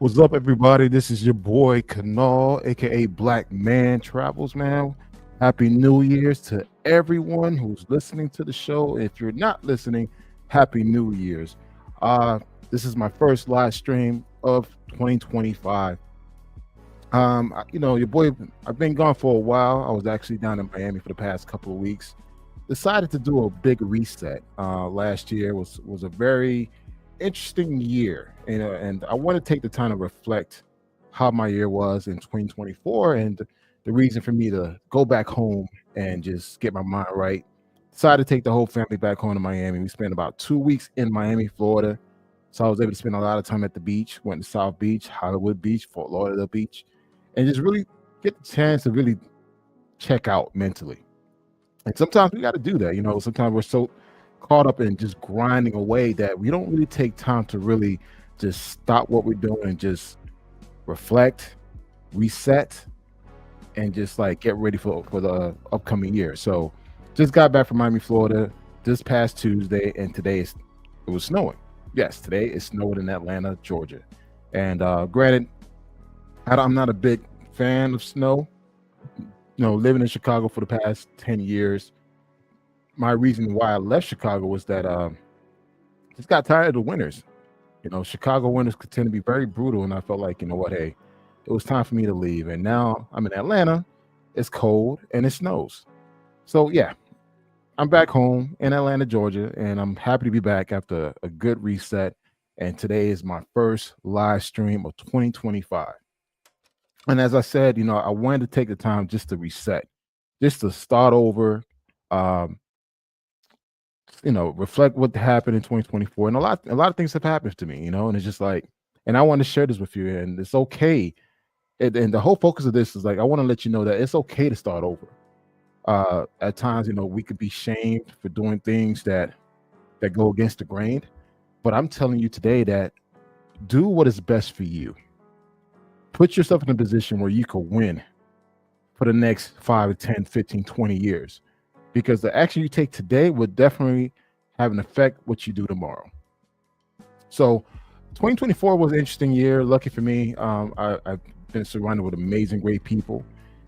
What's up, everybody? This is your boy Kanal, aka Black Man Travels, man. Happy New Year's to everyone who's listening to the show. If you're not listening, Happy New Year's. Uh, this is my first live stream of 2025. Your boy, I've been gone for a while. I was actually down in Miami for the past couple of weeks. Decided to do a big reset. Last year was a very interesting year, and I want to take the time to reflect how my year was in 2024 and the reason for me to go back home and just get my mind right. Decided to take the whole family back home to Miami. We spent about 2 weeks in Miami, Florida. So I was able to spend a lot of time at the beach, went to South Beach, Hollywood Beach, Fort Lauderdale Beach, and just really get the chance to really check out mentally. And sometimes we got to do that. Sometimes we're so caught up in just grinding away that we don't really take time to really just stop what we're doing and just reflect, reset, and just like get ready for the upcoming year. So just got back from Miami, Florida this past Tuesday, and it was snowing. Yes, today it's snowing in Atlanta, Georgia. And granted, I'm not a big fan of snow. Living in Chicago for the past 10 years, my reason why I left Chicago was that just got tired of the winters. Chicago winters could tend to be very brutal, and I felt like, hey, it was time for me to leave. And now I'm in Atlanta. It's cold and it snows. So yeah, I'm back home in Atlanta, Georgia, and I'm happy to be back after a good reset. And today is my first live stream of 2025. And as I said, I wanted to take the time just to reset, just to start over. Um, reflect what happened in 2024, and a lot of things have happened to me, and it's just like, and I want to share this with you, and it's okay. And the whole focus of this is like, I want to let you know that it's okay to start over. At times, we could be shamed for doing things that go against the grain, but I'm telling you today that do what is best for you. Put yourself in a position where you could win for the next 5, 10, 15, 20 years. Because the action you take today will definitely have an effect what you do tomorrow. So 2024 was an interesting year. Lucky for me, I've been surrounded with amazing, great people.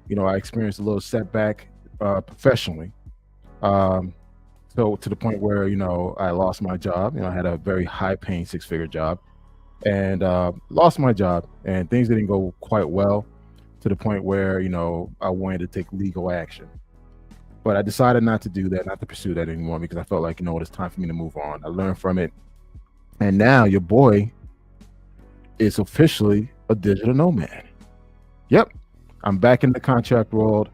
I experienced a little setback professionally. So to the point where, I lost my job. I had a very high paying 6-figure job and lost my job, and things didn't go quite well to the point where, I wanted to take legal action. But I decided not to do that, not to pursue that anymore, because I felt like, it's time for me to move on. I learned from it. And now your boy is officially a digital nomad. Yep. I'm back in the contract world.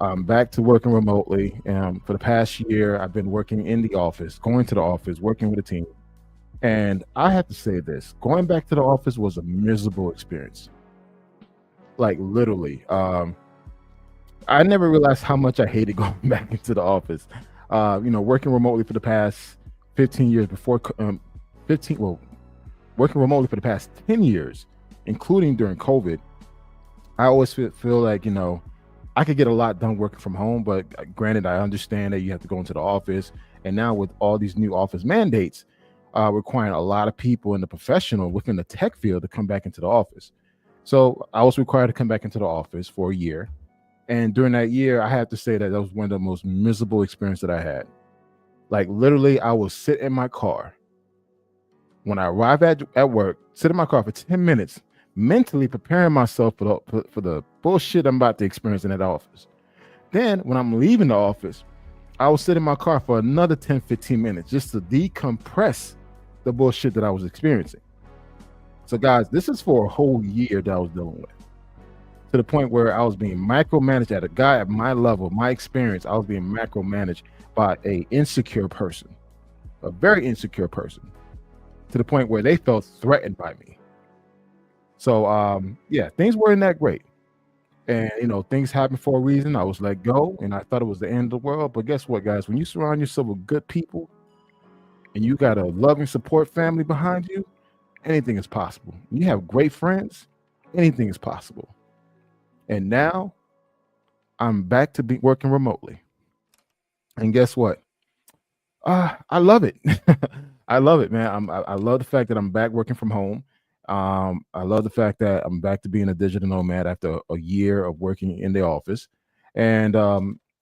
I'm back to working remotely. And for the past year, I've been working in the office, going to the office, working with a team. And I have to say this, going back to the office was a miserable experience. Like literally. I never realized how much I hated going back into the office. Working remotely for the past 15 years working remotely for the past 10 years, including during COVID, I always feel like, I could get a lot done working from home, but granted, I understand that you have to go into the office. And now with all these new office mandates, requiring a lot of people in the professional within the tech field to come back into the office. So I was required to come back into the office for a year. And during that year, I have to say that was one of the most miserable experiences that I had. Like literally, I will sit in my car when I arrive at work, sit in my car for 10 minutes, mentally preparing myself for the bullshit I'm about to experience in that office. Then when I'm leaving the office, I will sit in my car for another 10, 15 minutes just to decompress the bullshit that I was experiencing. So guys, this is for a whole year that I was dealing with, to the point where I was being micromanaged. At a guy at my level, my experience, I was being micromanaged by a insecure person, a very insecure person, to the point where they felt threatened by me. So yeah, things weren't that great. And things happen for a reason. I was let go and I thought it was the end of the world. But guess what, guys? When you surround yourself with good people and you got a loving support family behind you, anything is possible. When you have great friends, anything is possible. And now I'm back to be working remotely. And guess what? I love it. I love it, man. I love the fact that I'm back working from home. I love the fact that I'm back to being a digital nomad after a year of working in the office. And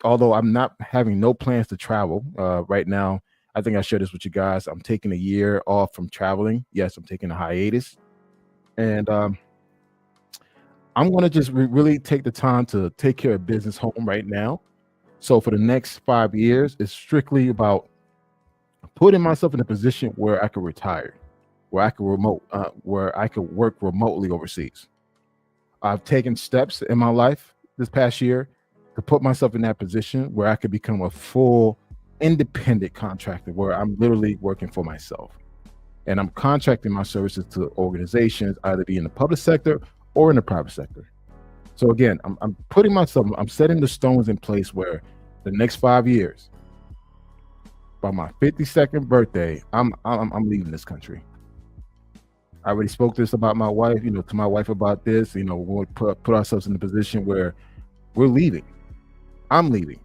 although I'm not having no plans to travel right now, I think I shared this with you guys. I'm taking a year off from traveling. Yes, I'm taking a hiatus. And I'm going to just really take the time to take care of business home right now. So for the next 5 years, it's strictly about putting myself in a position where I could retire, where I could work remotely overseas. I've taken steps in my life this past year to put myself in that position where I could become a full independent contractor, where I'm literally working for myself. And I'm contracting my services to organizations, either be in the public sector or in the private sector. So again, I'm setting the stones in place where the next 5 years, by my 52nd birthday, I'm leaving this country. I already spoke this about my wife, to my wife about this. We'll put ourselves in a position where we're leaving. I'm leaving.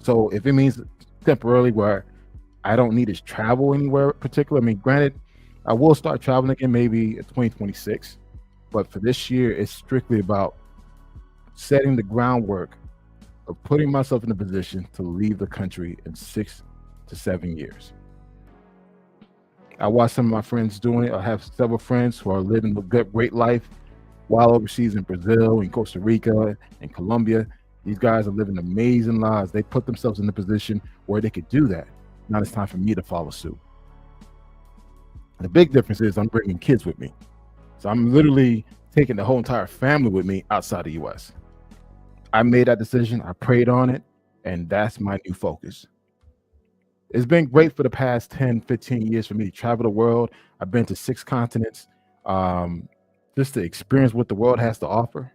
So if it means temporarily where I don't need to travel anywhere particular, I mean, granted, I will start traveling again maybe in 2026, but for this year, it's strictly about setting the groundwork of putting myself in a position to leave the country in 6 to 7 years. I watch some of my friends doing it. I have several friends who are living a great life while overseas in Brazil, in Costa Rica, and Colombia. These guys are living amazing lives. They put themselves in a position where they could do that. Now it's time for me to follow suit. The big difference is I'm bringing kids with me. So I'm literally taking the whole entire family with me outside the US. I made that decision. I prayed on it. And that's my new focus. It's been great for the past 10, 15 years for me to travel the world. I've been to 6 continents, just to experience what the world has to offer.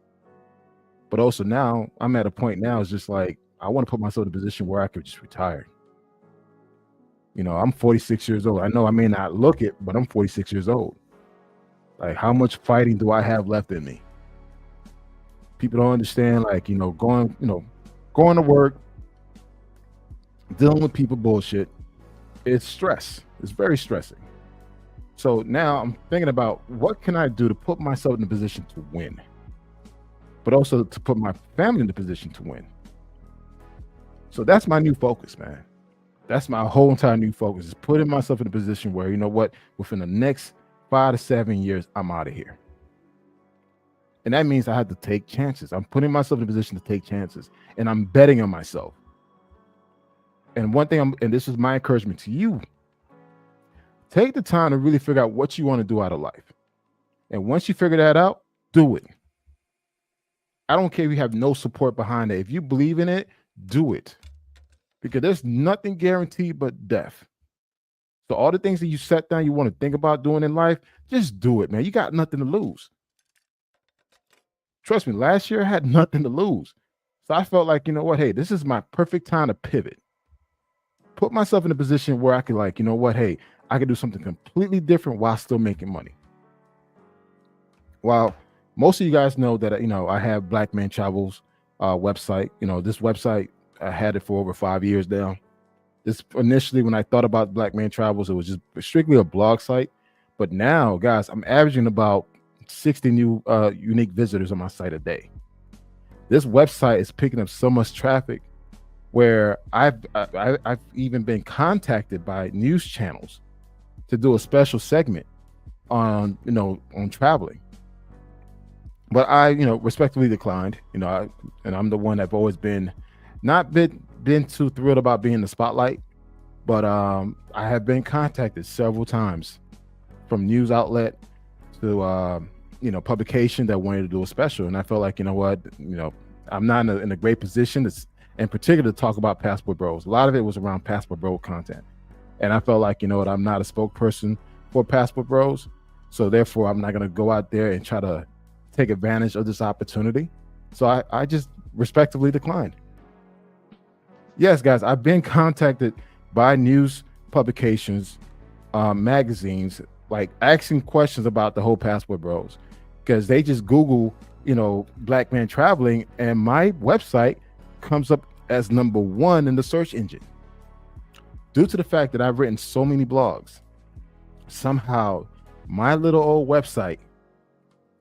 But also now I'm at a point now, it's just like, I want to put myself in a position where I could just retire. I'm 46 years old. I know I may not look it, but I'm 46 years old. Like, how much fighting do I have left in me? People don't understand, like, going to work, dealing with people bullshit. It's stress. It's very stressing. So now I'm thinking about what can I do to put myself in a position to win, but also to put my family in the position to win. So that's my new focus, man. That's my whole entire new focus, is putting myself in a position where, within the next 5 to 7 years, I'm out of here. And that means I have to take chances. I'm putting myself in a position to take chances, and I'm betting on myself. And one thing, and this is my encouragement to you, take the time to really figure out what you want to do out of life. And once you figure that out, do it. I don't care if you have no support behind it. If you believe in it, do it. Because there's nothing guaranteed but death. So all the things that you set down, you want to think about doing in life, just do it, man. You got nothing to lose. Trust me, last year I had nothing to lose. So I felt like, hey, this is my perfect time to pivot. Put myself in a position where I could, like, hey, I could do something completely different while still making money. While most of you guys know that, I have Black Man Travels website. This website, I had it for over 5 years now. This initially, when I thought about Black Man Travels, it was just strictly a blog site. But now, guys, I'm averaging about 60 new unique visitors on my site a day. This website is picking up so much traffic where I've even been contacted by news channels to do a special segment on on traveling, but I respectfully declined. And I'm the one that's always been not been too thrilled about being in the spotlight, but I have been contacted several times from news outlet to publication that wanted to do a special, and I felt like what I'm not in a great position to, in particular, to talk about Passport Bros. A lot of it was around Passport Bro content, and I felt like I'm not a spokesperson for Passport Bros, so therefore I'm not going to go out there and try to take advantage of this opportunity. So I just respectively declined. Yes, guys, I've been contacted by news publications, magazines, like asking questions about the whole Passport Bros, because they just Google, black man traveling, and my website comes up as number one in the search engine. Due to the fact that I've written so many blogs, somehow my little old website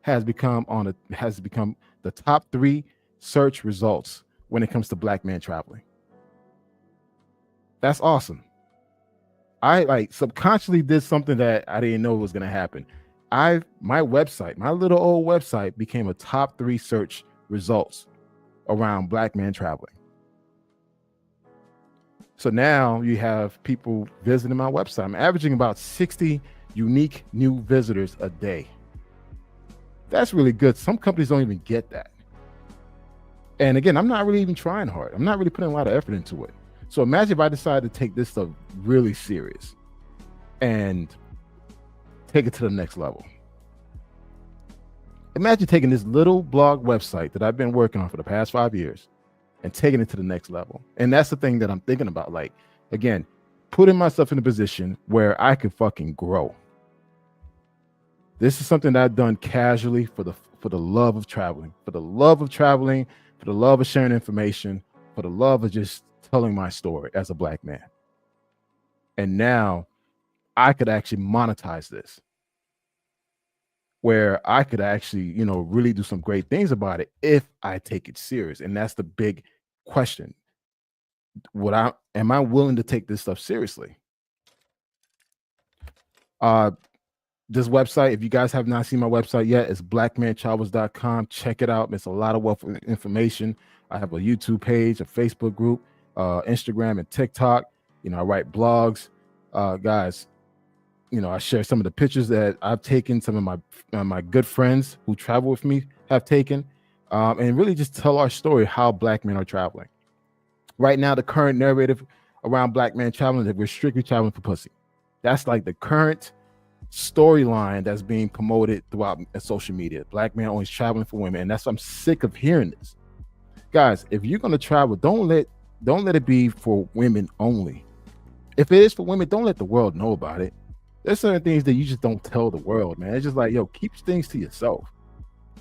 has become the top 3 search results when it comes to black man traveling. That's awesome. I like subconsciously did something that I didn't know was going to happen. My little old website became a top 3 search results around black man traveling. So now you have people visiting my website. I'm averaging about 60 unique new visitors a day. That's really good. Some companies don't even get that. And again, I'm not really even trying hard. I'm not really putting a lot of effort into it. So imagine if I decided to take this stuff really serious and take it to the next level. Imagine taking this little blog website that I've been working on for the past 5 years and taking it to the next level. And that's the thing that I'm thinking about. Like, again, putting myself in a position where I could fucking grow. This is something that I've done casually for the love of traveling, for the love of sharing information, for the love of just telling my story as a black man. And now I could actually monetize this, where I could actually, really do some great things about it if I take it serious. And that's the big question. Am I willing to take this stuff seriously? This website, if you guys have not seen my website yet, it's blackmantravels.com. Check it out. It's a lot of wealth of information. I have a YouTube page, a Facebook group, Instagram and TikTok. I write blogs. Guys, I share some of the pictures that I've taken, some of my good friends who travel with me have taken, and really just tell our story, how black men are traveling. Right now, the current narrative around black men traveling is that we're strictly traveling for pussy. That's like the current storyline that's being promoted throughout social media. Black men always traveling for women, and I'm sick of hearing this. Guys, if you're going to travel, don't let it be for women only. If it is for women, don't let the world know about it. There's certain things that you just don't tell the world, man. It's just like, keep things to yourself.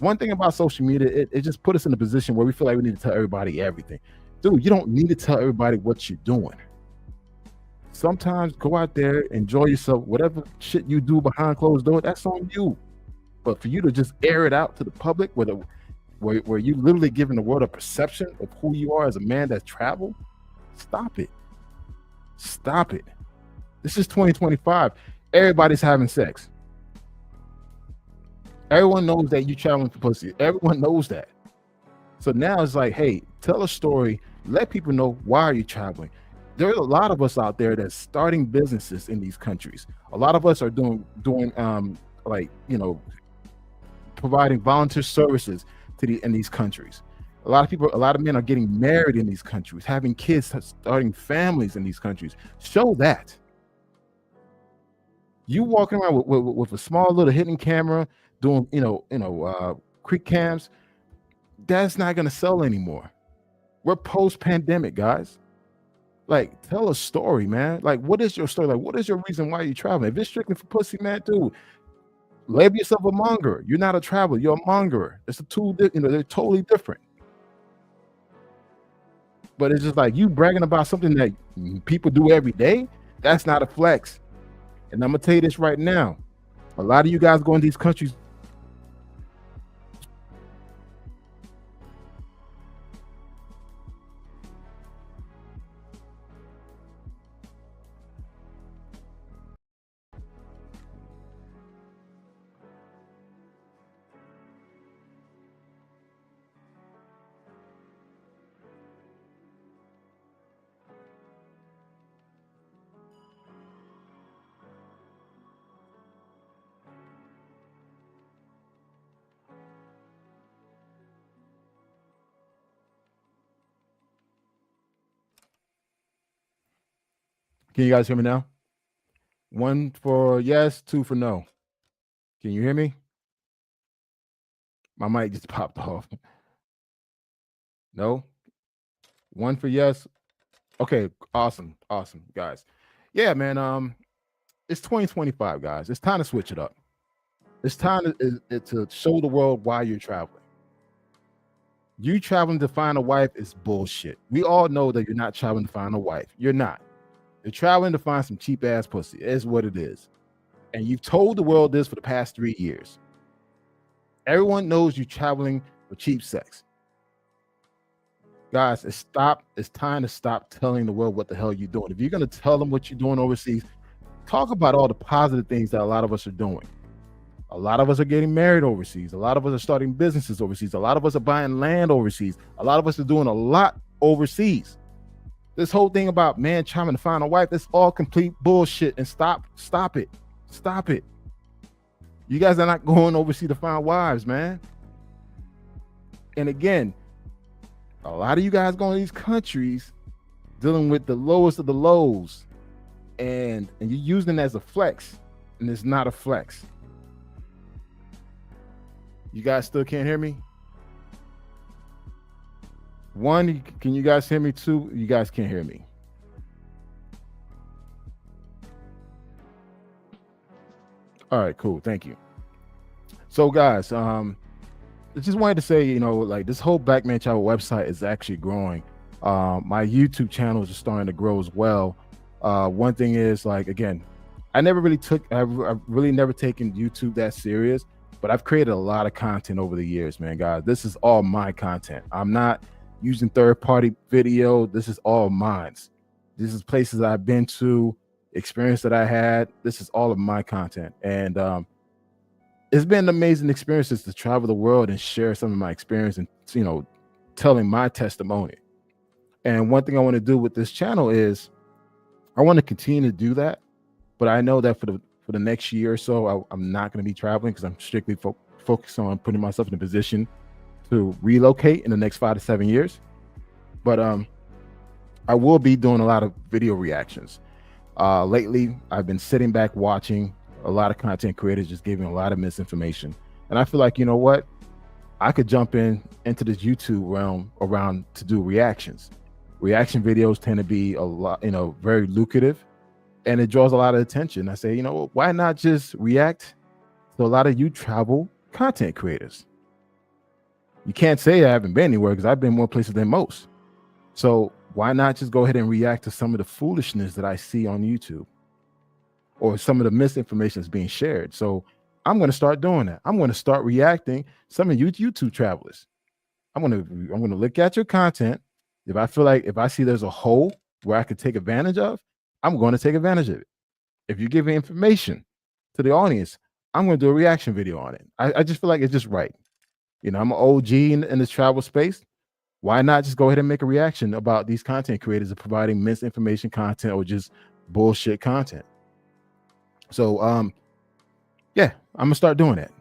One thing about social media, it just put us in a position where we feel like we need to tell everybody everything. Dude, you don't need to tell everybody what you're doing. Sometimes go out there, enjoy yourself. Whatever shit you do behind closed doors, that's on you. But for you to just air it out to the public, where you literally giving the world a perception of who you are as a man that's traveled, stop it. Stop it. This is 2025. Everybody's having sex. Everyone knows that you traveling for pussy. Everyone knows that. So now it's like, hey, tell a story. Let people know why are you traveling. There are a lot of us out there that's starting businesses in these countries. A lot of us are doing providing volunteer services in these countries. A lot of men are getting married in these countries, having kids, starting families in these countries. Show that. You walking around with a small little hidden camera doing, quick cams, that's not going to sell anymore. We're post-pandemic, guys. Like, tell a story, man. Like, what is your story? Like, what is your reason why you're traveling? If it's strictly for pussy, man, dude, label yourself a mongerer. You're not a traveler. You're a mongerer. It's a two, they're totally different. But it's just like you bragging about something that people do every day. That's not a flex. And I'm going to tell you this right now. A lot of you guys go in these countries. Can you guys hear me now? One for yes, two for no. Can you hear me? My mic just popped off. No? One for yes. Okay, awesome. Awesome, guys. Yeah, man. It's 2025, guys. It's time to switch it up. It's time to show the world why you're traveling. You traveling to find a wife is bullshit. We all know that you're not traveling to find a wife. You're not. You're traveling to find some cheap ass pussy. Is what it is. And you've told the world this for the past 3 years. Everyone knows you're traveling for cheap sex. Guys, it's time to stop telling the world what the hell you're doing. If you're gonna tell them what you're doing overseas, talk about all the positive things that a lot of us are doing. A lot of us are getting married overseas. A lot of us are starting businesses overseas. A lot of us are buying land overseas. A lot of us are doing a lot overseas. This whole thing about man trying to find a wife, that's all complete bullshit. And stop it. Stop it. You guys are not going overseas to find wives, man. And again, a lot of you guys going to these countries dealing with the lowest of the lows, and you're using it as a flex, and it's not a flex. You guys still can't hear me? One, can you guys hear me? Two, you guys can't hear me. All right, cool. Thank you. So guys, I just wanted to say, like this whole Black Man Travel website is actually growing. My YouTube channel is starting to grow as well. One thing is, like, again, I've really never taken YouTube that serious, but I've created a lot of content over the years, man, guys. This is all my content. I'm not using third-party video. This is all mine. This is places I've been to, experience that I had. This is all of my content. And it's been amazing experiences to travel the world and share some of my experience and, telling my testimony. And one thing I want to do with this channel is I want to continue to do that. But I know that for the next year or so, I'm not going to be traveling because I'm strictly focused on putting myself in a position to relocate in the next 5 to 7 years. But I will be doing a lot of video reactions. Lately, I've been sitting back watching a lot of content creators just giving a lot of misinformation. And I feel like, you know what? I could jump into this YouTube realm around to do reactions. Reaction videos tend to be a lot, very lucrative, and it draws a lot of attention. I say, why not just react to a lot of you travel content creators? You can't say I haven't been anywhere because I've been more places than most. So why not just go ahead and react to some of the foolishness that I see on YouTube or some of the misinformation that's being shared? So I'm going to start doing that. I'm going to start reacting some of you YouTube travelers. I'm going to look at your content. If I see there's a hole where I could take advantage of, I'm going to take advantage of it. If you give me information to the audience, I'm going to do a reaction video on it. I just feel like it's just right. I'm an OG in this travel space. Why not just go ahead and make a reaction about these content creators of providing misinformation content or just bullshit content? So, yeah, I'm gonna start doing that.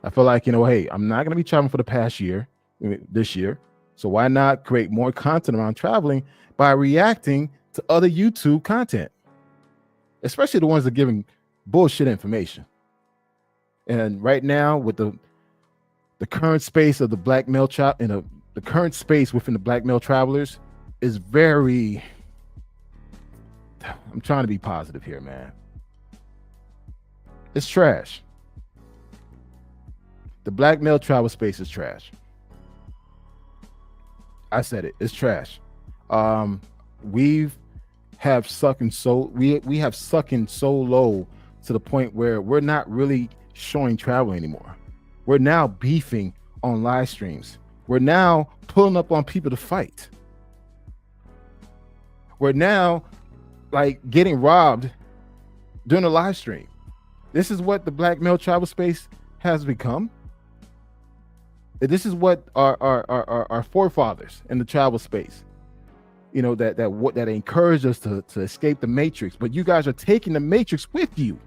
I feel like, hey, I'm not gonna be traveling for the past year, this year. So why not create more content around traveling by reacting to other YouTube content, especially the ones that are giving bullshit information. And right now, with the current space of the black male the current space within the black male travelers is very, I'm trying to be positive here, man. It's trash. The black male travel space is trash. I said it. It's trash. We have sucking so low to the point where we're not really showing travel anymore. We're now beefing on live streams. We're now pulling up on people to fight. We're now like getting robbed during a live stream. This is what the black male travel space has become. This is what our forefathers in the travel space, that encouraged us to escape the matrix. But you guys are taking the matrix with you.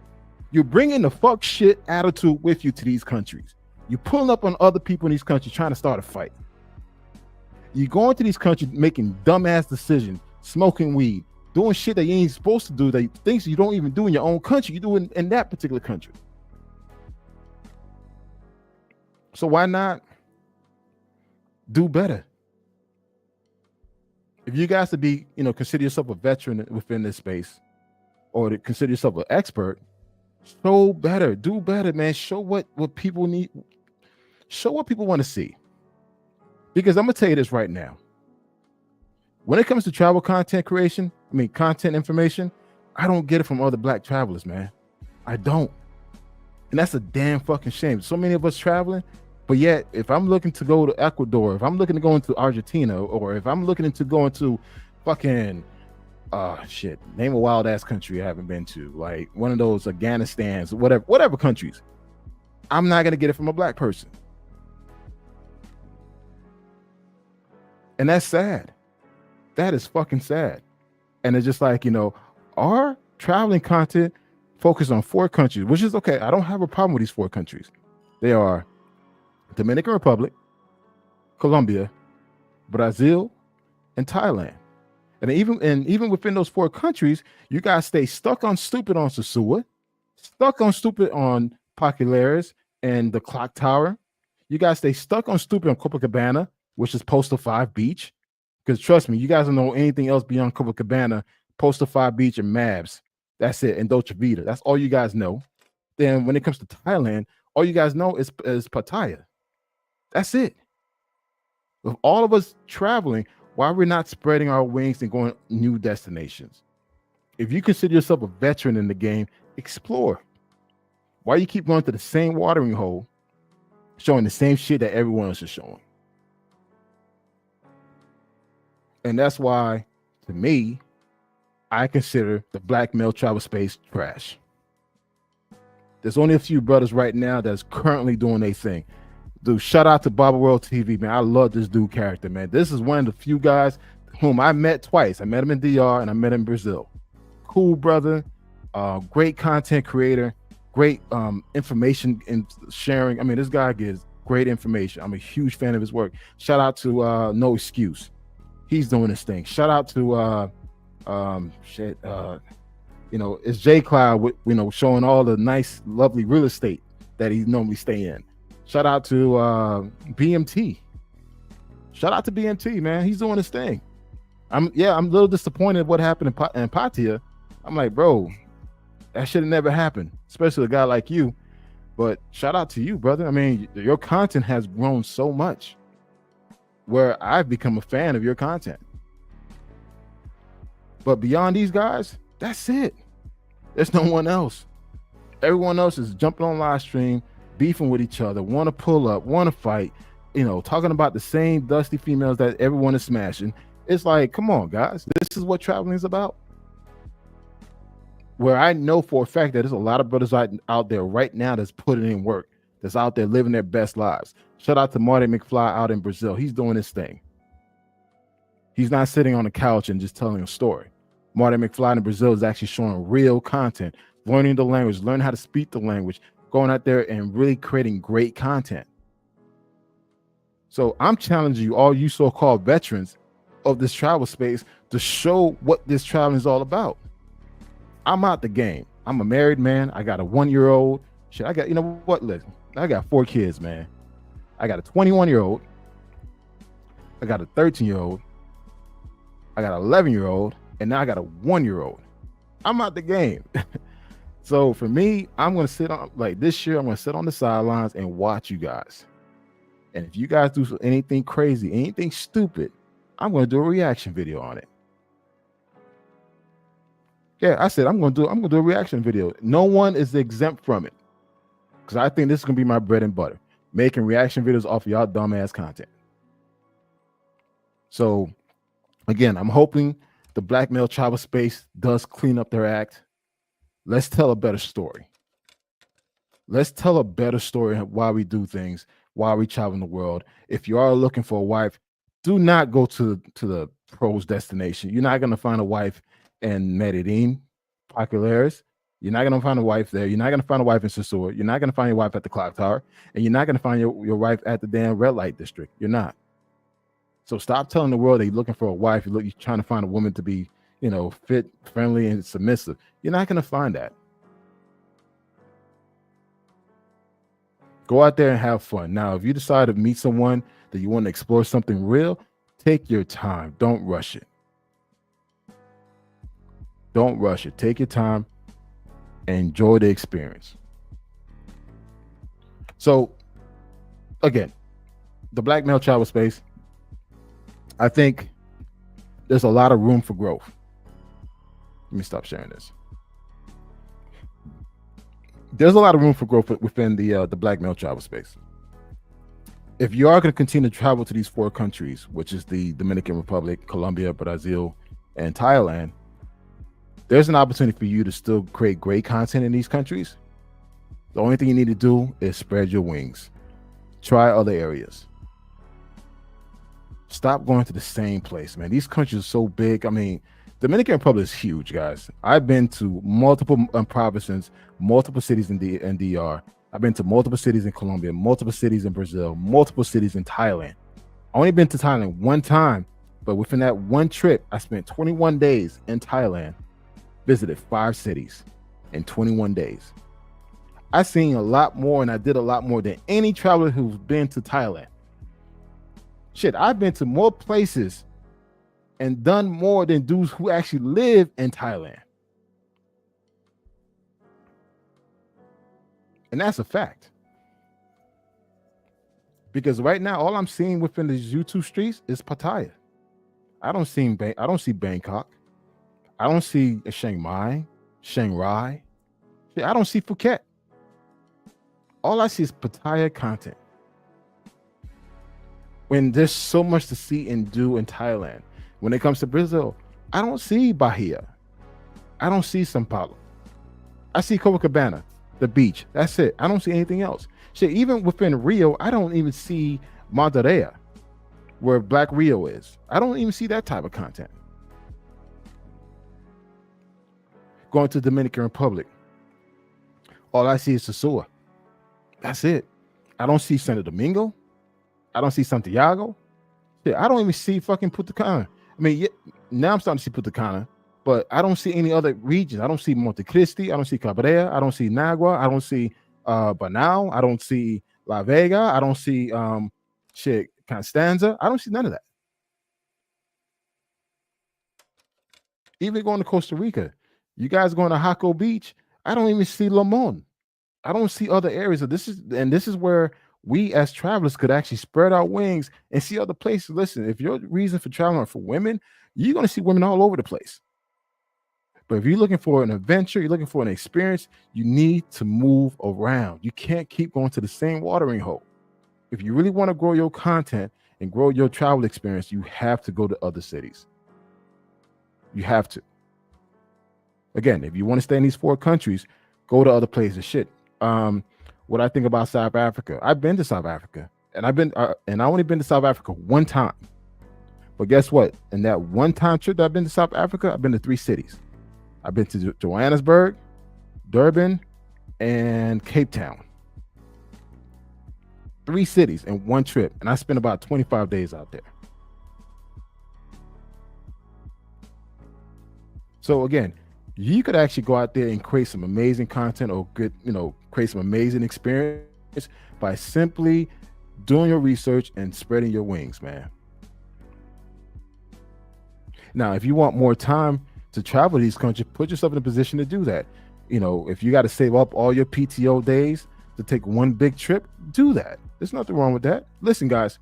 You're bringing the fuck shit attitude with you to these countries. You're pulling up on other people in these countries trying to start a fight. You go into these countries making dumbass decisions, smoking weed, doing shit that you ain't supposed to do, that things you don't even do in your own country, you do in that particular country. So why not do better? If you guys to be, consider yourself a veteran within this space, or to consider yourself an expert, show better, do better, man. Show what people need, show what people want to see. Because I'm gonna tell you this right now. When it comes to travel content creation, content information, I don't get it from other Black travelers, man. I don't. And that's a damn fucking shame. So many of us traveling, but yet if I'm looking to go to Ecuador, if I'm looking to go into Argentina, or if I'm looking to go into fucking name a wild ass country I haven't been to, like one of those Afghanistan's, whatever countries, I'm not gonna get it from a Black person. And that's sad. That is fucking sad. And it's just like, our traveling content focused on 4 countries, which is okay. I don't have a problem with these 4 countries. They are Dominican Republic, Colombia, Brazil, and Thailand. And even within those 4 countries, you guys stay stuck on stupid on Sosua, stuck on stupid on Populares and the Clock Tower. You guys stay stuck on stupid on Copacabana, which is Postal 5 Beach. Because trust me, you guys don't know anything else beyond Copacabana, Postal 5 Beach, and Mabs. That's it. And Dolce Vita. That's all you guys know. Then when it comes to Thailand, all you guys know is Pattaya. That's it. With all of us traveling, why we're not spreading our wings and going new destinations? If you consider yourself a veteran in the game, explore. Why you keep going to the same watering hole, showing the same shit that everyone else is showing? And that's why, to me, I consider the Black male travel space trash. There's only a few brothers right now that's currently doing their thing. Dude, shout out to Baba World TV, man. I love this dude character, man. This is one of the few guys whom I met twice. I met him in DR and I met him in Brazil. Cool brother, great content creator, great information and sharing. This guy gives great information. I'm a huge fan of his work. Shout out to No Excuse. He's doing his thing. Shout out to it's J Cloud with showing all the nice, lovely real estate that he normally stay in. Shout out to BMT. Shout out to BMT, man. He's doing his thing. I'm a little disappointed what happened in Pattaya. I'm like, bro, that should have never happened, especially a guy like you. But shout out to you, brother. Your content has grown so much, where I've become a fan of your content. But beyond these guys, that's it. There's no one else. Everyone else is jumping on live stream, beefing with each other, want to pull up, want to fight, talking about the same dusty females that everyone is smashing. It's like, come on, guys. This is what traveling is about. Where I know for a fact that there's a lot of brothers out there right now that's putting in work, that's out there living their best lives. Shout out to Marty McFly out in Brazil. He's doing his thing. He's not sitting on the couch and just telling a story. Marty McFly in Brazil is actually showing real content, learning the language, learning how to speak the language, going out there and really creating great content. So I'm challenging you, all you so-called veterans of this travel space, to show what this traveling is all about. I'm out the game. I'm a married man. I got a 1-year-old. Shit, I got, listen, I got 4 kids, man. I got a 21-year-old. I got a 13-year-old. I got an 11-year-old. And now I got a 1-year-old. I'm out the game. So for me, I'm going to sit on, like this year, I'm going to sit on the sidelines and watch you guys. And if you guys do anything crazy, anything stupid, I'm going to do a reaction video on it. Yeah, I said I'm going to do a reaction video. No one is exempt from it, because I think this is going to be my bread and butter, making reaction videos off of y'all dumbass content. So again, I'm hoping the Black male travel space does clean up their act. Let's tell a better story. Let's tell a better story of why we do things, why we travel in the world. If you are looking for a wife, do not go to the pros destination. You're not going to find a wife in Medellin, Populares. You're not going to find a wife there. You're not going to find a wife in Sosua. You're not going to find your wife at the Clock Tower. And you're not going to find your wife at the damn red light district. You're not. So stop telling the world that you're looking for a wife. You're trying to find a woman to be, fit, friendly, and submissive. You're not going to find that. Go out there and have fun. Now, if you decide to meet someone that you want to explore something real, take your time. Don't rush it. Don't rush it. Take your time and enjoy the experience. So, again, the black male travel space, I think there's a lot of room for growth. Let me stop sharing this. There's a lot of room for growth within the black male travel space. If you are going to continue to travel to these four countries, which is the Dominican Republic, Colombia, Brazil, and Thailand, there's an opportunity for you to still create great content in these countries. The only thing you need to do is spread your wings. Try other areas. Stop going to the same place, man. These countries are so big. I mean, Dominican Republic is huge, guys. I've been to multiple provinces, multiple cities in DR. I've been to multiple cities in Colombia, multiple cities in Brazil, multiple cities in Thailand. I only been to Thailand one time, but within that one trip, I spent 21 days in Thailand, visited 5 cities in 21 days. I seen a lot more and I did a lot more than any traveler who's been to Thailand. Shit, I've been to more places and done more than dudes who actually live in Thailand. And that's a fact. Because right now, all I'm seeing within these YouTube streets is Pattaya. I don't see Bangkok. I don't see Chiang Mai, Chiang Rai. Shit, I don't see Phuket. All I see is Pattaya content. When there's so much to see and do in Thailand. When it comes to Brazil, I don't see Bahia. I don't see São Paulo. I see Copacabana, the beach. That's it. I don't see anything else. Shit, even within Rio, I don't even see Monteria, where Black Rio is. I don't even see that type of content. Going to Dominican Republic, all I see is Sosua. That's it. I don't see Santo Domingo. I don't see Santiago. Shit, I don't even see fucking Punta Cana. I mean, now I'm starting to see Punta Cana, but I don't see any other regions. I don't see Monte Cristi. I don't see Cabrera. I don't see Nagua. I don't see Banao. I don't see La Vega. I don't see Constanza. I don't see none of that. Even going to Costa Rica, you guys going to Jaco Beach, I don't even see Limon. I don't see other areas. This is where we as travelers could actually spread our wings and see other places. Listen, if your reason for traveling for women, you're going to see women all over the place. But if you're looking for an adventure, you're looking for an experience, you need to move around. You can't keep going to the same watering hole. If you really want to grow your content and grow your travel experience, you have to go to other cities. You have to. Again, if you want to stay in these 4 countries, go to other places. Shit. What I think about South Africa. I've been to South Africa, and I only been to South Africa one time. But guess what? In that one time trip that I've been to South Africa, I've been to 3 cities. I've been to Johannesburg, Durban, and Cape Town. 3 cities in one trip, and I spent about 25 days out there. So again, you could actually go out there and create some amazing content or create some amazing experience by simply doing your research and spreading your wings, man. Now, if you want more time to travel to these countries, put yourself in a position to do that. If you got to save up all your PTO days to take one big trip, do that. There's nothing wrong with that. Listen, guys,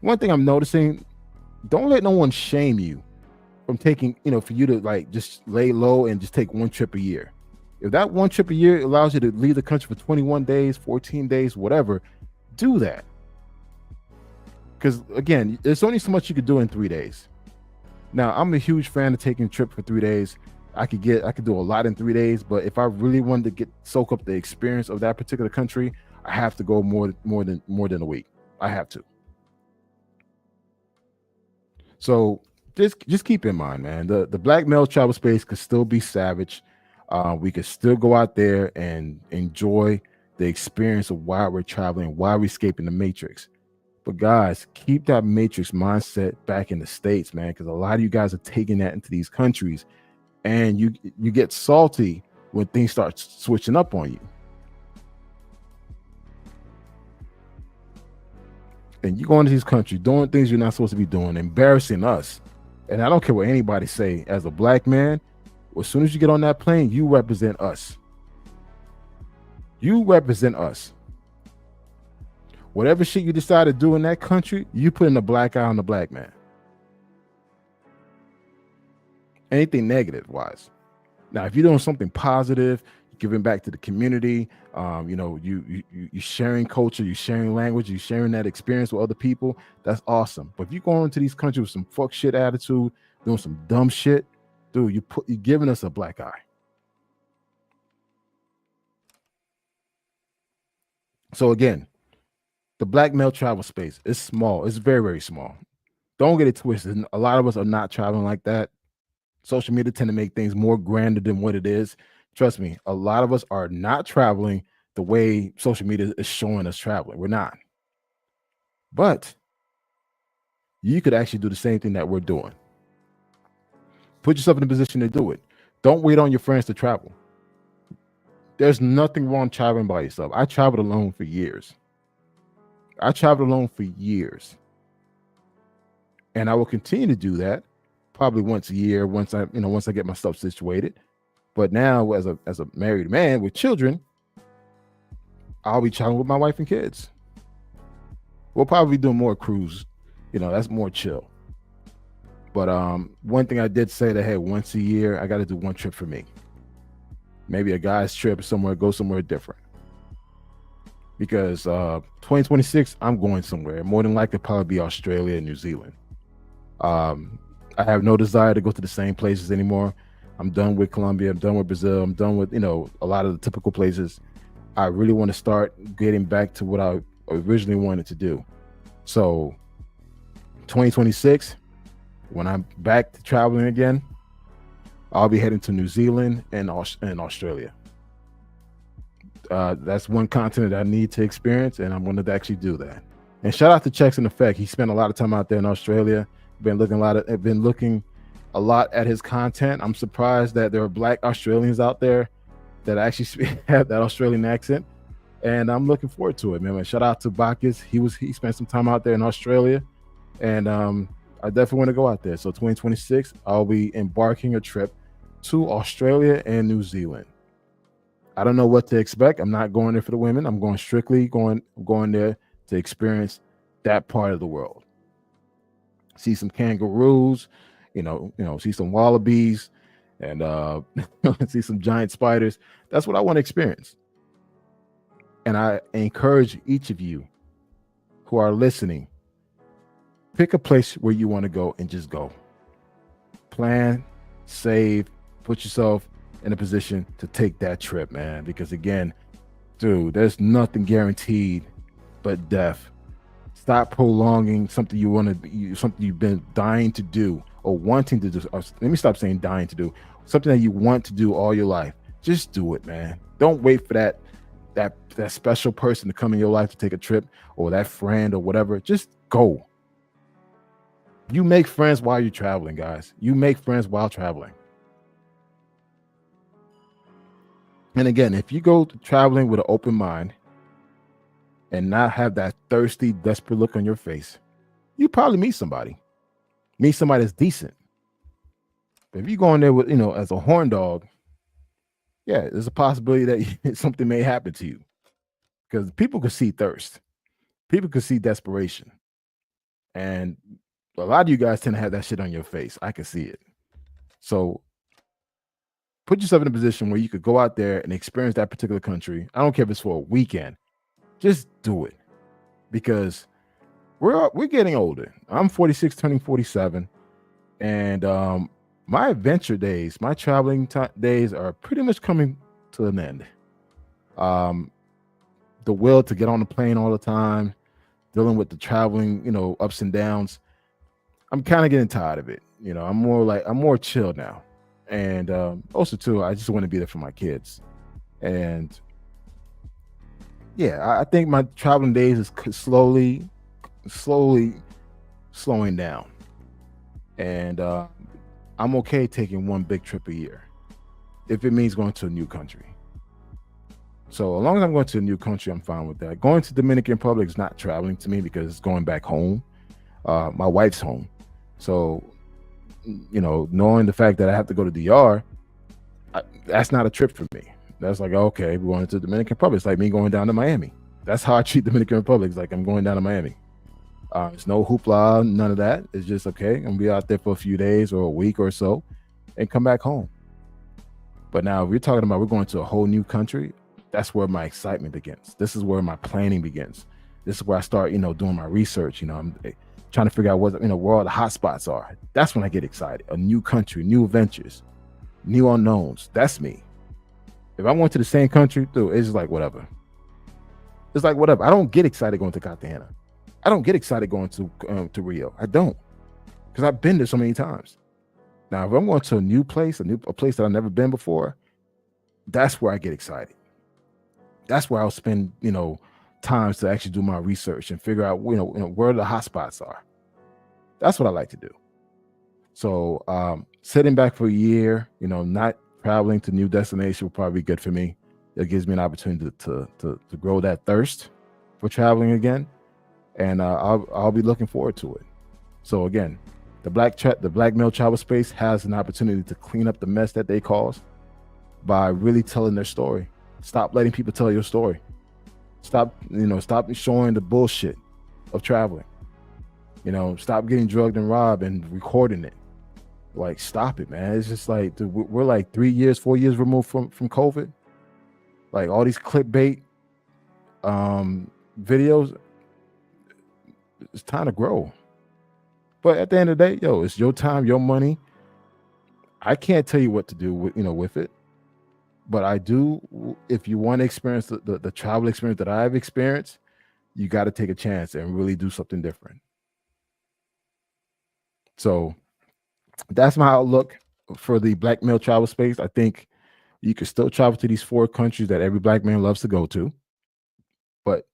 one thing I'm noticing, don't let no one shame you from taking, for you to just lay low and just take one trip a year. If that one trip a year allows you to leave the country for 21 days, 14 days, whatever, do that. Because again, there's only so much you could do in 3 days. Now, I'm a huge fan of taking a trip for 3 days. I could do a lot in 3 days, but if I really wanted to soak up the experience of that particular country, I have to go more than a week. I have to. So just keep in mind, man, the black male travel space could still be savage. We could still go out there and enjoy the experience of why we're traveling, why we're escaping the matrix. But guys, keep that matrix mindset back in the States, man, because a lot of you guys are taking that into these countries, and you get salty when things start switching up on you. And you go into these countries doing things you're not supposed to be doing, embarrassing us. And I don't care what anybody say, as a black man, as soon as you get on that plane, you represent us. You represent us. Whatever shit you decide to do in that country, you put in the black eye on the black man. Anything negative wise. Now, if you're doing something positive, giving back to the community, you sharing culture, you sharing language, you sharing that experience with other people, that's awesome. But if you go into these countries with some fuck shit attitude, doing some dumb shit, dude, you're giving us a black eye. So again, the black male travel space is small. It's very, very small. Don't get it twisted. A lot of us are not traveling like that. Social media tend to make things more grander than what it is. Trust me, a lot of us are not traveling the way social media is showing us traveling. We're not. But you could actually do the same thing that we're doing. Put yourself in a position to do it. Don't wait on your friends to travel. There's nothing wrong traveling by yourself. I traveled alone for years. And I will continue to do that probably once a year, once I get my stuff situated. But now as a married man with children, I'll be traveling with my wife and kids. We'll probably do more cruise. That's more chill. But one thing I did say that, hey, once a year, I got to do one trip for me. Maybe a guy's trip somewhere, go somewhere different. Because 2026, I'm going somewhere. More than likely, probably be Australia and New Zealand. I have no desire to go to the same places anymore. I'm done with Colombia. I'm done with Brazil. I'm done with, a lot of the typical places. I really want to start getting back to what I originally wanted to do. So 2026, when I'm back to traveling again, I'll be heading to New Zealand and Australia. That's one continent I need to experience, and I'm going to actually do that. And shout out to Checks in Effect. He spent a lot of time out there in Australia. Been looking a lot at his content. I'm surprised that there are Black Australians out there that actually have that Australian accent, and I'm looking forward to it, man. Shout out to Bacchus. He spent some time out there in Australia, and I definitely want to go out there. So 2026, I'll be embarking a trip to Australia and New Zealand. I don't know what to expect. I'm not going there for the women. I'm going there to experience that part of the world. See some kangaroos, see some wallabies, and see some giant spiders. That's what I want to experience. And I encourage each of you who are listening, pick a place where you want to go and just go. Plan, save, put yourself in a position to take that trip, man. Because again, dude, there's nothing guaranteed but death. Stop prolonging something something you've been dying to do or wanting to do. Let me stop saying dying to do. Something that you want to do all your life. Just do it, man. Don't wait for that special person to come in your life to take a trip, or that friend or whatever. Just go. You make friends while you're traveling, guys. You make friends while traveling. And again, if you go traveling with an open mind and not have that thirsty, desperate look on your face, you probably meet somebody that's decent. But if you go in there with, as a horn dog, yeah, there's a possibility that something may happen to you, because people can see thirst. People can see desperation. And a lot of you guys tend to have that shit on your face. I can see it. So put yourself in a position where you could go out there and experience that particular country. I don't care if it's for a weekend. Just do it, because we're getting older. I'm 46, turning 47, and my adventure days, my traveling days are pretty much coming to an end. The will to get on the plane all the time, dealing with the traveling, ups and downs, I'm kind of getting tired of it. I'm more chill now, and also too, I just want to be there for my kids, and yeah, I think my traveling days is slowly slowly slowing down, and I'm okay taking one big trip a year if it means going to a new country. So as long as I'm going to a new country, I'm fine with that. Going to Dominican Republic is not traveling to me because it's going back home. My wife's home, so knowing the fact that I have to go to DR, that's not a trip for me. That's like, okay, we're going to the Dominican Republic. It's like me going down to Miami. That's how I treat Dominican Republic. It's like I'm going down to Miami. It's no hoopla, none of that. It's just okay. I'm gonna be out there for a few days or a week or so, and come back home. But now, if we're talking about we're going to a whole new country, that's where my excitement begins. This is where my planning begins. This is where I start, doing my research. I'm trying to figure out where all the hot spots are. That's when I get excited. A new country, new adventures, new unknowns. That's me. If I went to the same country, dude, it's just like whatever. It's like whatever. I don't get excited going to Cartagena. I don't get excited going to Rio. I don't, because I've been there so many times. Now, if I'm going to a new place, a place that I've never been before, that's where I get excited. That's where I'll spend, times to actually do my research and figure out, where the hot spots are. That's what I like to do. So sitting back for a year, not traveling to new destination will probably be good for me. It gives me an opportunity to grow that thirst for traveling again, and I'll be looking forward to it. So again, the black male travel space has an opportunity to clean up the mess that they cause by really telling their story. Stop letting people tell your story. Stop showing the bullshit of traveling. Stop getting drugged and robbed and recording it. Like, stop it, man. It's just like, dude, we're like 3 years, 4 years removed from COVID. Like all these clickbait videos, it's time to grow. But at the end of the day, it's your time, your money. I can't tell you what to do with it. But I do, if you want to experience the travel experience that I've experienced, you got to take a chance and really do something different. So that's my outlook for the black male travel space. I think you can still travel to these 4 countries that every black man loves to go to. But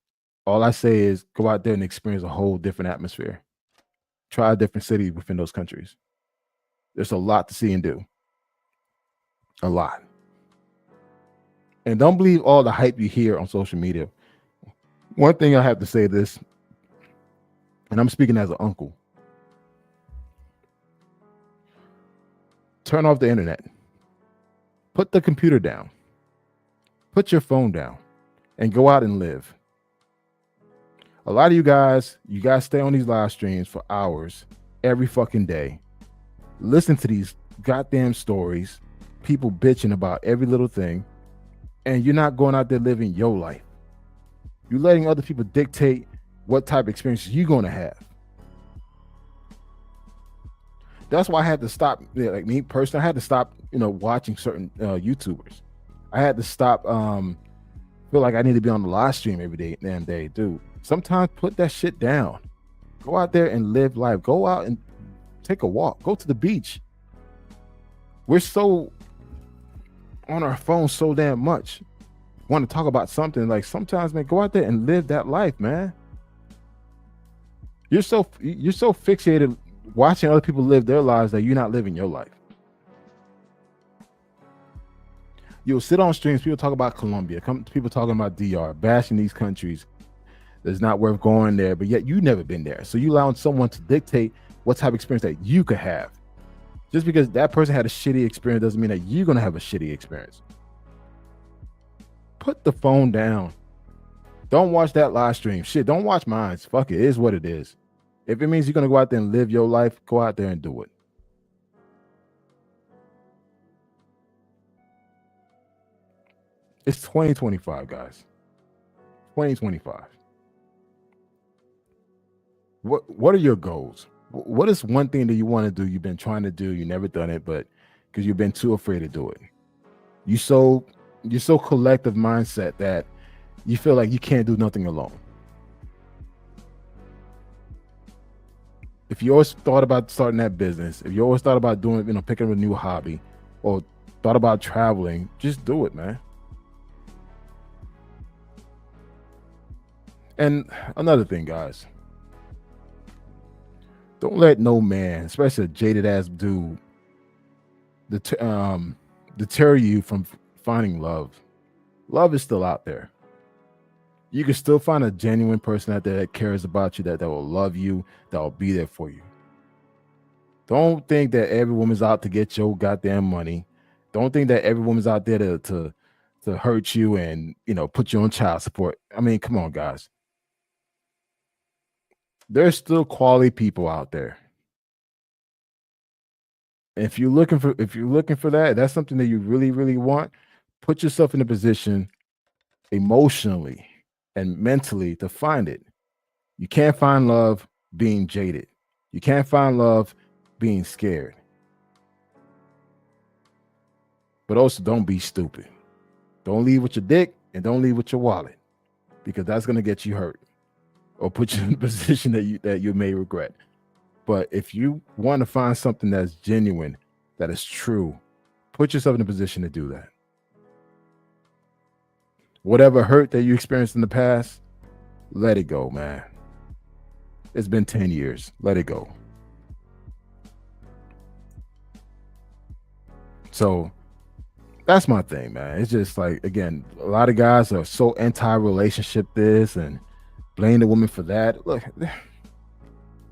all I say is go out there and experience a whole different atmosphere. Try a different city within those countries. There's a lot to see and do. A lot. And don't believe all the hype you hear on social media. One thing I have to say this, and I'm speaking as an uncle. Turn off the internet. Put the computer down. Put your phone down and go out and live. A lot of you guys stay on these live streams for hours every fucking day. Listen to these goddamn stories, people bitching about every little thing, and you're not going out there living your life. You're letting other people dictate what type of experiences you're going to have. That's why I had to stop. Like me personally, I had to stop, watching certain YouTubers. I had to stop. Feel like I need to be on the live stream every damn day, dude. Sometimes put that shit down. Go out there and live life. Go out and take a walk. Go to the beach. We're so on our phones so damn much. Want to talk about something, like sometimes, man, go out there and live that life, man. You're so fixated watching other people live their lives that you're not living your life. You'll sit on streams, people talk about Colombia, people talking about DR, bashing these countries. It's not worth going there, but yet you've never been there. So you allowing someone to dictate what type of experience that you could have. Just because that person had a shitty experience doesn't mean that you're going to have a shitty experience. Put the phone down. Don't watch that live stream. Shit, don't watch mine. Fuck it. It is what it is. If it means you're going to go out there and live your life, go out there and do it. It's 2025, guys. 2025. What are your goals? What is one thing that you want to do, you've been trying to do, you never done it, but because you've been too afraid to do it? You're so collective mindset that you feel like you can't do nothing alone. If you always thought about starting that business, if you always thought about doing, picking up a new hobby, or thought about traveling, just do it, man. And another thing, guys, Don't let no man, especially a jaded ass dude, det- um, deter you from finding love. Love is still out there. You can still find a genuine person out there that cares about you, that will love you, that will be there for you. Don't think that every woman's out to get your goddamn money. Don't think that every woman's out there to hurt you and put you on child support. I mean, come on, guys. There's still quality people out there. If you're looking for that, that's something that you really, really want. Put yourself in a position emotionally and mentally to find it. You can't find love being jaded. You can't find love being scared. But also don't be stupid. Don't leave with your dick and don't leave with your wallet, because that's gonna get you hurt or put you in a position that you may regret. But if you want to find something that's genuine, that is true, put yourself in a position to do that. Whatever hurt that you experienced in the past, let it go, man. It's been 10 years. Let it go. So that's my thing, man. It's just like, again, a lot of guys are so anti-relationship this and blame the woman for that. Look,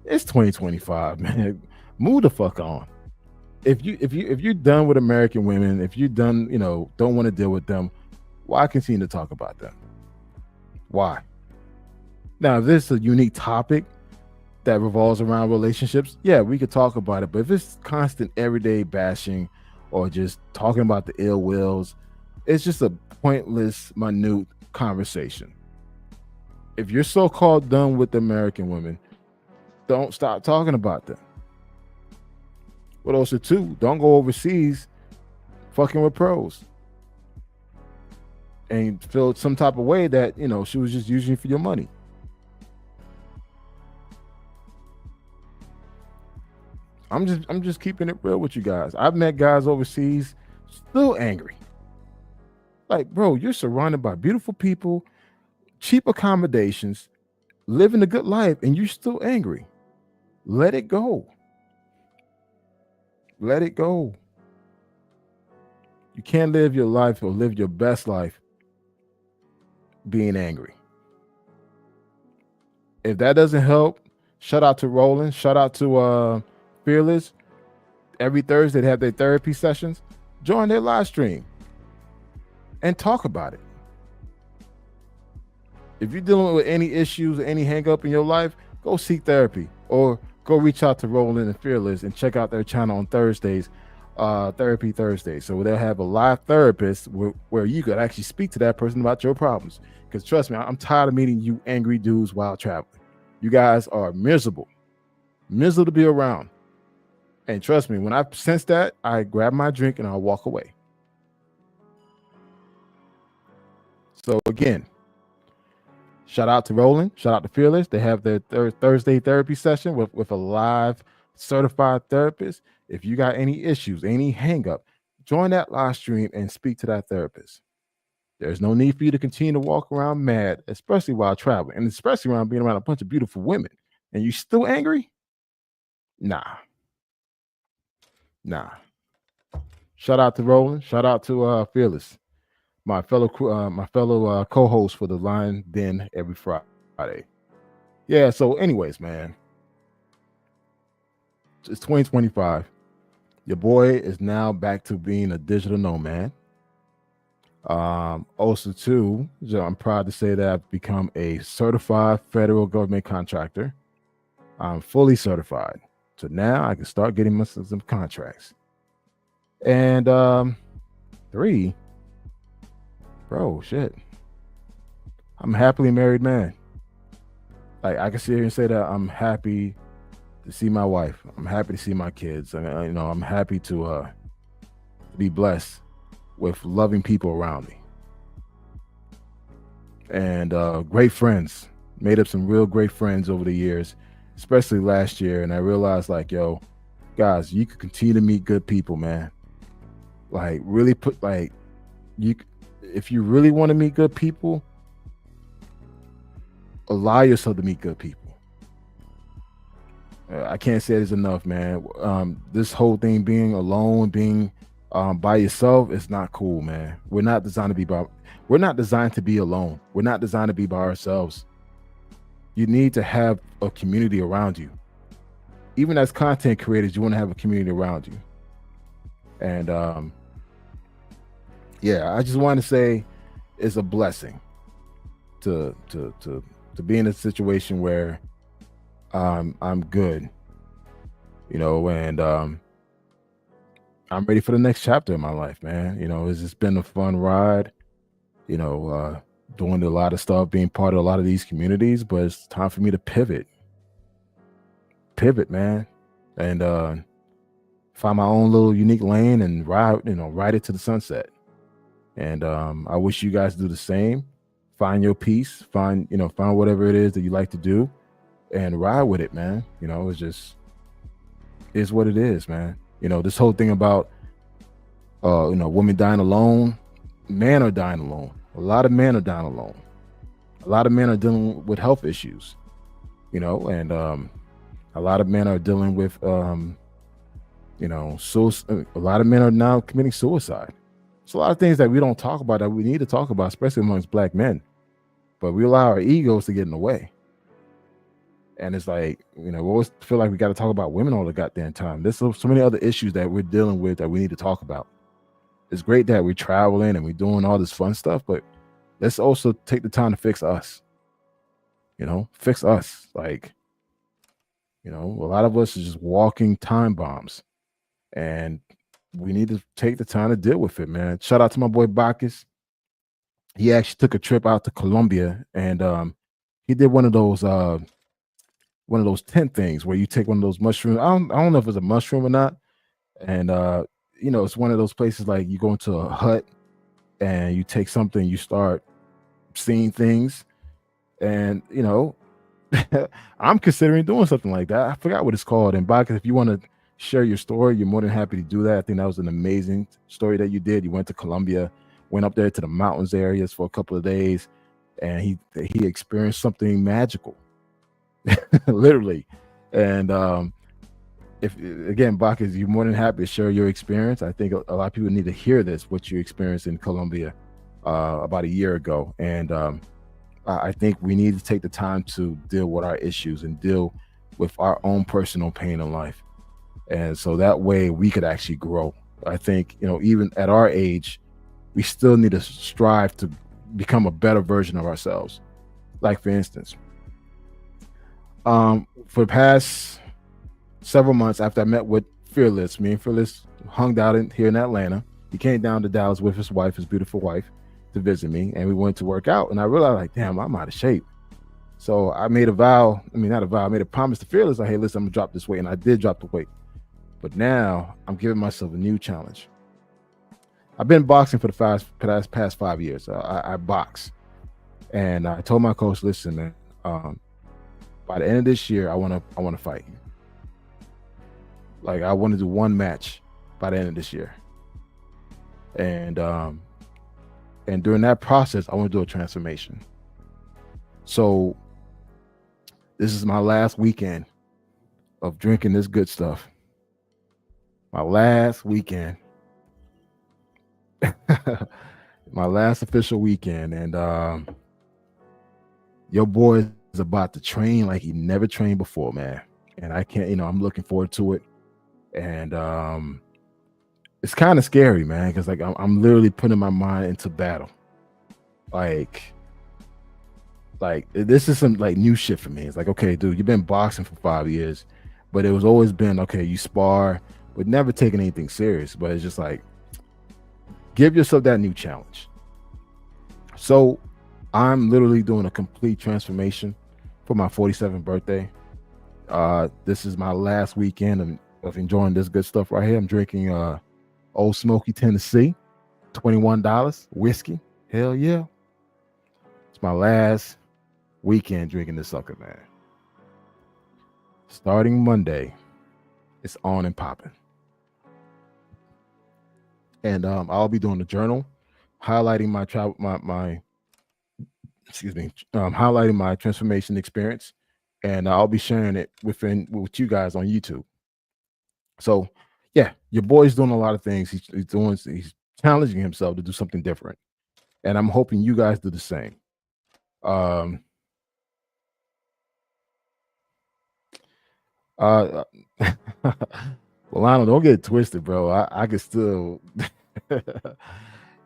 it's 2025, man. Move the fuck on. If you're done with American women, if you're done, don't want to deal with them, why continue to talk about them? Why? Now, if this is a unique topic that revolves around relationships, yeah, we could talk about it. But if it's constant everyday bashing or just talking about the ill wills, it's just a pointless, minute conversation. If you're so-called done with American women, don't stop talking about them. But also, too, don't go overseas fucking with pros and feel some type of way that she was just using you for your money. I'm just keeping it real with you guys. I've met guys overseas still angry. Like, bro, you're surrounded by beautiful people, cheap accommodations, living a good life, and you're still angry. Let it go. Let it go. You can't live your life or live your best life being angry. If that doesn't help, shout out to Roland. Shout out to Fearless. Every Thursday they have their therapy sessions. Join their live stream and talk about it. If you're dealing with any issues or any hang up in your life, go seek therapy or go reach out to Roland and Fearless and check out their channel on Thursdays, Therapy Thursday. So they'll have a live therapist where you could actually speak to that person about your problems. Because trust me, I'm tired of meeting you angry dudes while traveling. You guys are miserable to be around. And trust me, when I sense that, I grab my drink and I'll walk away. So again, shout out to Roland, shout out to Fearless. They have their Thursday therapy session with a live certified therapist. If you got any issues, any hang up, join that live stream and speak to that therapist. There's no need for you to continue to walk around mad, especially while traveling, and especially around being around a bunch of beautiful women. And you still angry? Nah. Shout out to Roland. Shout out to Fearless, my fellow co-host for the Lion Den every Friday. Yeah. So, anyways, man, it's 2025. Your boy is now back to being a digital nomad. Also, too, I'm proud to say that I've become a certified federal government contractor. I'm fully certified, so now I can start getting myself some contracts. And 3, bro, shit, I'm a happily married man. Like, I can sit here and say that I'm happy to see my wife. I'm happy to see my kids. And I'm happy to be blessed with loving people around me. And great friends. Made up some real great friends over the years, especially last year. And I realized, like, yo, guys, you could continue to meet good people, man. Like, really if you really want to meet good people, allow yourself to meet good people. I can't say it enough, man. This whole thing, being alone, being by yourself, is not cool, man. We're not designed to be alone. We're not designed to be by ourselves. You need to have a community around you. Even as content creators, you want to have a community around you. And yeah, I just want to say it's a blessing to be in a situation where I'm good, and I'm ready for the next chapter in my life, man. It's just been a fun ride, you know, uh, doing a lot of stuff, being part of a lot of these communities, but it's time for me to pivot, man, and find my own little unique lane and ride it to the sunset. And I wish you guys do the same. Find your peace, find whatever it is that you like to do, and ride with it, man. It's just is what it is, man. This whole thing about women dying alone, men are dying alone. A lot of men are dying alone. A lot of men are dealing with health issues, and a lot of men are dealing with a lot of men are now committing suicide. It's a lot of things that we don't talk about that we need to talk about, especially amongst black men. But we allow our egos to get in the way. And it's like, we always feel like we got to talk about women all the goddamn time. There's so many other issues that we're dealing with that we need to talk about. It's great that we're traveling and we're doing all this fun stuff, but let's also take the time to fix us. Fix us. Like, a lot of us are just walking time bombs, and we need to take the time to deal with it, man. Shout out to my boy Bacchus. He actually took a trip out to Colombia, and he did one of those tent things where you take one of those mushrooms. I don't know if it's a mushroom or not. And it's one of those places like you go into a hut and you take something, you start seeing things. And I'm considering doing something like that. I forgot what it's called. And Baka, if you want to share your story, you're more than happy to do that. I think that was an amazing story that you did. You went to Colombia, went up there to the mountains areas for a couple of days, and he experienced something magical. Literally. And if again, Bacchus, you're more than happy to share your experience. I think a lot of people need to hear this, what you experienced in Colombia about a year ago. And I think we need to take the time to deal with our issues and deal with our own personal pain in life. And so that way we could actually grow. I think, even at our age, we still need to strive to become a better version of ourselves. Like, for instance, for the past several months after I met with Fearless, me and Fearless hung out here in Atlanta. He came down to Dallas with his wife, his beautiful wife, to visit me, and we went to work out. And I realized, like, damn, I'm out of shape. So I made a vow. I mean, not a vow. I made a promise to Fearless. Like, hey, listen, I'm gonna drop this weight, and I did drop the weight. But now I'm giving myself a new challenge. I've been boxing for the past 5 years. I box, and I told my coach, listen, man, by the end of this year, I want to fight. Like, I want to do one match by the end of this year, and during that process, I want to do a transformation. So this is my last weekend of drinking this good stuff. My last weekend. My last official weekend. And your boy is about to train like he never trained before, man. And I can't, I'm looking forward to it. And it's kind of scary, man, because like I'm literally putting my mind into battle. Like this is some like new shit for me. It's like, okay, dude, you've been boxing for 5 years, but it was always been, okay, you spar, but never taking anything serious. But it's just like, give yourself that new challenge. So I'm literally doing a complete transformation for my 47th birthday. This is my last weekend of enjoying this good stuff right here. I'm drinking Old Smoky Tennessee, $21 whiskey. Hell yeah. It's my last weekend drinking this sucker, man. Starting Monday, it's on and popping. And I'll be doing a journal, highlighting my travel, highlighting my transformation experience, and I'll be sharing it with you guys on YouTube. So yeah, your boy's doing a lot of things. He's challenging himself to do something different, and I'm hoping you guys do the same. Um, uh, well, I don't get it twisted, bro. I can still,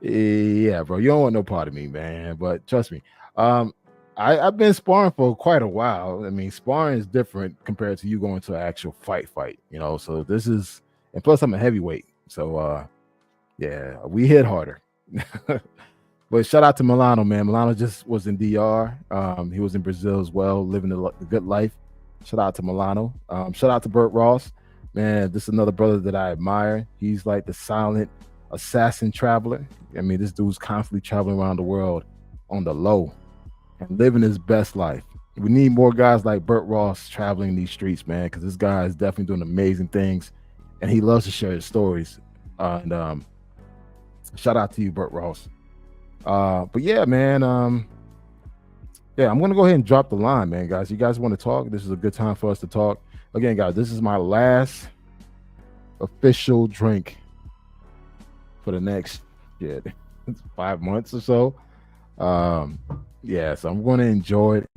yeah, bro. You don't want no part of me, man. But trust me, um, I've been sparring for quite a while. I mean, sparring is different compared to you going to an actual fight. You know, so this is, and plus I'm a heavyweight, so yeah, we hit harder. But shout out to Milano, man. Milano just was in DR. He was in Brazil as well, living the good life. Shout out to Milano. Shout out to Burt Ross. Man, this is another brother that I admire. He's like the silent assassin traveler. I mean, this dude's constantly traveling around the world on the low and living his best life. We need more guys like Burt Ross traveling these streets, man, because this guy is definitely doing amazing things, and he loves to share his stories. And shout out to you, Burt Ross. But yeah, man. Yeah, I'm gonna go ahead and drop the line, man, guys. You guys want to talk? This is a good time for us to talk. Again, guys, this is my last official drink for the next 5 months or so. Yeah, so I'm gonna enjoy it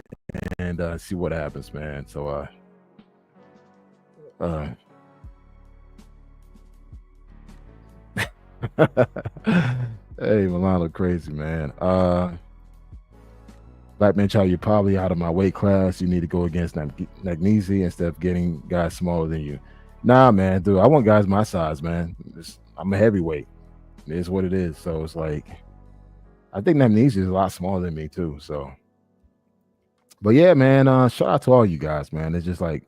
and see what happens, man. So hey, Milano, crazy, man. Black man child, you're probably out of my weight class. You need to go against Nagnesi instead of getting guys smaller than you. Nah, man, dude, I want guys my size, man. I'm a heavyweight. It is what it is. So it's like, I think Nagnesi is a lot smaller than me too. So, but yeah, man, shout out to all you guys, man. It's just like,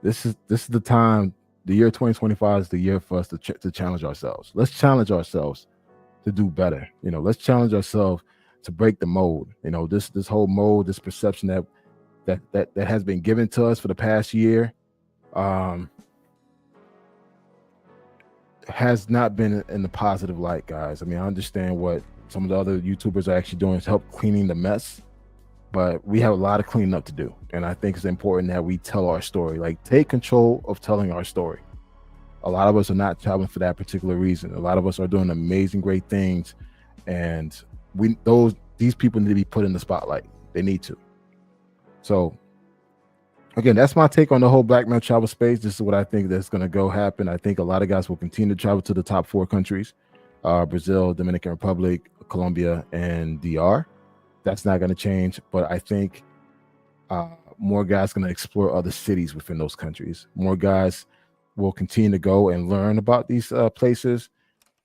this is the time. The year 2025 is the year for us to challenge ourselves. Let's challenge ourselves to do better. You know, let's challenge ourselves to break the mold. You know, this whole mold, this perception that has been given to us for the past year, has not been in the positive light, guys. I mean, I understand what some of the other YouTubers are actually doing to help cleaning the mess, but we have a lot of cleaning up to do. And I think it's important that we tell our story, like take control of telling our story. A lot of us are not traveling for that particular reason. A lot of us are doing amazing, great things. And these people need to be put in the spotlight. They need to. So again, that's my take on the whole black male travel space. This is what I think that's going to happen. I think a lot of guys will continue to travel to the top 4 countries, Brazil, Dominican Republic, Colombia, and DR. That's not going to change. But I think more guys going to explore other cities within those countries. More guys will continue to go and learn about these places.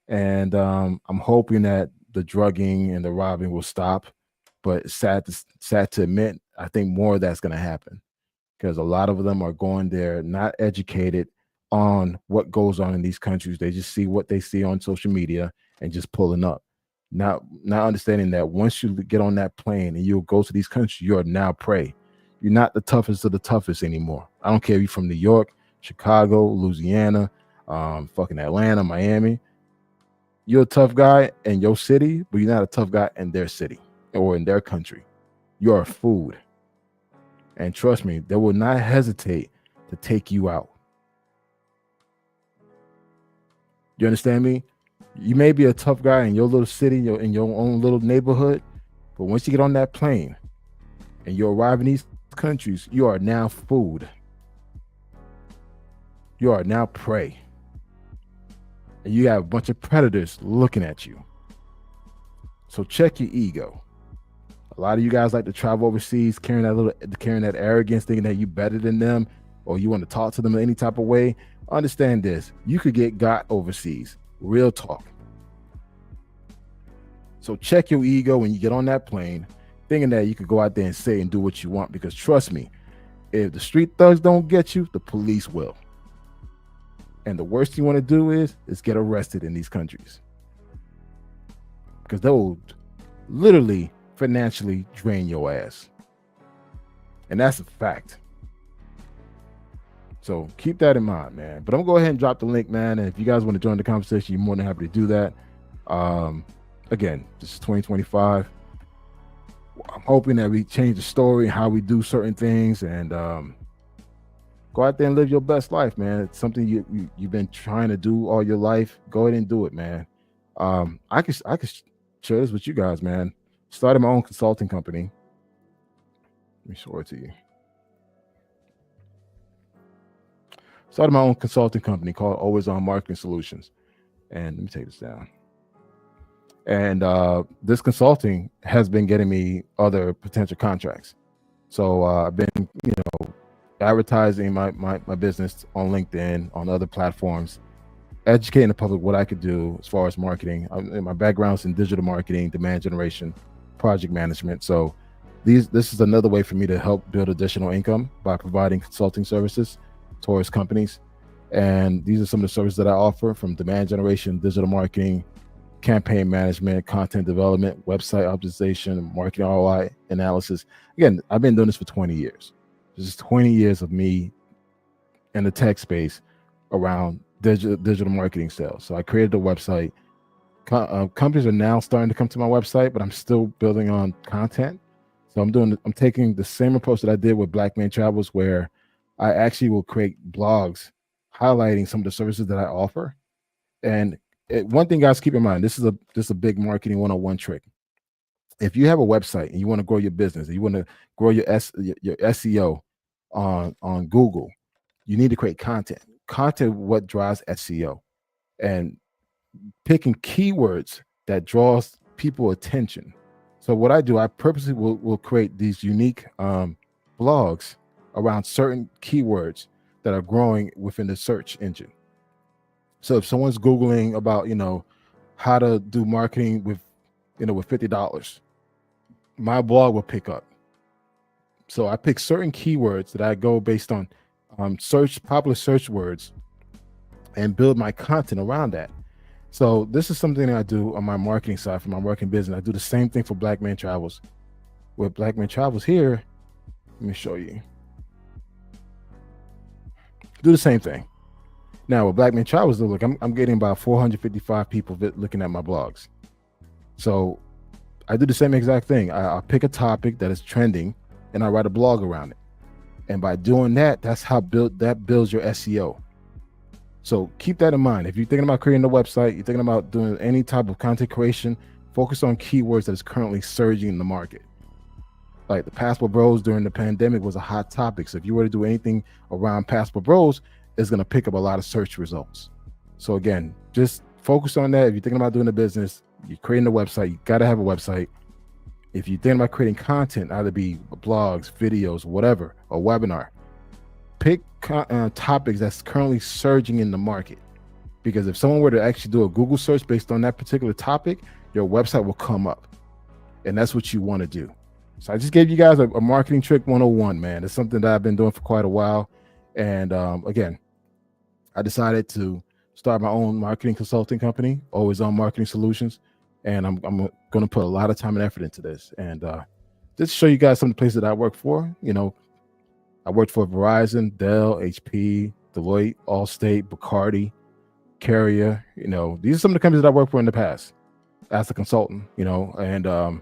And I'm hoping that the drugging and the robbing will stop. But sad to admit, I think more of that's going to happen, because a lot of them are going there not educated on what goes on in these countries. They just see what they see on social media and just pulling up, not understanding that once you get on that plane and you'll go to these countries, you are now prey. You're not the toughest of the toughest anymore. I don't care if you're from New York, Chicago, Louisiana, fucking Atlanta, Miami. You're a tough guy in your city, but you're not a tough guy in their city or in their country. You are food. And trust me, they will not hesitate to take you out. You understand me? You may be a tough guy in your little city, in your own little neighborhood, but once you get on that plane and you arrive in these countries, you are now food. You are now prey. And you have a bunch of predators looking at you. So check your ego. A lot of you guys like to travel overseas, carrying that arrogance, thinking that you're better than them, or you want to talk to them in any type of way. Understand this: you could get got overseas. Real talk. So check your ego when you get on that plane, thinking that you could go out there and say and do what you want. Because trust me, if the street thugs don't get you, the police will. And the worst you want to do is get arrested in these countries, because they will literally financially drain your ass. And that's a fact. So keep that in mind, man. But I'm gonna go ahead and drop the link, man. And if you guys want to join the conversation, you're more than happy to do that. Again, this is 2025. I'm hoping that we change the story and how we do certain things, and go out there and live your best life, man. It's something you've been trying to do all your life. Go ahead and do it, man. I could share this with you guys, man. Started my own consulting company. Let me show it to you. Started my own consulting company called Always On Marketing Solutions. And let me take this down. And this consulting has been getting me other potential contracts. So I've been, advertising my business on LinkedIn, on other platforms, educating the public what I could do as far as marketing. My background's in digital marketing, demand generation, project management. So this is another way for me to help build additional income by providing consulting services towards companies. And these are some of the services that I offer, from demand generation, digital marketing, campaign management, content development, website optimization, marketing ROI analysis. Again, I've been doing this for 20 years. This is 20 years of me in the tech space around digital marketing sales. So I created a website. Companies are now starting to come to my website, but I'm still building on content. So I'm taking the same approach that I did with Black Man Travels, where I actually will create blogs highlighting some of the services that I offer. And one thing, guys, keep in mind, this is a big marketing 101 trick. If you have a website and you want to grow your business, and you want to grow your SEO on Google, you need to create content. Content what drives SEO, and picking keywords that draws people attention. So what I do, I purposely will create these unique blogs around certain keywords that are growing within the search engine. So if someone's Googling about, how to do marketing with $50, my blog will pick up. So I pick certain keywords that I go based on popular search words, and build my content around that. So this is something that I do on my marketing side for my marketing business. I do the same thing for Black Man Travels. With Black Man Travels here, let me show you. Do the same thing. Now with Black Man Travels, look, I'm getting about 455 people looking at my blogs. So I do the same exact thing. I'll pick a topic that is trending, and I write a blog around it. And by doing that, that's how builds your SEO. So keep that in mind. If you're thinking about creating a website, you're thinking about doing any type of content creation, focus on keywords that is currently surging in the market. Like the Passport Bros during the pandemic was a hot topic. So if you were to do anything around Passport Bros, it's going to pick up a lot of search results. So again, just focus on that. If you're thinking about doing a business, you're creating a website, you got to have a website. If you're thinking about creating content, either be blogs, videos, whatever, or webinar, pick topics that's currently surging in the market. Because if someone were to actually do a Google search based on that particular topic, your website will come up. And that's what you want to do. So I just gave you guys a marketing trick 101, man. It's something that I've been doing for quite a while. And again, I decided to start my own marketing consulting company, Always On Marketing Solutions. And I'm going to put a lot of time and effort into this. And just to show you guys some of the places that I work for. I worked for Verizon, Dell, HP, Deloitte, Allstate, Bacardi, Carrier. These are some of the companies that I worked for in the past as a consultant, and I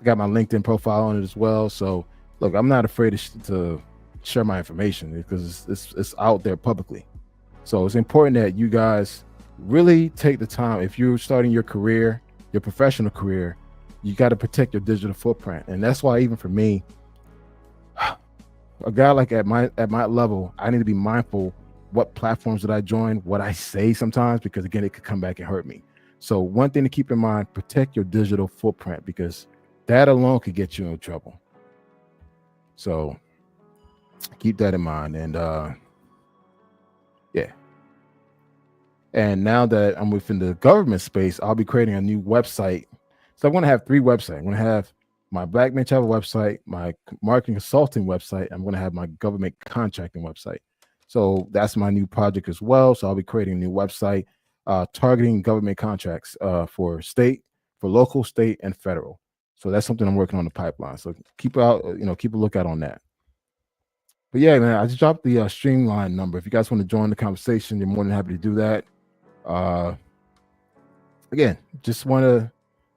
got my LinkedIn profile on it as well. So look, I'm not afraid to share my information because it's out there publicly. So it's important that you guys really take the time. If you're starting your career, your professional career, you got to protect your digital footprint. And that's why, even for me, a guy like at my level, I need to be mindful what platforms that I join, what I say sometimes, because again, it could come back and hurt me. So one thing to keep in mind, protect your digital footprint, because that alone could get you in trouble. So keep that in mind. And yeah. And now that I'm within the government space, I'll be creating a new website. So I'm going to have 3 websites. I'm going to have my Black Man Travel website, my marketing consulting website. I'm going to have my government contracting website. So that's my new project as well. So I'll be creating a new website targeting government contracts for local, state, and federal. So that's something I'm working on the pipeline. So keep a lookout on that. But yeah, man, I just dropped the Streamline number. If you guys want to join the conversation, you're more than happy to do that. Again, just want to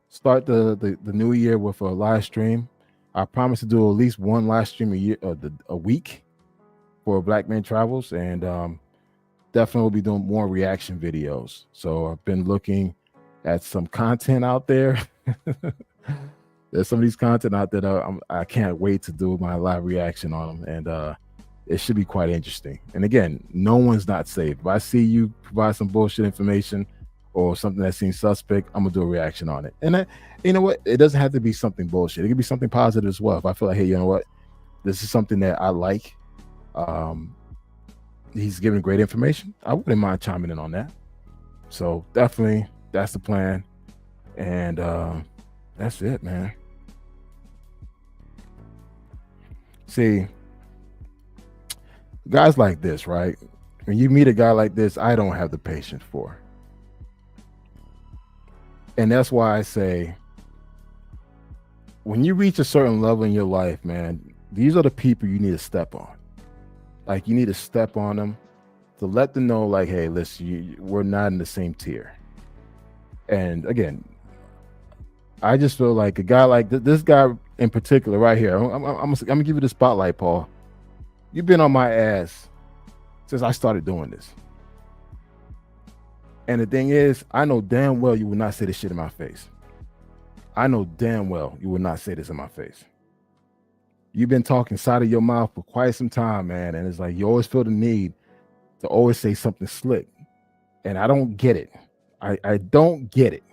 start the new year with a live stream. I promise to do at least one live stream a week for Black Men Travels, and definitely will be doing more reaction videos. So I've been looking at some content out there. There's some of these content out there that I can't wait to do my live reaction on them, and it should be quite interesting. And again, no one's not safe. If I see you provide some bullshit information or something that seems suspect, I'm gonna do a reaction on it. And you know what? It doesn't have to be something bullshit. It could be something positive as well. If I feel like, hey, you know what? This is something that I like. He's giving great information. I wouldn't mind chiming in on that. So definitely, that's the plan. And that's it, man. See, guys like this, right? When you meet a guy like this, I don't have the patience for. And that's why I say, when you reach a certain level in your life, man, these are the people you need to step on. Like, you need to step on them to let them know, like, hey, listen, we're not in the same tier. And again, I just feel like a guy like this guy in particular right here, I'm gonna give you the spotlight, Paul. You've been on my ass since I started doing this. And the thing is, I know damn well you will not say this shit in my face. I know damn well you will not say this in my face. You've been talking side of your mouth for quite some time, man. And it's like you always feel the need to always say something slick. And I don't get it. I don't get it.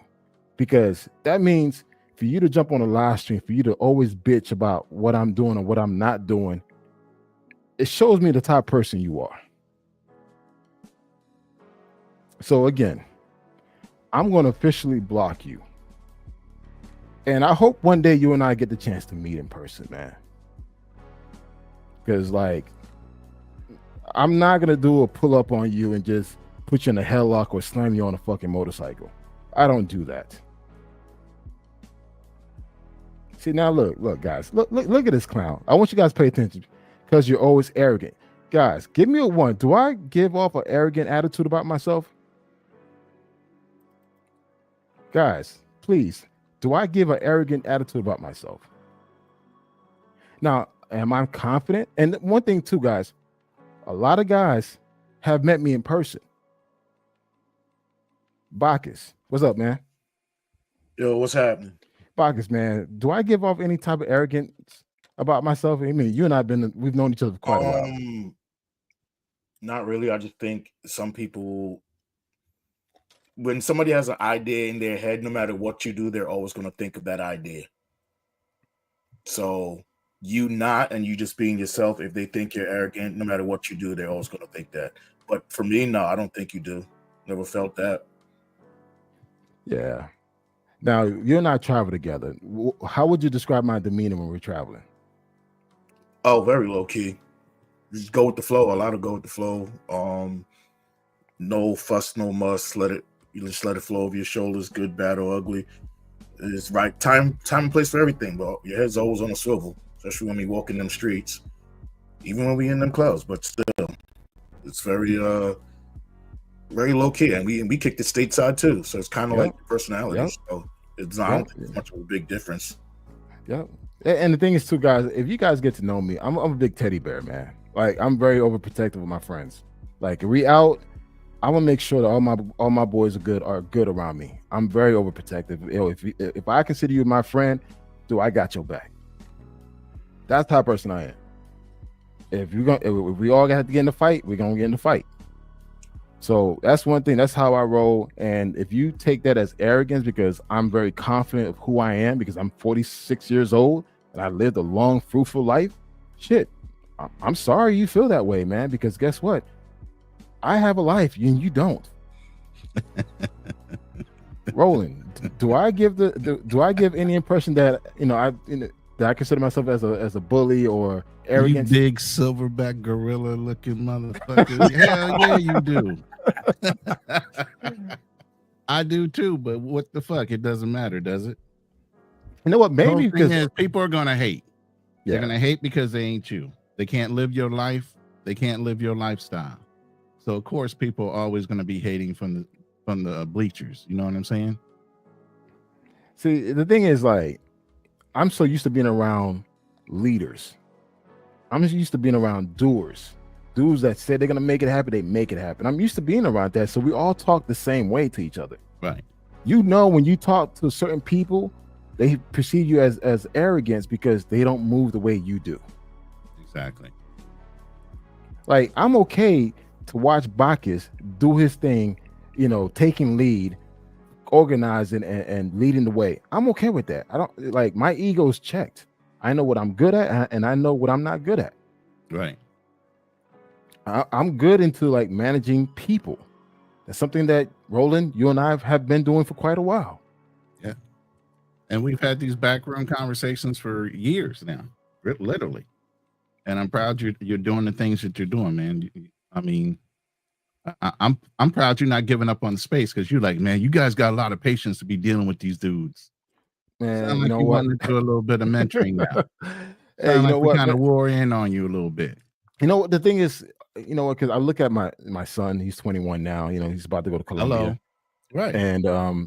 Because that means for you to jump on a live stream, for you to always bitch about what I'm doing or what I'm not doing, it shows me the type of person you are. So again, I'm going to officially block you. And I hope one day you and I get the chance to meet in person, man. Because, like, I'm not going to do a pull up on you and just put you in a headlock or slam you on a fucking motorcycle. I don't do that. See, now look, guys, look at this clown. I want you guys to pay attention because you're always arrogant. Guys, give me a 1. Do I give off an arrogant attitude about myself? Guys, please, do I give an arrogant attitude about myself? Now, am I confident? And one thing too, guys, a lot of guys have met me in person. Bacchus, what's up, man? Yo, what's happening? Bacchus, man, do I give off any type of arrogance about myself? I mean, you and we've known each other for quite a while. Not really. I just think some people, when somebody has an idea in their head, no matter what you do, they're always going to think of that idea. So you just being yourself, if they think you're arrogant, no matter what you do, they're always going to think that. But for me, no, I don't think you do. Never felt that. Yeah. Now, you and I travel together. How would you describe my demeanor when we're traveling? Oh, very low key. Just go with the flow. A lot of go with the flow. No fuss, no muss. You just let it flow over your shoulders, good, bad, or ugly. It's right time and place for everything, but your head's always on a swivel, especially when we walk in them streets, even when we in them clouds. But still, it's very low key, and we kick the stateside too, so it's kind of like personality. Yep. So it's not I don't think it's much of a big difference. Yep. And the thing is too, guys, if you guys get to know me, I'm a big teddy bear, man. Like, I'm very overprotective of my friends. Like, if we out, I'm gonna make sure that all my boys are good around me. I'm very overprotective. If I consider you my friend, I got your back. That's the type of person I am. If we all got to get in the fight, we're gonna get in the fight. So that's one thing. That's how I roll. And if you take that as arrogance, because I'm very confident of who I am, because I'm 46 years old and I lived a long, fruitful life, shit, I'm sorry you feel that way, man. Because guess what? I have a life and you don't. Roland, do I give any impression that that I consider myself as a bully or arrogant? You big silverback gorilla looking motherfucker. Hell yeah, you do. I do too, but what the fuck? It doesn't matter, does it? You know what? Maybe because people are gonna hate. Yeah. They're gonna hate because they ain't you. They can't live your life. They can't live your lifestyle. So of course, people are always gonna be hating from the bleachers. You know what I'm saying? See, the thing is, like, I'm so used to being around leaders. I'm just used to being around doers, dudes that say they're gonna make it happen. They make it happen. I'm used to being around that, so we all talk the same way to each other. Right. You know, when you talk to certain people, they perceive you as arrogance because they don't move the way you do. Exactly. Like, I'm okay to watch Bacchus do his thing, you know, taking lead, organizing and leading the way. I'm okay with that. I don't like, my ego's checked. I know what I'm good at and I know what I'm not good at. Right. I'm good into like managing people. That's something that Roland, you and I have been doing for quite a while. Yeah. And we've had these backroom conversations for years now, literally. And I'm proud you're doing the things that you're doing, man. I mean, I'm proud you're not giving up on the space, because you're like, man, you guys got a lot of patience to be dealing with these dudes. Man, Sound you like know you what? want to do a little bit of mentoring now. Hey, Sound you like know we what, kind of man? wore in on you a little bit. You know what the thing is, you know what, because I look at my son, he's 21 now, you know, he's about to go to Columbia. Hello. Right. And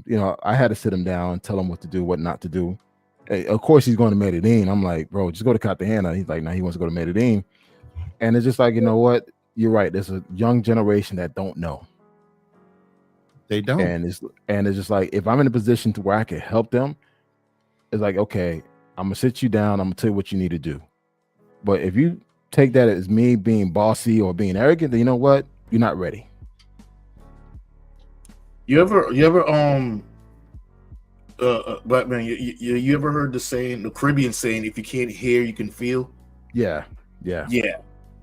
you know, I had to sit him down and tell him what to do, what not to do. Hey, of course he's going to Medellin. I'm like, bro, just go to Cartagena. He's like, no, he wants to go to Medellin. And it's just like, you know what? You're right. There's a young generation that don't know. They don't. And it's just like, if I'm in a position to where I can help them, it's like, okay, I'm gonna sit you down, I'm gonna tell you what you need to do. But if you take that as me being bossy or being arrogant, then you know what? You're not ready. You ever black man, you ever heard the saying, the Caribbean saying, if you can't hear, you can feel? Yeah.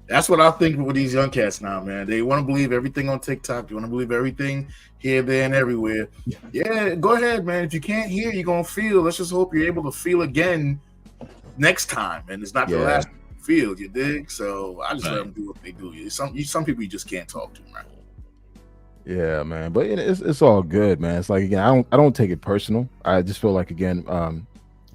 That's what I think with these young cats now, man. They want to believe everything on TikTok. They want to believe everything here, there, and everywhere. Yeah, go ahead, man. If you can't hear, you're gonna feel. Let's just hope you're able to feel again next time, and it's not the last feel. You dig? So I just let them do what they do. Some people you just can't talk to, man. Yeah, man. But it's all good, man. It's like, again, I don't take it personal. I just feel like, again,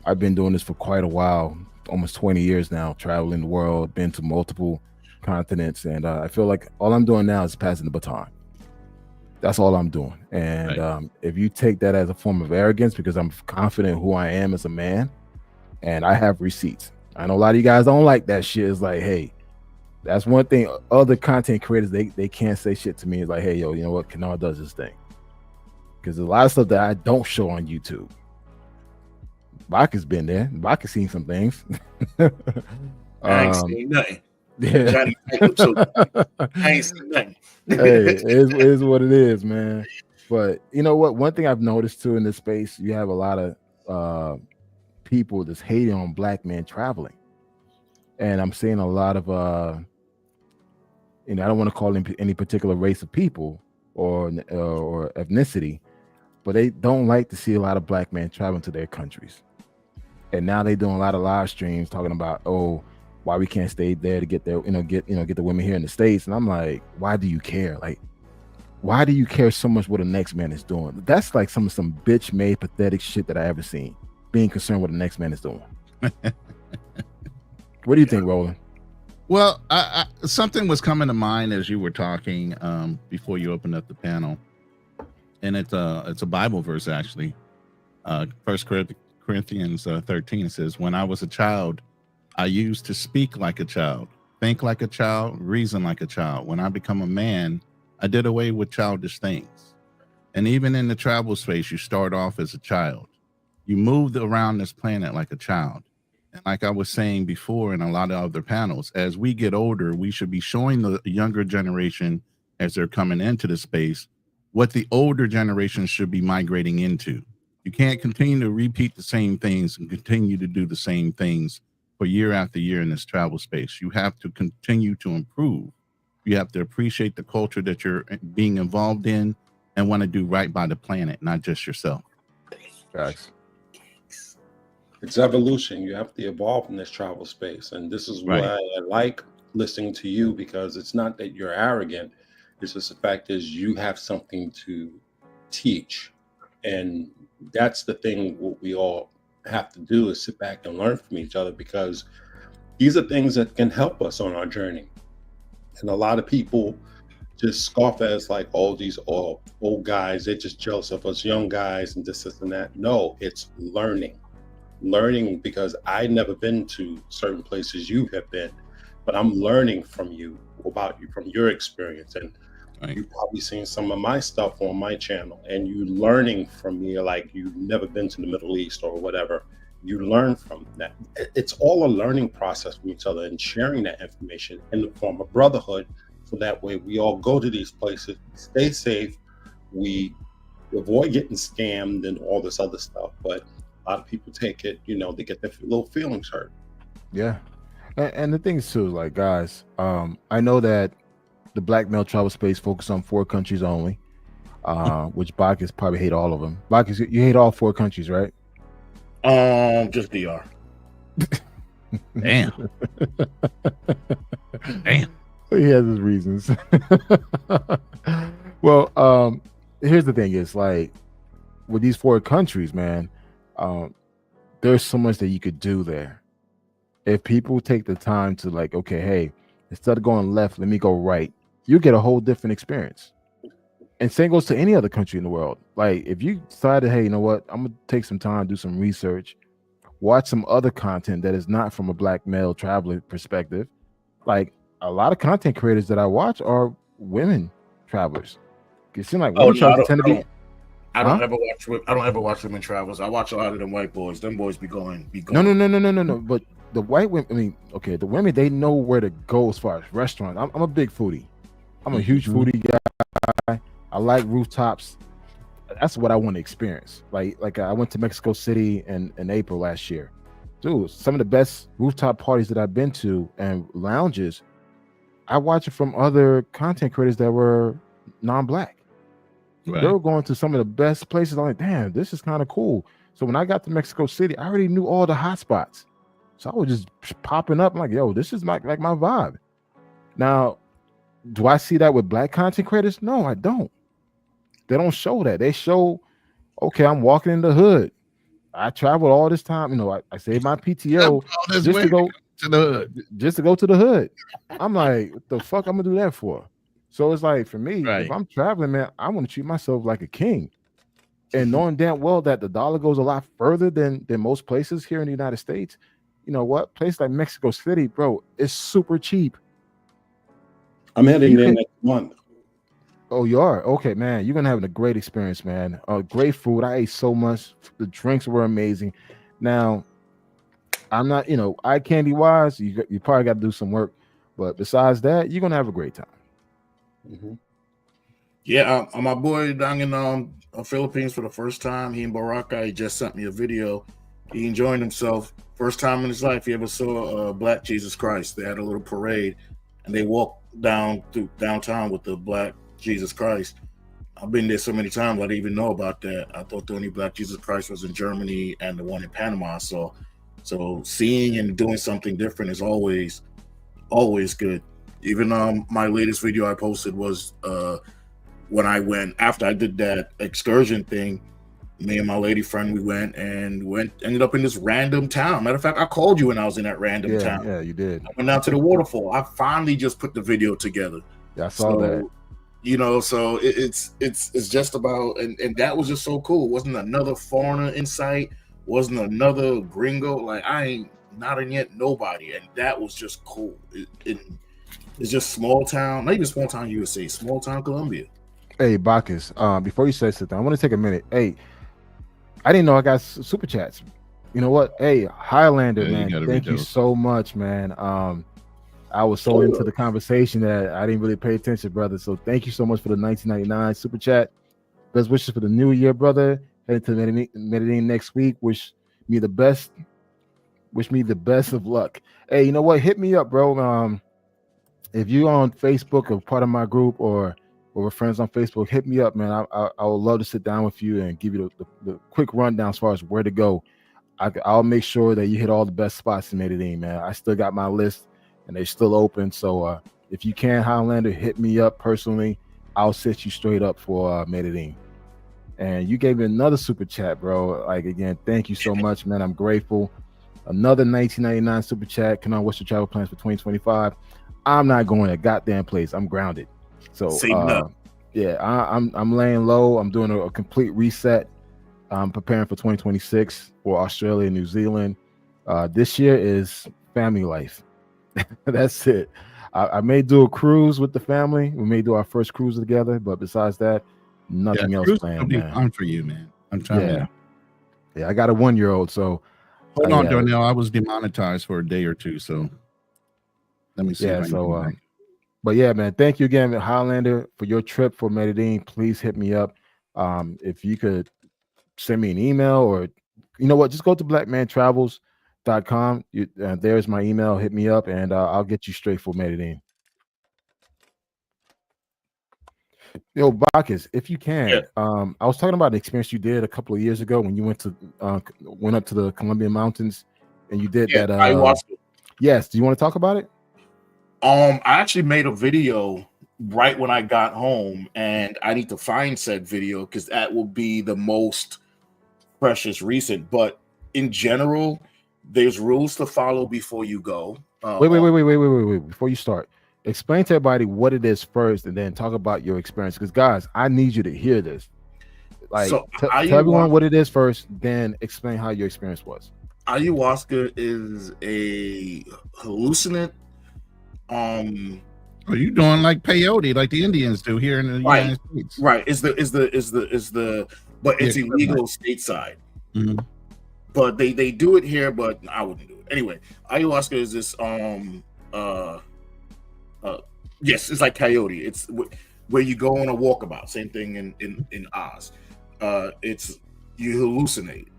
I've been doing this for quite a while, almost 20 years now, traveling the world, been to multiple continents, and I feel like all I'm doing now is passing the baton. That's all I'm doing. And if you take that as a form of arrogance, because I'm confident who I am as a man, and I have receipts. I know a lot of you guys don't like that shit. It's like, hey, that's one thing other content creators, they can't say shit to me. It's like, hey, yo, you know what? Kennard does this thing. Because there's a lot of stuff that I don't show on YouTube. Bacchus been there. Bacchus seen some things. I ain't seen nothing. Yeah. Johnny, I ain't seen nothing. Hey, it is what it is, man. But you know what? One thing I've noticed too in this space, you have a lot of people that's hating on black men traveling. And I'm seeing a lot of you know, I don't want to call them any particular race of people or ethnicity, but they don't like to see a lot of black men traveling to their countries. And now they're doing a lot of live streams talking about, oh, why we can't stay there to get the women here in the States. And I'm like, why do you care? Like, why do you care so much what the next man is doing? That's like some bitch made pathetic shit that I ever seen. Being concerned what the next man is doing. What do you think, Roland? Well, something was coming to mind as you were talking before you opened up the panel, and it's a Bible verse actually. 1 Corinthians 13 says, "When I was a child, I used to speak like a child, think like a child, reason like a child. When I become a man, I did away with childish things." And even in the travel space, you start off as a child. You moved around this planet like a child. And like I was saying before in a lot of other panels, as we get older, we should be showing the younger generation as they're coming into the space what the older generation should be migrating into. You can't continue to repeat the same things and continue to do the same things for year after year in this travel space. You have to continue to improve. You have to appreciate the culture that you're being involved in and want to do right by the planet, not just yourself. Facts. It's evolution. You have to evolve in this travel space. And this is why I like listening to you, because it's not that you're arrogant. It's just the fact is you have something to teach. And that's the thing what we all have to do is sit back and learn from each other, because these are things that can help us on our journey. And a lot of people just scoff at us like, oh, these old guys, they're just jealous of us young guys and this and that. No, it's learning. learning because I never been to certain places you have been, but I'm learning from you about you, from your experience. And Right. you've probably seen some of my stuff on my channel, and you learning from me like you've never been to the Middle East or whatever. You learn from that. It's all a learning process from each other and sharing that information in the form of brotherhood. So that way we all go to these places, stay safe, we avoid getting scammed and all this other stuff. But a lot of people take it, they get their little feelings hurt. Yeah. And the thing is too, like, guys, I know that the black male travel space focus on 4 countries only, which Bacchus probably hate all of them. Bacchus, you hate all 4 countries, right? Just DR. Damn. Damn. He has his reasons. Well, here's the thing: is like with these 4 countries, man, there's so much that you could do there. If people take the time to, like, okay, hey, instead of going left, let me go right, you get a whole different experience. And same goes to any other country in the world. Like, if you decided, hey, you know what, I'm gonna take some time, do some research, watch some other content that is not from a black male traveler perspective. Like, a lot of content creators that I watch are women travelers. It seems like women travelers tend to be. I don't ever watch women travels. I watch a lot of them white boys. Them boys be going. No. But the white women, I mean, okay, the women, they know where to go as far as restaurants. I'm a big foodie. I'm a huge foodie guy. I like rooftops. That's what I want to experience. Like I went to Mexico City in April last year. Dude, some of the best rooftop parties that I've been to and lounges, I watch it from other content creators that were non-black. Right. They were going to some of the best places. I'm like, damn, this is kind of cool. So when I got to Mexico City, I already knew all the hot spots. So I was just popping up. I'm like, yo, this is my vibe. Now, do I see that with black content creators? No, I don't. They don't show that. They show, okay, I'm walking in the hood. I traveled all this time. I saved my PTO just to go to the hood. Just to go to the hood. I'm like, what the fuck I'm gonna do that for? So it's like, for me, Right. if I'm traveling, man, I want to treat myself like a king. And knowing damn well that the dollar goes a lot further than most places here in the United States. You know what? Place like Mexico City, bro, it's super cheap. I'm heading there next month. Oh, you are? Okay, man. You're gonna have a great experience, man. Great food. I ate so much. The drinks were amazing. Now, I'm not, eye candy wise, you probably got to do some work. But besides that, you're gonna have a great time. Mm-hmm. Yeah, my boy down in Philippines for the first time. He in Baraka. He just sent me a video. He enjoying himself. First time in his life he ever saw Black Jesus Christ. They had a little parade, and they walked down through downtown with the Black Jesus Christ. I've been there so many times I didn't even know about that. I thought the only Black Jesus Christ was in Germany and the one in Panama. So seeing and doing something different is always good. Even my latest video I posted was when I went after I did that excursion thing. Me and my lady friend, we ended up in this random town. Matter of fact, I called you when I was in that random town. Yeah, you did. I went down to the waterfall. I finally just put the video together. Yeah, I saw that. So it's just about, and that was just so cool. It wasn't another foreigner in sight, wasn't another gringo. Like, I ain't nodding yet nobody, and that was just cool. It's just small town, not even small town USA, small town Colombia. Hey, Bacchus, before you say something, I want to take a minute. Hey, I didn't know I got super chats. You know what? Hey, Highlander, man, thank you so much, man. I was so into the conversation that I didn't really pay attention, brother. So thank you so much for the 1999 super chat. Best wishes for the new year, brother. Heading to Medellin next week. Wish me the best of luck. Hey, you know what? Hit me up, bro. If you're on Facebook or part of my group or we're friends on Facebook, hit me up, man. I would love to sit down with you and give you the quick rundown as far as where to go. I'll make sure that you hit all the best spots in Medellin, man. I still got my list and they're still open. So if you can, Highlander, hit me up personally. I'll set you straight up for Medellin. And you gave me another super chat, bro. Like, again, thank you so much, man. I'm grateful. Another 1999 super chat. Can I what's your travel plans for 2025? I'm not going to goddamn place. I'm grounded. So yeah, I'm laying low. I'm doing a complete reset. I'm preparing for 2026 for Australia and New Zealand. This year is family life. That's it. I may do a cruise with the family. We may do our first cruise together, but besides that, nothing else Cruise is gonna planned, be man. fun for you, man. I'm telling you. Yeah. I got a 1-year-old, so Hold on, yeah, Darnell. I was demonetized for a day or two, so let me see if yeah. I can come So, back. but yeah, man. Thank you again, Highlander, for your trip for Medellin. Please hit me up. If you could send me an email, or you know what, just go to blackmantravels.com. There's my email. Hit me up, and I'll get you straight for Medellin. Yo, Bacchus, if you Yeah. can, I was talking about the experience you did a couple of years ago when you went up to the Colombian mountains, and you did Yeah, that. ayahuasca. Yes, do you want to talk about it? I actually made a video right when I got home, and I need to find said video because that will be the most precious recent. But in general, there's rules to follow before you go. Wait. Before you start, explain to everybody what it is first, and then talk about your experience. Because guys, I need you to hear this. Like, So tell everyone what it is first, then explain how your experience was. ayahuasca is a hallucinant. Are you doing like peyote, like the Indians do here in the United States? Right. Is the but it's illegal stateside. Mhm. But they do it here, but I wouldn't do it. Anyway, ayahuasca is this yes, it's like coyote. It's where you go on a walkabout. Same thing in Oz. It's you hallucinate.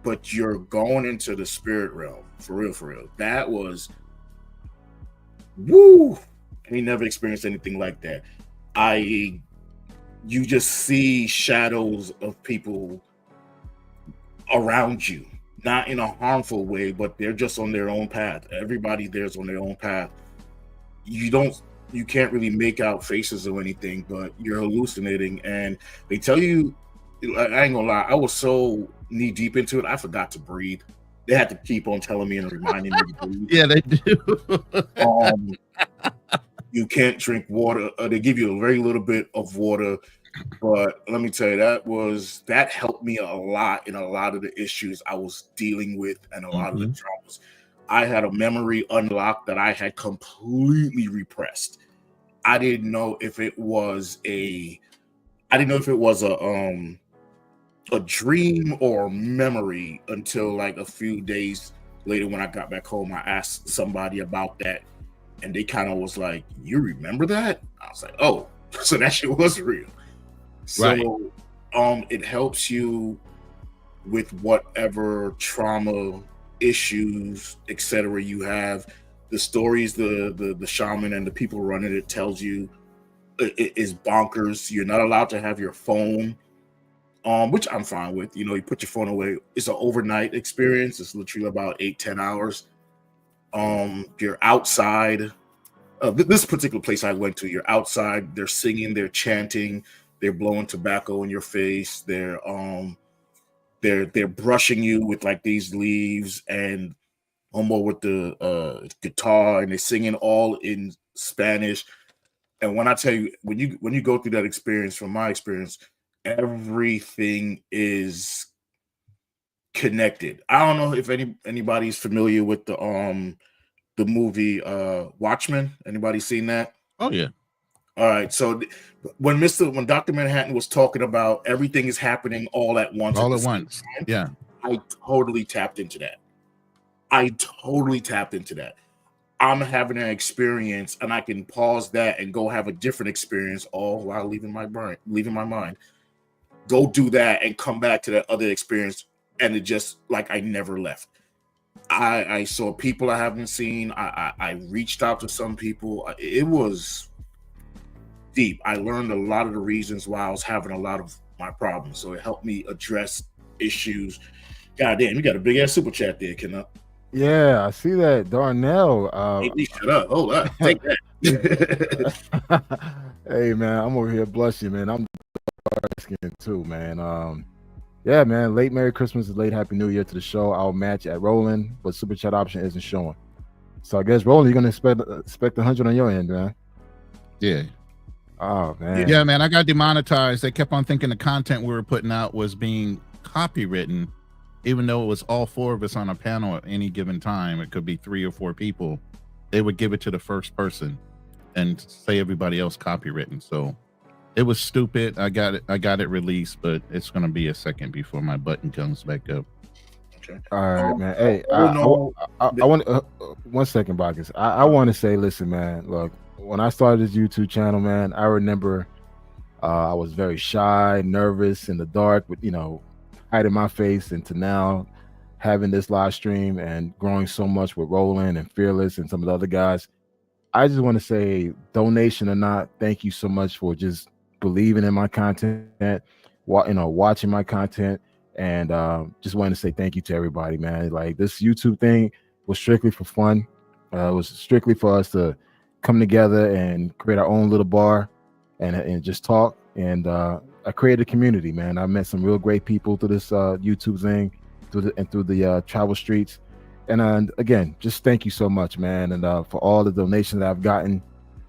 But you're going into the spirit realm for real. That was woo. I never experienced anything like that. You just see shadows of people around you, not in a harmful way, but they're just on their own path. Everybody there's on their own path. You can't really make out faces or anything, but you're hallucinating. And they tell you, I ain't gonna lie, I was so knee deep into it, I forgot to breathe. They had to keep on telling me and reminding me to breathe. Yeah, they do. You can't drink water. They give you a very little bit of water, but let me tell you, that helped me a lot in a lot of the issues I was dealing with and a lot of the traumas. I had a memory unlocked that I had completely repressed. I didn't know if it was a dream or memory until like a few days later when I got back home. I asked somebody about that, and they kind of was like, "You remember that?" I was like, "Oh, so that shit was real." So, it helps you with whatever trauma, issues, etc. you have. The stories the shaman and the people running it tells you is bonkers. You're not allowed to have your phone, which I'm fine with. You put your phone away. It's an overnight experience. It's literally about 8-10 hours. You're outside. This particular place I went to, you're outside. They're singing, they're chanting, they're blowing tobacco in your face. They're brushing you with like these leaves and more with the guitar, and they're singing all in Spanish. And when I tell you, when you go through that experience, from my experience, everything is connected. I don't know if anybody's familiar with the movie Watchmen. Anybody seen that? Oh yeah. All right. So when Dr. Manhattan was talking about everything is happening all at once, Yeah. I totally tapped into that. I'm having an experience, and I can pause that and go have a different experience, all while leaving my mind. Go do that and come back to that other experience, and it just like I never left. I saw people I haven't seen. I reached out to some people. It was deep. I learned a lot of the reasons why I was having a lot of my problems. So it helped me address issues. God damn, you got a big ass super chat there, Kenneth. Yeah, I see that. Darnell. Hey, shut up. Hold up. Take that. Hey man, I'm over here blushing, man. I'm asking too, man. Yeah, man. Late Merry Christmas and late Happy New Year to the show. I'll match at Roland, but super chat option isn't showing. So I guess Roland, you're gonna expect 100 on your end, man. Yeah. Oh man. Yeah, man, I got demonetized. They kept on thinking the content we were putting out was being copywritten, even though it was all 4 of us on a panel at any given time. It could be 3 or 4 people. They would give it to the first person and say everybody else copywritten. So it was stupid. I got it released, but it's gonna be a second before my button comes back up. Okay. All right, man. Hey, no, I want 1 second, Bacchus. I want to say, listen, man. Look, when I started this YouTube channel, man, I remember I was very shy, nervous, in the dark, with hiding my face, and to now having this live stream and growing so much with Roland and Fearless and some of the other guys. I just want to say, donation or not, thank you so much for just believing in my content, watching my content, and just wanted to say thank you to everybody, man. Like, this YouTube thing was strictly for fun. It was strictly for us to come together and create our own little bar and just talk. And I created a community, man. I met some real great people through this YouTube thing, through the travel streets. And again, just thank you so much, man. And for all the donations that I've gotten,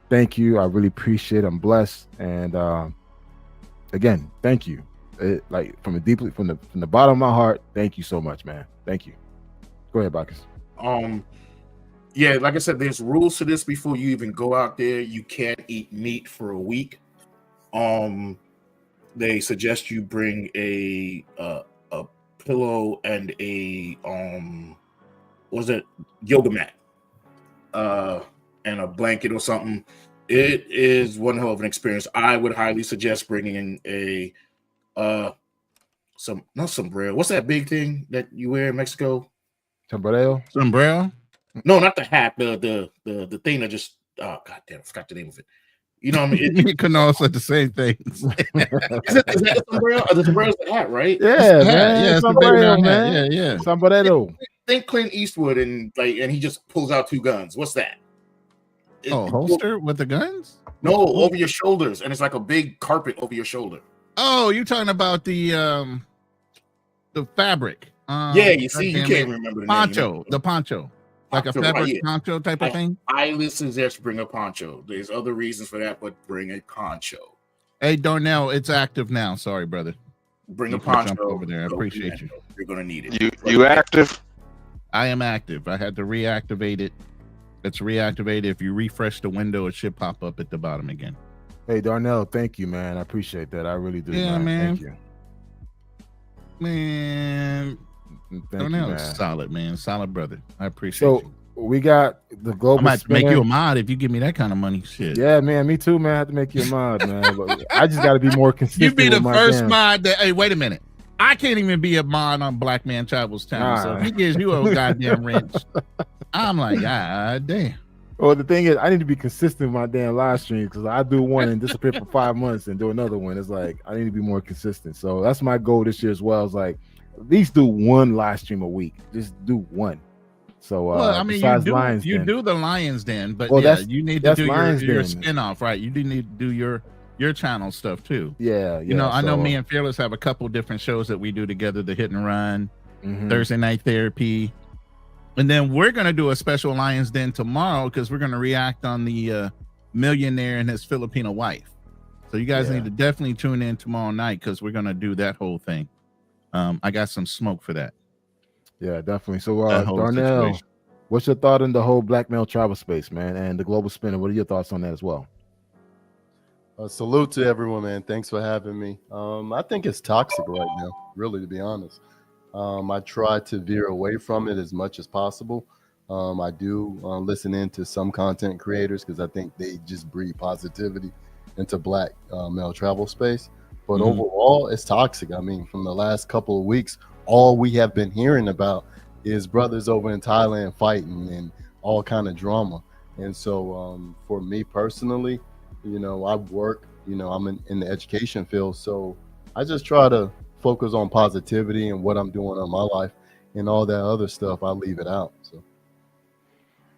thank you. I really appreciate it. I'm blessed. And again, thank you. Like from the bottom of my heart, thank you so much, man. Thank you. Go ahead, Bacchus. Yeah, like I said, there's rules to this before you even go out there. You can't eat meat for a week. They suggest you bring a pillow and a yoga mat, and a blanket or something. It is one hell of an experience. I would highly suggest bringing in a not sombrero. What's that big thing that you wear in Mexico? Sombrero. No, not the hat. The thing that just God damn, I forgot the name of it. You know what I mean? You can all say the same things. Is that the sombrero? The sombrero's the hat, right? Yeah, man. Yeah, sombrero, man. Yeah. Sombrero. Think Clint Eastwood and he just pulls out 2 guns. What's that? Holster with the guns? No, over your shoulders, and it's like a big carpet over your shoulder. Oh, you're talking about the fabric. Yeah, you see, you can't remember the poncho, name. The poncho. Like a fabric poncho type of thing? I highly suggest bring a poncho. There's other reasons for that, but bring a poncho. Hey, Darnell, it's active now. Sorry, brother. Bring a poncho over there. I appreciate you. You're going to need it. You active? I am active. I had to reactivate it. It's reactivated. If you refresh the window, it should pop up at the bottom again. Hey, Darnell, thank you, man. I appreciate that. I really do. Yeah, man. Thank you. Man, Darnell is solid, man. Solid brother. I appreciate you. We got the global. I might make you a mod if you give me that kind of money. Shit. Yeah, man. Me too, man. I have to make you a mod, man. But I just got to be more consistent. You be the first mod that. Hey, wait a minute. I can't even be a mod on Black Man Travels Town. So if he gives you a goddamn wrench, I'm like, God damn. Well, the thing is, I need to be consistent with my damn live stream, because I do one and disappear for 5 months and do another one. It's like I need to be more consistent. So that's my goal this year as well. It's like at least do 1 live stream a week. Just do 1. So well, I mean, you do the Lions Den, but you need to do your spinoff, right? You do need to do your channel stuff too. Yeah. You know, I know me and Fearless have a couple different shows that we do together, the Hit and Run, Thursday Night Therapy. And then we're going to do a special Lions Den tomorrow because we're going to react on the millionaire and his Filipino wife. So you guys need to definitely tune in tomorrow night because we're going to do that whole thing. I got some smoke for that. Yeah, definitely. So, Darnell, what's your thought on the whole black male travel space, man, and the global spinner? What are your thoughts on that as well? Salute to everyone, man. Thanks for having me. I think it's toxic right now, really, to be honest. I try to veer away from it as much as possible. I do listen in to some content creators because I think they just breed positivity into black male travel space. But overall, it's toxic. I mean, from the last couple of weeks, all we have been hearing about is brothers over in Thailand fighting and all kind of drama. And so for me personally, you know, I work, you know, I'm in the education field. So I just try to focus on positivity and what I'm doing in my life, and all that other stuff, I leave it out. So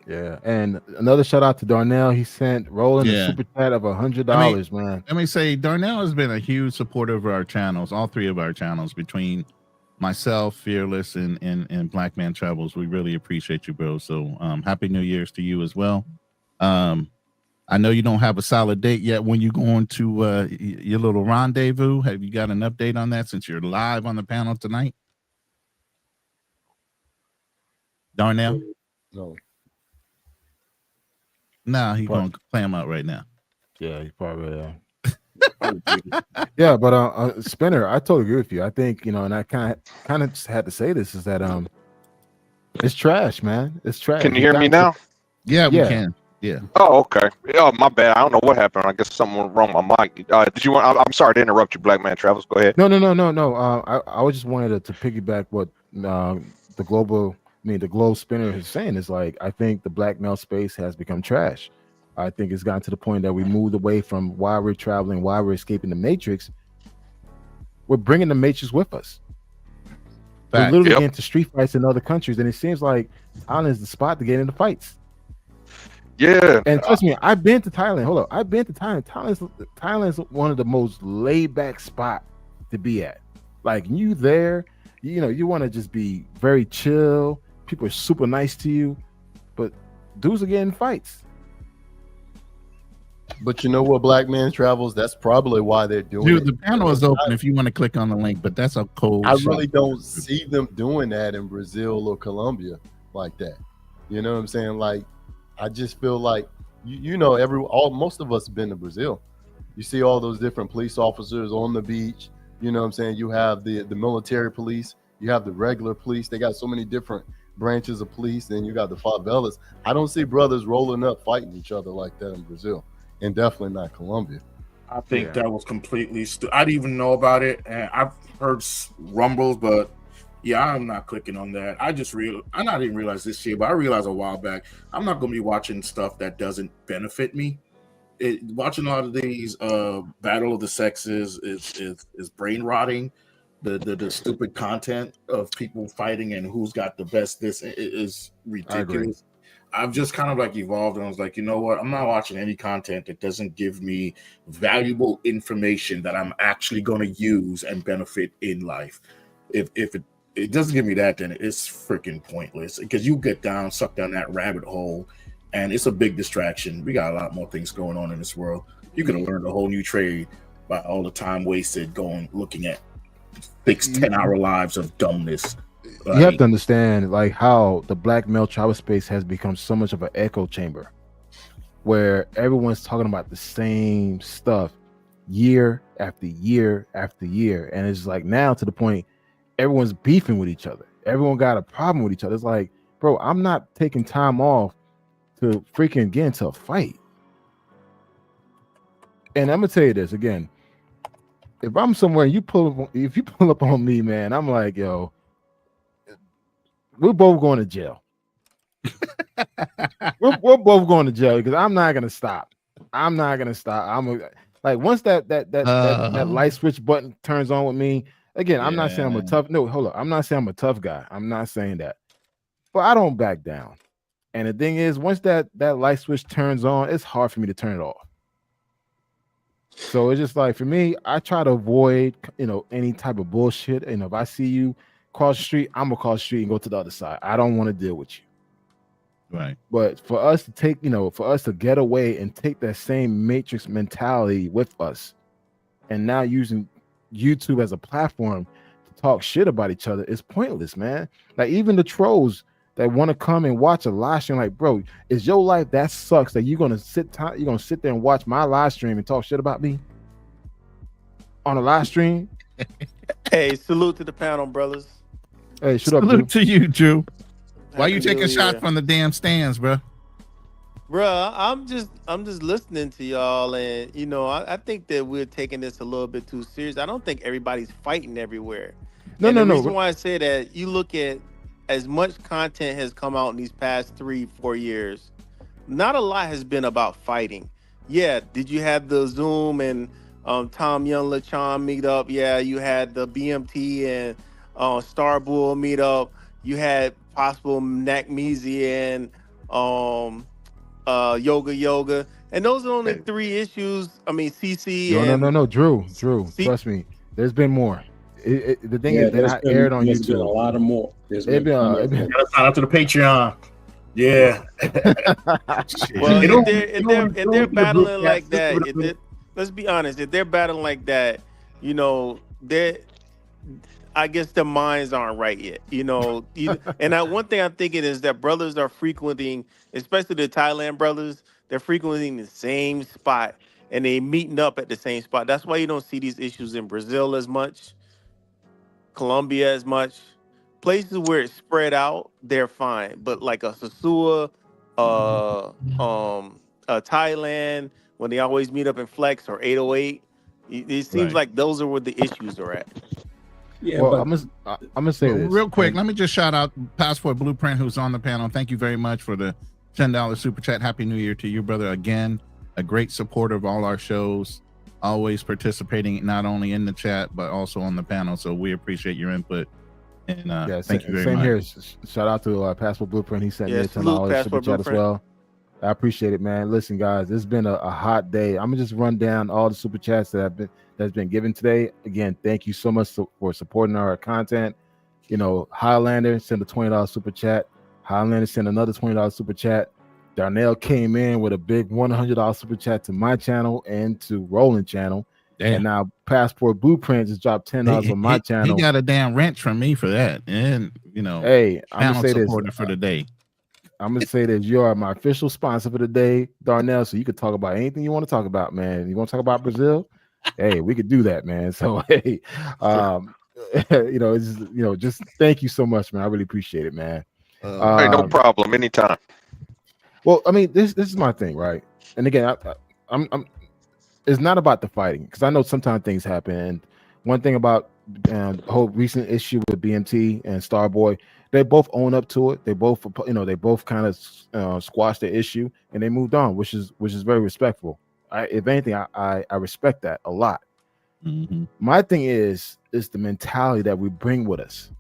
yeah, and another shout out to Darnell. He sent Roland a super chat of $100, man. Let me say, Darnell has been a huge supporter of our channels, all 3 of our channels, between myself, Fearless, and Black Man Travels. We really appreciate you, bro. So happy New Year's to you as well. I know you don't have a solid date yet when you're going to your little rendezvous. Have you got an update on that since you're live on the panel tonight? Darnell? No. Nah, he's going to play him out right now. Yeah, he probably. Yeah, but Spinner, I totally agree with you. I think and I kind of just had to say this is that it's trash, man. It's trash. Can you hear me now? Yeah, we can. Yeah. Oh, okay. Oh, my bad. I don't know what happened. I guess something went wrong with my mic. Did you want? I'm sorry to interrupt you, Black Man Travels. Go ahead. No. I was just wanted to piggyback what the globe spinner is saying is like I think the black male space has become trash. I think it's gotten to the point that we moved away from why we're traveling, why we're escaping the matrix. We're bringing the matrix with us. We're literally getting into street fights in other countries, and it seems like Thailand is the spot to get into fights. Yeah, and trust me, I've been to Thailand. Hold up, I've been to Thailand. Thailand's one of the most laid back spot to be at. Like you there, you want to just be very chill. People are super nice to you, but dudes are getting fights. But you know what, Black Man Travels? That's probably why they're doing it. The panel is open if you want to click on the link, but that's a cold. I really don't see them doing that in Brazil or Colombia like that. You know what I'm saying? Like, I just feel like most of us have been to Brazil. You see all those different police officers on the beach. You know what I'm saying? You have the military police. You have the regular police. They got so many different branches of police. Then you got the favelas. I don't see brothers rolling up fighting each other like that in Brazil. And definitely not Colombia. I think that was completely I didn't even know about it, and I've heard rumbles, but yeah, I'm not clicking on that. I not even realize this year, but I realized a while back I'm not going to be watching stuff that doesn't benefit me. Watching a lot of these battle of the sexes is brain rotting. The stupid content of people fighting and who's got the best this is ridiculous. I've just kind of like evolved and I was like, you know what? I'm not watching any content that doesn't give me valuable information that I'm actually going to use and benefit in life. If it doesn't give me that, then it's freaking pointless because you get sucked down that rabbit hole and it's a big distraction. We got a lot more things going on in this world. You could have learned a whole new trade by all the time wasted looking at 10-hour lives of dumbness. You have to understand like how the black male travel space has become so much of an echo chamber where everyone's talking about the same stuff year after year after year. And it's like now to the point everyone's beefing with each other. Everyone got a problem with each other. It's like, bro, I'm not taking time off to freaking get into a fight. And I'm gonna tell you this again. If I'm somewhere and if you pull up on me, man, I'm like, yo, we're both going to jail. we're both going to jail because I'm not gonna stop. I'm like once that light switch button turns on with me. Again, I'm not saying I'm a tough. No, hold up. I'm not saying I'm a tough guy. I'm not saying that. But I don't back down. And the thing is, once that light switch turns on, it's hard for me to turn it off. So it's just like for me, I try to avoid any type of bullshit. If I see you cross the street, I'm gonna cross the street and go to the other side. I don't want to deal with you. Right. But for us to take, for us to get away and take that same matrix mentality with us, and now using YouTube as a platform to talk shit about each other is pointless, man. Like even the trolls that want to come and watch a live stream, like, bro, is your life that sucks that you're gonna sit there and watch my live stream and talk shit about me on a live stream? Hey, salute to the panel, brothers. Hey, shut up, salute to you, Drew. Why you taking a shot from the damn stands, bro? Bruh, I'm just listening to y'all, and I think that we're taking this a little bit too serious. I don't think everybody's fighting everywhere. No. The reason why I say that, you look at as much content has come out in these past 3-4 years, not a lot has been about fighting. Yeah, did you have the Zoom and Tom Young LaChan meet up? Yeah, you had the BMT and Star Bull meet up. You had possible Nakmeezy and Yoga, and those are only 3 issues. I mean, CC. No, Drew, trust me. There's been more. The thing is, they're not aired on YouTube. Been a lot of more. It's been Shout out to the Patreon. Yeah. Well, They don't- if they don't- they're they don't battling give a like broadcast. that, let's be honest. If they're battling like that, you know, they I guess their minds aren't right yet. You know, one thing I'm thinking is that brothers are frequenting, especially the Thailand brothers, they're frequenting the same spot and they meeting up at the same spot. That's why you don't see these issues in Brazil as much, Colombia as much. Places where it's spread out, they're fine. But like a Sasua, uh, Thailand, when they always meet up in Flex or 808, it seems Right. like those are where the issues are at. Yeah, Well, but I'm gonna say this Real quick, and- let me just shout out Passport Blueprint, who's on the panel. Thank you very much for the $10 super chat. Happy New Year to you, brother. Again, a great supporter of all our shows, always participating not only in the chat but also on the panel. So we appreciate your input. And yeah, thank you very same much. here. Shout out to Passport Blueprint. He sent me a Yes, $10 salute, super Passport chat as Blueprint. well. I appreciate it, man. Listen, guys, it's been a hot day. I'm gonna just run down all the super chats that's been given today. Again, thank you so much for supporting our content. You know, Highlander sent a $20 super chat. Highlander sent another $20 super chat. Darnell came in with a big $100 super chat to my channel and to Roland channel. Damn. And now Passport Blueprint just dropped $10 on my channel. He got a damn wrench from me for that. And, you know, Hey, I'm channel gonna say this. supporter for the day. I'm gonna say that you are my official sponsor for the day, Darnell. So you could talk about anything you want to talk about, man. You want to talk about Brazil? Hey, we could do that, man. So hey, you know, just thank you so much, man. I really appreciate it, man. Hey, no problem. Anytime. Well, I mean, this is my thing, right? And again, I'm it's not about the fighting because I know sometimes things happen. And one thing about the whole recent issue with BMT and Starboy, they both own up to it. They both, they both kind of squashed the issue and they moved on, which is very respectful. If anything, I respect that a lot. Mm-hmm. My thing is the mentality that we bring with us.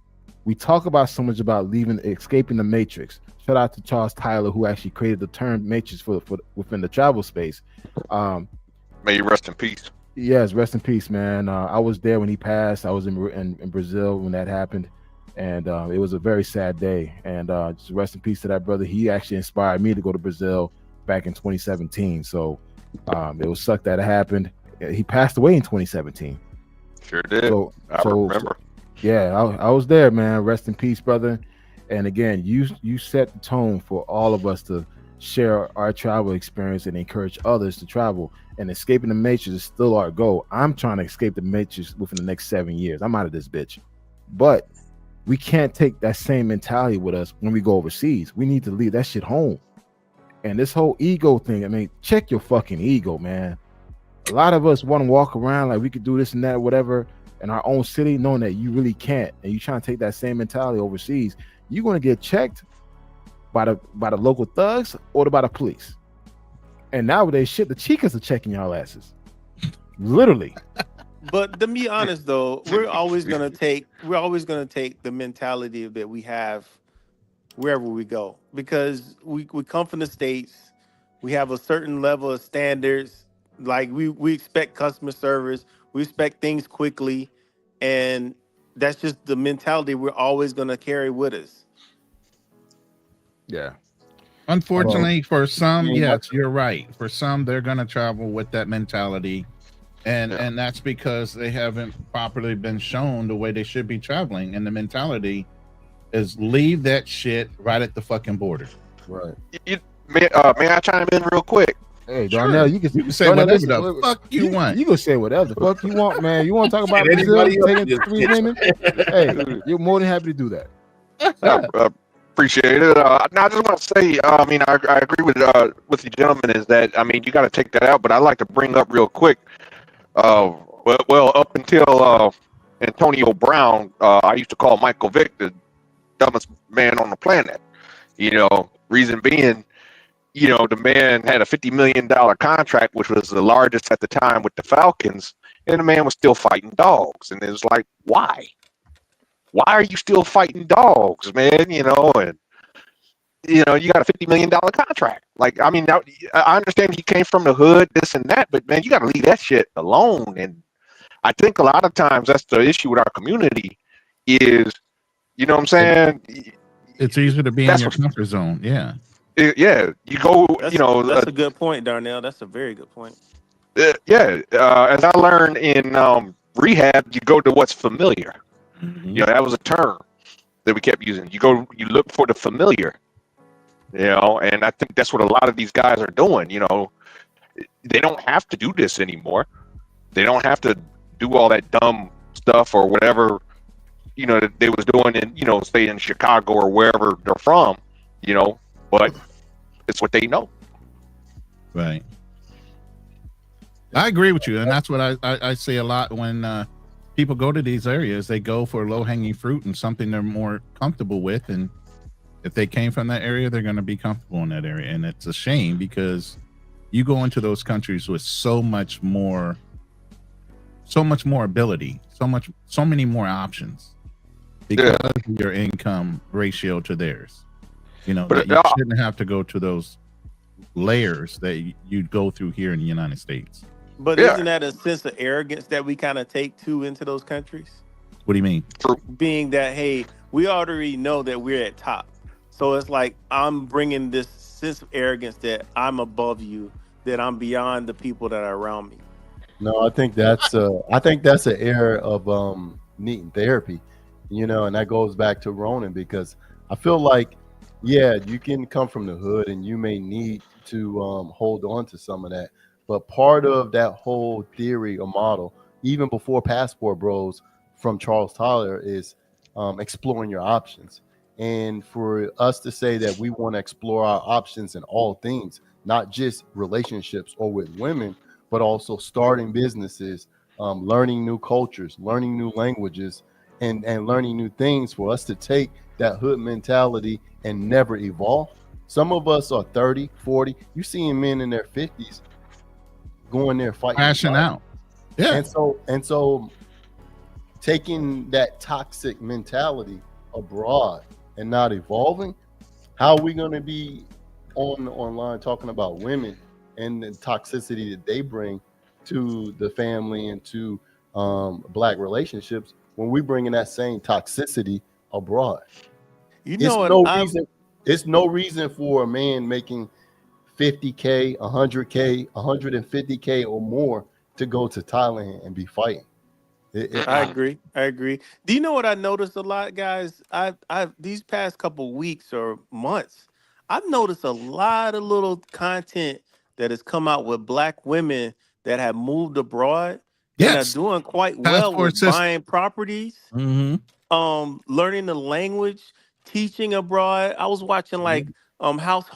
We talk about so much about escaping the matrix. Shout out to Charles Tyler, who actually created the term matrix for within the travel space. May you rest in peace. Yes, rest in peace, man. I was there when he passed. I was in Brazil when that happened, and it was a very sad day. And just rest in peace to that brother. He actually inspired me to go to Brazil back in 2017. So it was sucked that it happened. He passed away in 2017. Sure did. I remember. Yeah, I was there, man. Rest in peace, brother. And again, you set the tone for all of us to share our travel experience and encourage others to travel. And escaping the matrix is still our goal. I'm trying to escape the matrix within the next 7 years. I'm out of this bitch. But we can't take that same mentality with us when we go overseas. We need to leave that shit home. And this whole ego thing, I mean, check your fucking ego, man. A lot of us want to walk around like we could do this and that, whatever, in our own city, knowing that you really can't. And you trying to take that same mentality overseas, you're going to get checked by the local thugs or by the police. And nowadays, shit, the chicas are checking y'all asses, literally. But to be honest, though, we're always gonna take the mentality that we have wherever we go, because we come from the States. We have a certain level of standards. Like we expect customer service. We expect things quickly, and that's just the mentality we're always gonna carry with us. Yeah. Unfortunately, for some, yes, you're right. For some, they're going to travel with that mentality, and that's because they haven't properly been shown the way they should be traveling. And the mentality is leave that shit right at the fucking border. Right. May I chime in real quick? Hey, Sure. Darnell, you can say Darnell, whatever listen, the fuck you want. You can say whatever the fuck you want, man. You want to talk about Get Brazil anybody taking up, 3 women? Hey, you're more than happy to do that. Appreciate it. Now I just want to say, I mean, I agree with you gentlemen, is that, I mean, you got to take that out, but I'd like to bring up real quick, well, up until Antonio Brown, I used to call Michael Vick the dumbest man on the planet. You know, reason being, you know, the man had a $50 million contract, which was the largest at the time with the Falcons, and the man was still fighting dogs. And it was like, why? Why are you still fighting dogs, man? You know, and you know, you got a $50 million contract. Like, I mean, I understand he came from the hood, this and that, but man, you got to leave that shit alone. And I think a lot of times that's the issue with our community is, you know what I'm saying? It's easier to be in That's your what. comfort zone. Yeah. Yeah, you go. That's a good point, Darnell. That's a very good point. Yeah. As I learned in rehab, you go to what's familiar. Mhm. You know, that was a term that we kept using. You look for the familiar. And I think that's what a lot of these guys are doing. They don't have to do this anymore. They don't have to do all that dumb stuff or whatever, that they was doing in, say in Chicago or wherever they're from, but it's what they know. Right. I agree with you, and that's what I say a lot when people go to these areas. They go for low hanging fruit and something they're more comfortable with, and if they came from that area, they're going to be comfortable in that area. And it's a shame because you go into those countries with so much more ability, so many more options because of your income ratio to theirs. But that you shouldn't have to go to those layers that you'd go through here in the United States. But isn't that a sense of arrogance that we kind of take into those countries? What do you mean? Being that, hey, we already know that we're at top. So it's like I'm bringing this sense of arrogance that I'm above you, that I'm beyond the people that are around me. No, I think that's an area of needing therapy, and that goes back to Ronan, because I feel like, yeah, you can come from the hood and you may need to hold on to some of that, but part of that whole theory or model, even before Passport Bros from Charles Tyler, is exploring your options. And for us to say that we want to explore our options in all things, not just relationships or with women, but also starting businesses, learning new cultures, learning new languages, and learning new things, for us to take that hood mentality and never evolve. Some of us are 30, 40. You're seeing men in their 50s going there fighting. Crashing out. Yeah. And so taking that toxic mentality abroad and not evolving, how are we going to be online talking about women and the toxicity that they bring to the family and to Black relationships when we bring in that same toxicity abroad? It's no reason for a man making 50K, 100K, 150K or more to go to Thailand and be fighting. I agree. Do you know what I noticed a lot, guys? I've these past couple weeks or months, I've noticed a lot of little content that has come out with Black women that have moved abroad and are doing quite well with buying properties, learning the language, teaching abroad. I was watching like House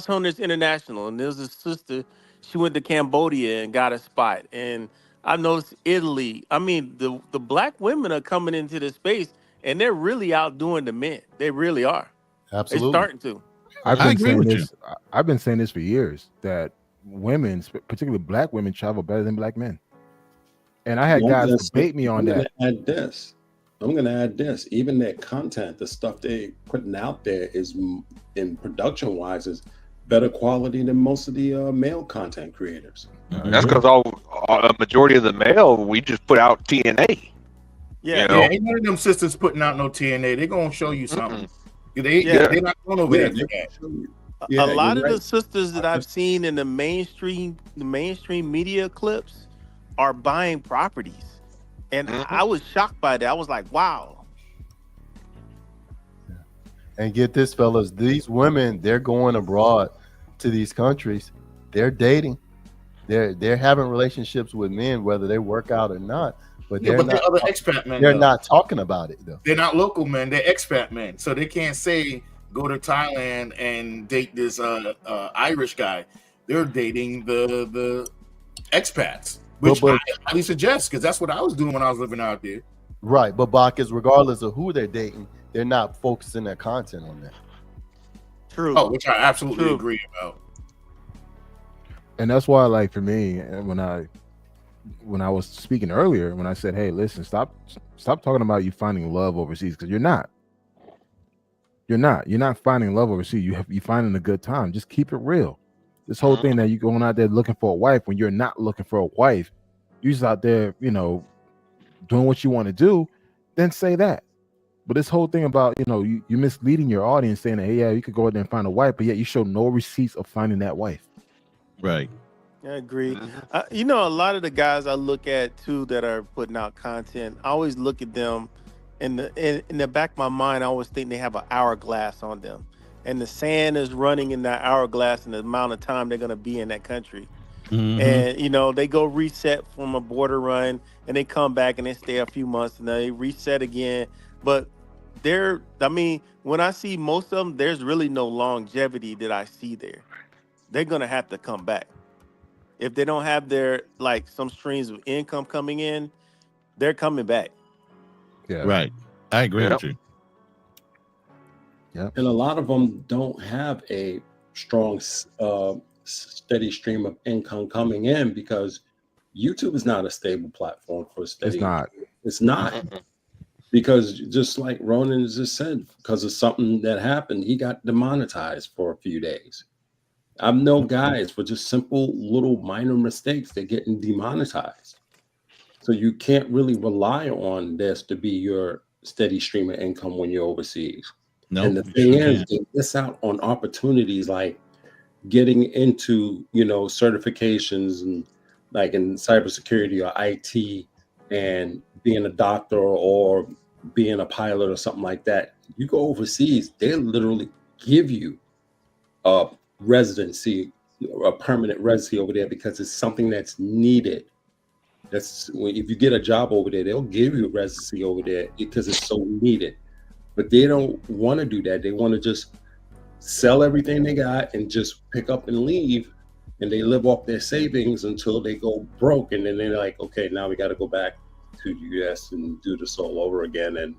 Hunters International, and there's a sister. She went to Cambodia and got a spot, and I've noticed Italy. I mean, the Black women are coming into this space, and they're really outdoing the men. They really are. Absolutely, they're starting to. I've been saying this for years, that women, particularly Black women, travel better than Black men. And I had guys debate me on that. I'm going to add this. Even their content, the stuff they're putting out there is, in production wise, is better quality than most of the male content creators. That's because a majority of the male, we just put out TNA. Yeah, ain't none of them sisters putting out no TNA. They're gonna show you something. They're not going over there. A lot of the sisters that I've seen in the mainstream media clips are buying properties, and I was shocked by that. I was like, wow. And get this, fellas, these women, they're going abroad to these countries. They're dating. They're having relationships with men, whether they work out or not. But they're other expat men. They're not talking about it though. They're not local men. They're expat men, so they can't say go to Thailand and date this Irish guy. They're dating the expats, which I highly suggest, because that's what I was doing when I was living out there. Right, but Bacchus, regardless of who they're dating, they're not focusing their content on that. True. Oh, which I absolutely agree about. And that's why, like, for me, when I was speaking earlier, when I said, hey, listen, stop talking about you finding love overseas, because you're not finding love overseas. You're finding a good time. Just keep it real. This whole thing that you're going out there looking for a wife when you're not looking for a wife, you're just out there, doing what you want to do, then say that. But this whole thing about, you misleading your audience saying that, hey, yeah, you could go out there and find a wife, but yet you show no receipts of finding that wife. Right. I agree. A lot of the guys I look at too that are putting out content, I always look at them in the back of my mind. I always think they have an hourglass on them, and the sand is running in that hourglass and the amount of time they're going to be in that country. And they go reset from a border run, and they come back and they stay a few months, and they reset again. But when I see most of them, there's really no longevity that I see there. They're going to have to come back. If they don't have their, like, some streams of income coming in, they're coming back. Yeah. Right. I agree with you. Yeah. And a lot of them don't have a strong, steady stream of income coming in because YouTube is not a stable platform for steady. It's not. Because just like Ronan just said, because of something that happened, he got demonetized for a few days. I've known guys for just simple little minor mistakes, they're getting demonetized. So you can't really rely on this to be your steady stream of income when you're overseas. And the thing is, they miss out on opportunities like getting into, certifications and like in cybersecurity or IT and being a doctor or being a pilot or something like that. You go overseas, they literally give you a residency, a permanent residency over there because it's something that's needed. If you get a job over there, they'll give you a residency over there because it's so needed. But they don't want to do that. They want to just sell everything they got and just pick up and leave, and they live off their savings until they go broke, and then they're like, okay, now we got to go back to the US and do this all over again. And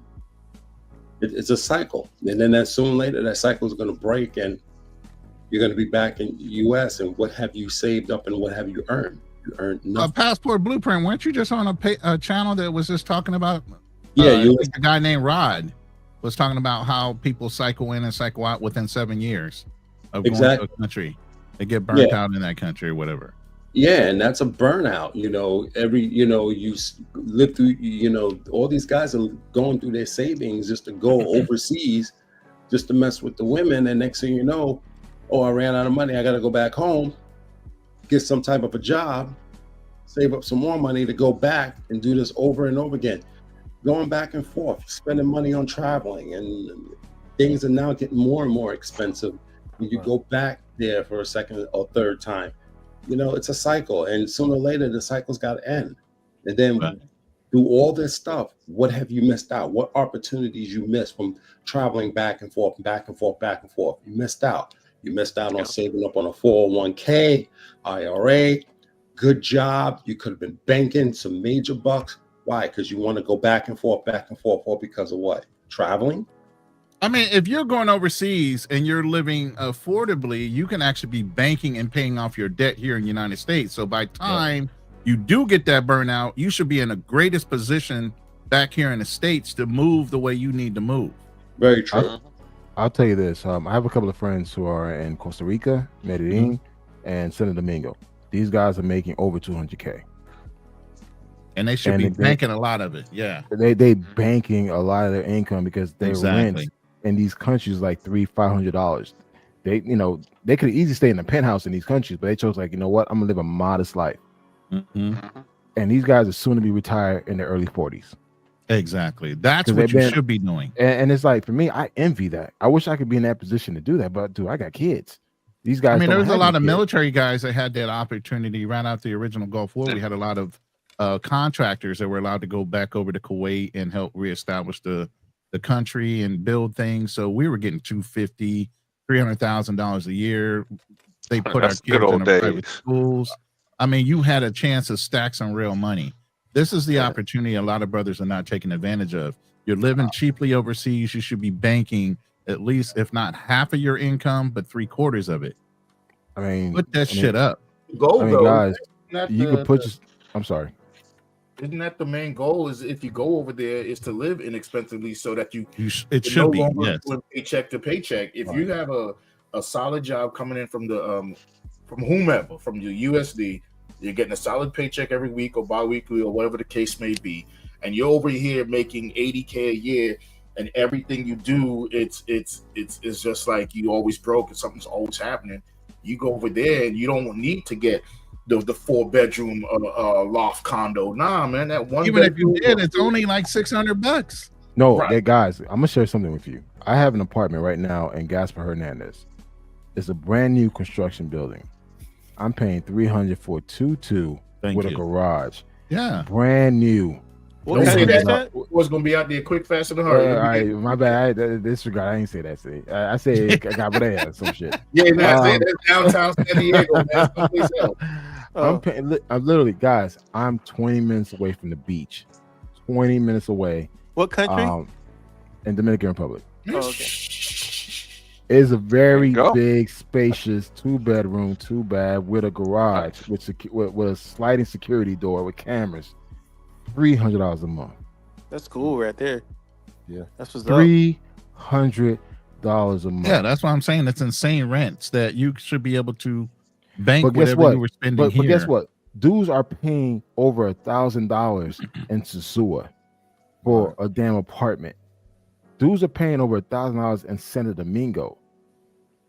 it's a cycle, and then sooner or later that cycle is going to break and you're going to be back in the US. And what have you saved up and what have you earned? You earned nothing. Passport Blueprint, weren't you just on a channel that was just talking about a guy named Rod was talking about how people cycle in and cycle out within 7 years of going to a country. They get burnt out in that country or whatever. Yeah, and that's a burnout. You live through, all these guys are going through their savings just to go overseas, just to mess with the women. And next thing you know, I ran out of money. I got to go back home, get some type of a job, save up some more money to go back and do this over and over again. Going back and forth, spending money on traveling, and things are now getting more and more expensive when you go back there for a second or third time. It's a cycle, and sooner or later the cycle's got to end. And then through all this stuff, what have you missed out? What opportunities you missed from traveling back and forth, back and forth, back and forth? You missed out. You missed out on saving up on a 401k, IRA, good job. You could have been banking some major bucks. Why? Because you want to go back and forth, because of what? Traveling? I mean, if you're going overseas and you're living affordably, you can actually be banking and paying off your debt here in the United States. So by time you do get that burnout, you should be in the greatest position back here in the States to move the way you need to move. Very true. I'll tell you this. I have a couple of friends who are in Costa Rica, Medellin, and Santo Domingo. These guys are making over 200K. And they should be banking a lot of it. Yeah. They banking a lot of their income because they rent in these countries like $300-$500. They could easily stay in a penthouse in these countries, but they chose like, you know what? I'm gonna live a modest life. And these guys are soon to be retired in their early 40s. Exactly. That's what you should be doing. And it's like, for me, I envy that. I wish I could be in that position to do that, but dude, I got kids. These guys. I mean, there was a lot of military guys that had that opportunity right after the original Gulf War. We had a lot of contractors that were allowed to go back over to Kuwait and help reestablish the country and build things. So we were getting $250,000, $300,000 a year. They put our kids in private schools. I mean, you had a chance to stack some real money. This is the opportunity a lot of brothers are not taking advantage of. You're living cheaply overseas. You should be banking at least, if not half of your income, but 3/4 of it. I mean, put that shit up. Goal, guys, you can put. I'm sorry. Isn't that the main goal? Is if you go over there, is to live inexpensively so that it should be paycheck to paycheck. If you have a solid job coming in from the from whomever, from your USD, you're getting a solid paycheck every week or bi-weekly or whatever the case may be, and you're over here making $80K a year, and everything you do, it's just like you always broke and something's always happening. You go over there and you don't need to get the 4-bedroom loft condo. Nah, man, that one. Even if you did, it's only like $600. No, Right. guys, I'm gonna share something with you. I have an apartment right now in Gaspar Hernandez. It's a brand new construction building. I'm paying $300 for 2-2 Thank with a you. garage. Yeah. Brand new. What Don't say country is that. that? What's gonna be out there quick, fast, and All hurry? right, my bad. Disregard. I ain't say that. See, I said Cabrera, some shit. Yeah, that's Um, it. That's downtown San Diego, man. Someplace else. Oh. I'm literally, guys. I'm 20 minutes away from the beach. 20 minutes away. What country? In Dominican Republic. Oh, okay. It's a very There you go. big, spacious 2-bedroom, 2-bath with a garage with a sliding security door with cameras. $300 a month. That's cool right there. Yeah. That's what's up. $300 a month. Yeah, that's why I'm saying it's insane rents that you should be able to bank But guess whatever what? you were spending But here. guess what? Dudes are paying over $1,000 in Sosua for a damn apartment. Dudes are paying over $1,000 in Santo Domingo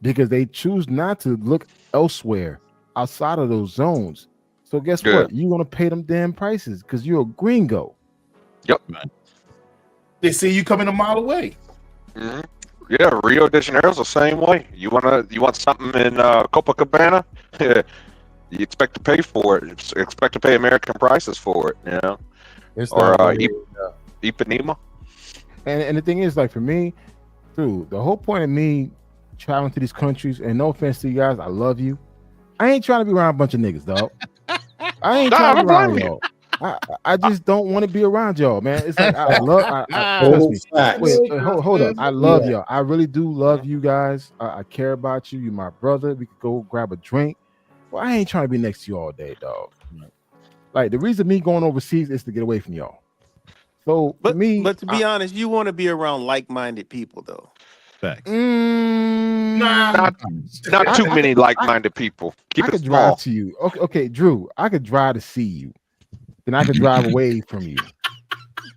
because they choose not to look elsewhere outside of those zones. So guess Yeah. what? You want to pay them damn prices because you're a gringo. They see you coming a mile away. Mhm. Yeah, Rio de Janeiro's the same way. You want something in Copacabana? You expect to pay for it. Expect to pay American prices for it. You know, It's or that way, Ipanema. And the thing is, like for me, dude, the whole point of me traveling to these countries, and no offense to you guys, I love you. I ain't trying to be around a bunch of niggas, dog. I ain't Nah, trying to I be don't around blame y'all. I just don't want to be around y'all, man. It's like I love. Trust me. Facts. Wait, hold up. I love y'all. I really do love you guys. I care about you. You're my brother. We could go grab a drink. Well, I ain't trying to be next to you all day, dog. Like the reason me going overseas is to get away from y'all. So But for me, but to be honest, you want to be around like-minded people though. Facts. Nah. Not too many like-minded people. Keep I it could small. drive to you. Okay, Drew. I could drive to see you. Then I could drive away from you.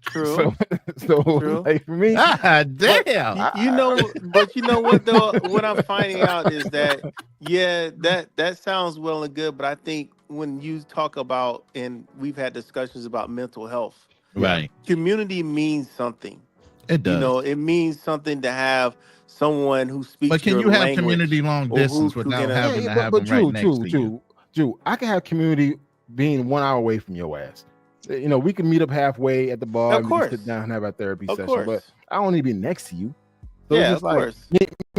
True. So True. like for me, Ah, damn. You know, but you know what though? What I'm finding out is that that sounds well and good, but I think when you talk about, and we've had discussions about mental health, Right. community means something. It does. You know, it means something to have someone who speaks But can your you have language. community long or distance who without can- having to yeah, have but them right next to you? Drew, I can have community being 1 hour away from your ass. You know, we can meet up halfway at the bar Of and we can course. sit down and have our therapy Of session. course. But I don't need to be next to you. So Yeah, it's of just like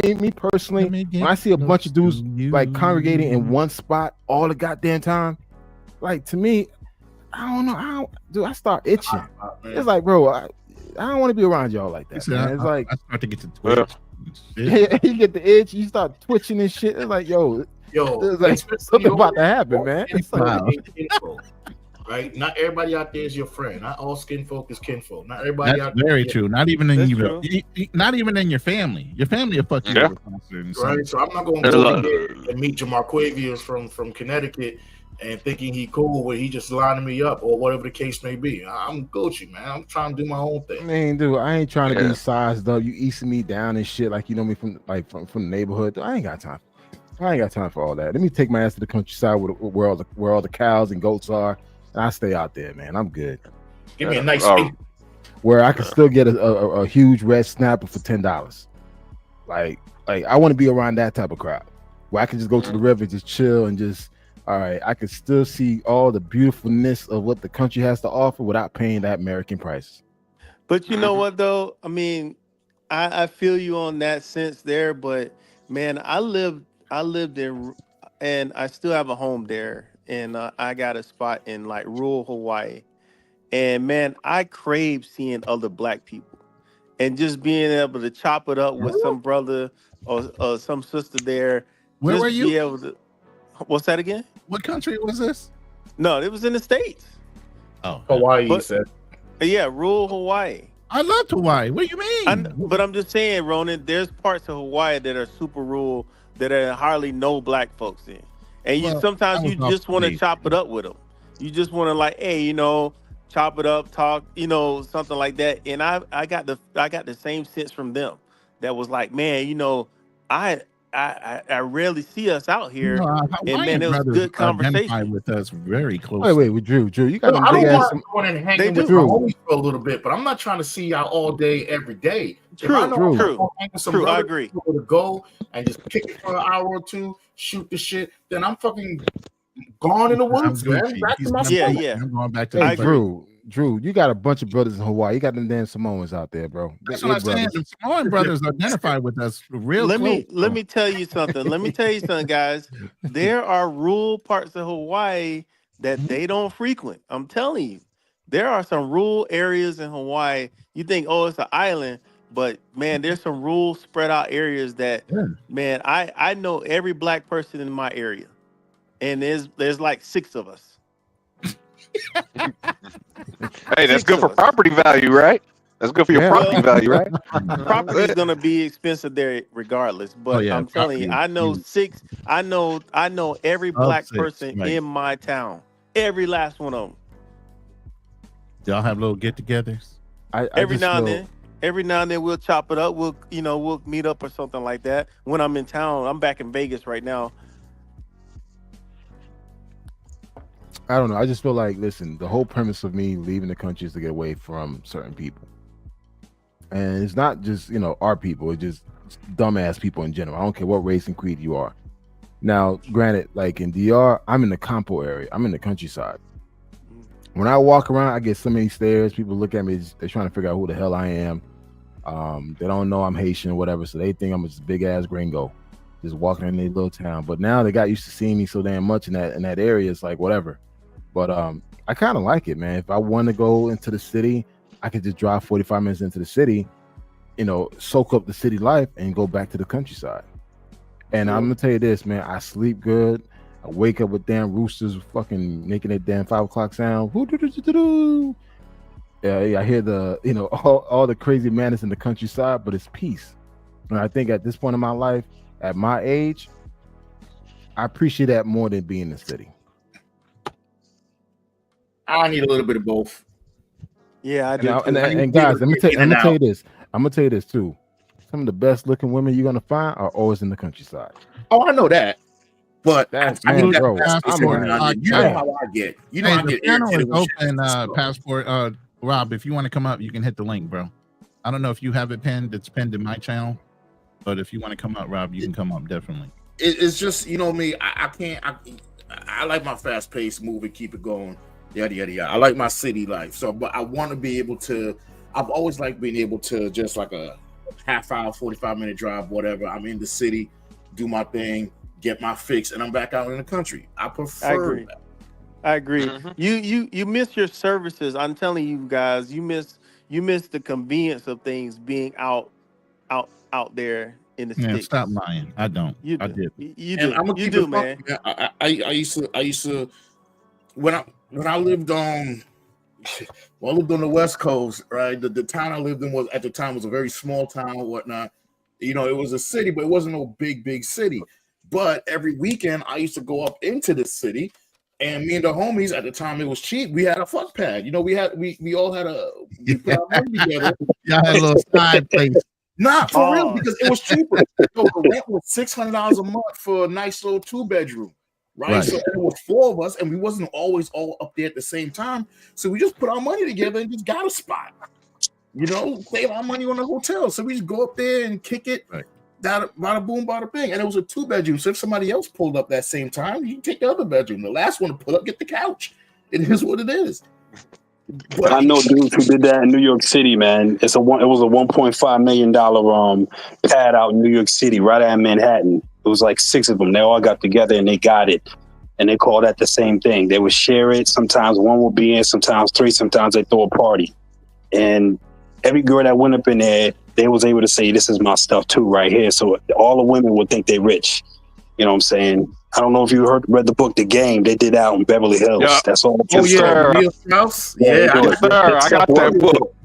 course. me personally, when I see a bunch of dudes like congregating in one spot all the goddamn time, like to me, I don't know. I start itching. It's like, bro, I don't want to be around y'all like that. Man. It's like I start to get to Twitch. you get the itch, you start twitching and shit. It's like, yo, it's like something about to happen, man. It's like, Right? Not everybody out there is your friend. Not all skin folk is kinfolk. Not everybody That's out there. very true. Not even in That's you, not even in your family. Your family will fuck you Yeah. over faster than Right, so I'm not going to go over there and meet Jamar Quavius from Connecticut and thinking he cool when he just lining me up or whatever the case may be. I'm Gucci, man. I'm trying to do my own thing. man, dude, I ain't trying to Yeah. be sized up. You easing me down and shit like you know me from the neighborhood. I ain't got time. I ain't got time for all that. Let me take my ass to the countryside where all the cows and goats are, and I stay out there, man. I'm good. Give me a nice Where I can still get a huge red snapper for $10. Like I want to be around that type of crowd where I can just go to the river, just chill, and just all right. I can still see all the beautifulness of what the country has to offer without paying that American price. But you know what though? I mean, I feel you on that sense there, but man, I lived in, and I still have a home there, and I got a spot in like rural Hawaii, and man, I crave seeing other Black people, and just being able to chop it up with some brother or some sister there. Where just were you? Be able to, what's that again? What country was this? No, it was in the States. Oh, Hawaii, But- he said. Yeah, rural Hawaii. I love Hawaii. What do you mean? But I'm just saying, Ronan, there's parts of Hawaii that are super rural that are hardly no Black folks in, and Well, sometimes I was you off just want to base. chop it up with them. You just want to like, hey, you know, chop it up, talk, something like that. And I got the same sense from them that was like, man, I rarely see us out You here, know, our and man, Hawaiian it was brothers good identify conversation. with us very Wait, closely. with Drew, you got them I big don't ass. mind going and They hanging with do. my Drew, homies for a little bit, but I'm not trying to see y'all all day, every day. If I know I'm True. gonna hang with some True, I brothers agree. to go and just kick it for an hour or two, shoot the shit, then I'm fucking gone in the I'm woods, man. Gucci. Back to He's my gonna spot. be- I'm going back to Hey, I the agree. Drew, you got a bunch of brothers in Hawaii. You got them damn Samoans out there, bro. That's They what I'm saying. brothers. The Samoan brothers identify with us real Let close. me tell you something. Let me tell you something, guys. There are rural parts of Hawaii that they don't frequent. I'm telling you, there are some rural areas in Hawaii. You think, oh, it's an island, but man, there's some rural spread out areas that, Yeah. man, I know every black person in my area, and there's like 6 of us. Hey, that's 6 good of for us. property value, right? That's good for your Yeah. property value, right? Property is gonna be expensive there regardless. But yeah, I'm telling you, property I know is 6. I know every of black 6, person right. in my town. Every last one of them. Y'all have little get-togethers. I Every just now and feel- then. Every now and then we'll chop it up. We'll meet up or something like that. When I'm in town, I'm back in Vegas right now. I don't know. I just feel like, listen, the whole premise of me leaving the country is to get away from certain people. And it's not just, our people. It's just dumbass people in general. I don't care what race and creed you are. Now, granted, like in DR, I'm in the Campo area. I'm in the countryside. When I walk around, I get so many stares. People look at me. They're trying to figure out who the hell I am. They don't know I'm Haitian or whatever, so they think I'm just big-ass gringo just walking in their little town. But now they got used to seeing me so damn much in that area. It's like, whatever. But I kind of like it, man. If I want to go into the city, I could just drive 45 minutes into the city, soak up the city life and go back to the countryside. And I'm gonna tell you this, man, I sleep good. I wake up with damn roosters fucking making that damn 5 o'clock sound. Yeah, I hear the, all the crazy madness in the countryside, but it's peace. And I think at this point in my life, at my age, I appreciate that more than being in the city. I need a little bit of both. Yeah, I do. And guys, I'm gonna tell you this. I'm gonna tell you this too. Some of the best looking women you're gonna find are always in the countryside. Oh, I know that. But That's I need that bro. passport. I'm You know how I get. You know Hey, I the get piano is irritated when shit open. is slow. Passport. Rob, if you want to come up, you can hit the link, bro. I don't know if you have it pinned. It's pinned in my channel. But if you want to come up, Rob, you can come up definitely. It's just, me. I can't. I like my fast paced move and keep it going. Yada yada yada. I like my city life. So, but I want to be able to. I've always liked being able to just like a half hour, 45-minute drive, whatever. I'm in the city, do my thing, get my fix, and I'm back out in the country. I prefer that. I agree. Mhm. You miss your services. I'm telling you guys, you miss the convenience of things being out there in the Man, sticks. stop lying. I don't. You do. I did. You And do. I'm gonna You keep do, it man. funky, man. I used to when I lived on I lived on the West Coast, right? The town I lived in was at the time was a very small town or whatnot. It was a city, but it wasn't no big city. But every weekend I used to go up into the city, and me and the homies at the time it was cheap. We had a fuck pad. We all had we put our money together. Y'all had a little side place. Nah, for real, Oh. because it was cheaper. So the rent was $600 a month for a nice little 2-bedroom, right? Right. So and it was 4 of us, and we wasn't always all up there at the same time. So we just put our money together and just got a spot. Save our money on the hotel. So we just go up there and kick it. Right. Bada boom, bada bing. And it was a 2-bedroom. So if somebody else pulled up that same time, you can take the other bedroom. The last one to pull up, get the couch. It is what it is. But I know dudes who did that in New York City, man. It was a $1.5 million pad out in New York City, right at Manhattan. It was like 6 of them. They all got together and they got it. And they call that the same thing. They would share it. Sometimes one will be in, sometimes 3, sometimes they throw a party. And every girl that went up in there, they was able to say, this is my stuff too right here. So all the women would think they rich. You know what I'm saying? I don't know if you read the book, The Game. They did out in Beverly Hills. Yeah. That's all. oh yeah, sir. Real House. Yeah, Yeah, they do it. Yes, sir. I got that book.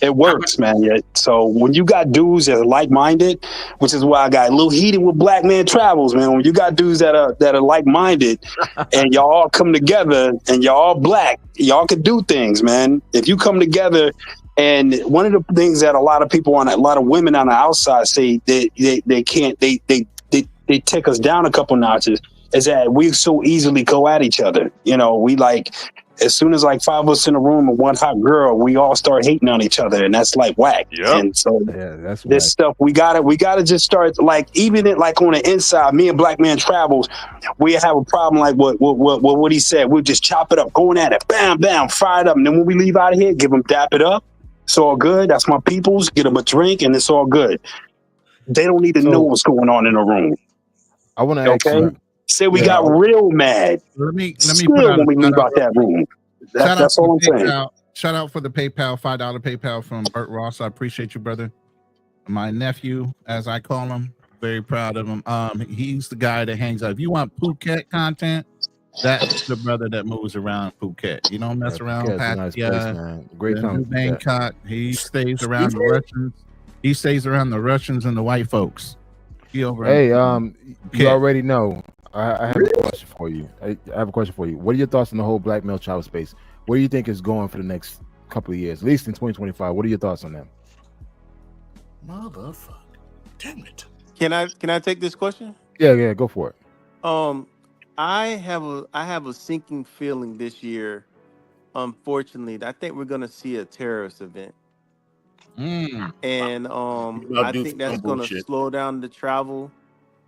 It works, man. Yeah. So when you got dudes that are like-minded, which is why I got a little heated with Black Man Travels, man. When you got dudes that are like-minded, and y'all all come together, and y'all all black, y'all can do things, man. If you come together, and one of the things that a lot of women on the outside say they can't, they take us down a couple notches, is that we so easily go at each other. You know, we like. As soon as like 5 of us in a room and one hot girl, we all start hating on each other, and that's like whack. Yep. And so That's this whack. stuff we gotta just start like even it like on the inside. Me and Black Man Travels, we have a problem like what he said. We'll just chop it up, going at it, bam, bam, fire it up, and then when we leave out of here, give them dap it up. It's all good. That's my peoples. Get them a drink, and it's all good. They don't need to know what's going on in the room. I want to ask Okay. you. Say we got real mad. Let me Still put out when we a leave shout out that room. That's all I'm saying. Shout out for the PayPal, $5 PayPal from Bert Ross. I appreciate you, brother. My nephew, as I call him, very proud of him. He's the guy that hangs out. If you want Phuket content, that's the brother that moves around Phuket. You don't mess around Phuket's a nice place, man. Great time. Bangkok. He stays around the Russians. He stays around the Russians and the white folks. He over Hey, you Phuket. already know. I have a question for you. I have a question for you. What are your thoughts on the whole black male child space? Where do you think it's going for the next couple of years, at least in 2025? What are your thoughts on that? Motherfucker. Damn it. Can I take this question? Yeah, go for it. I have a sinking feeling this year. Unfortunately, I think we're gonna see a terrorist event, and I think that's gonna slow down the travel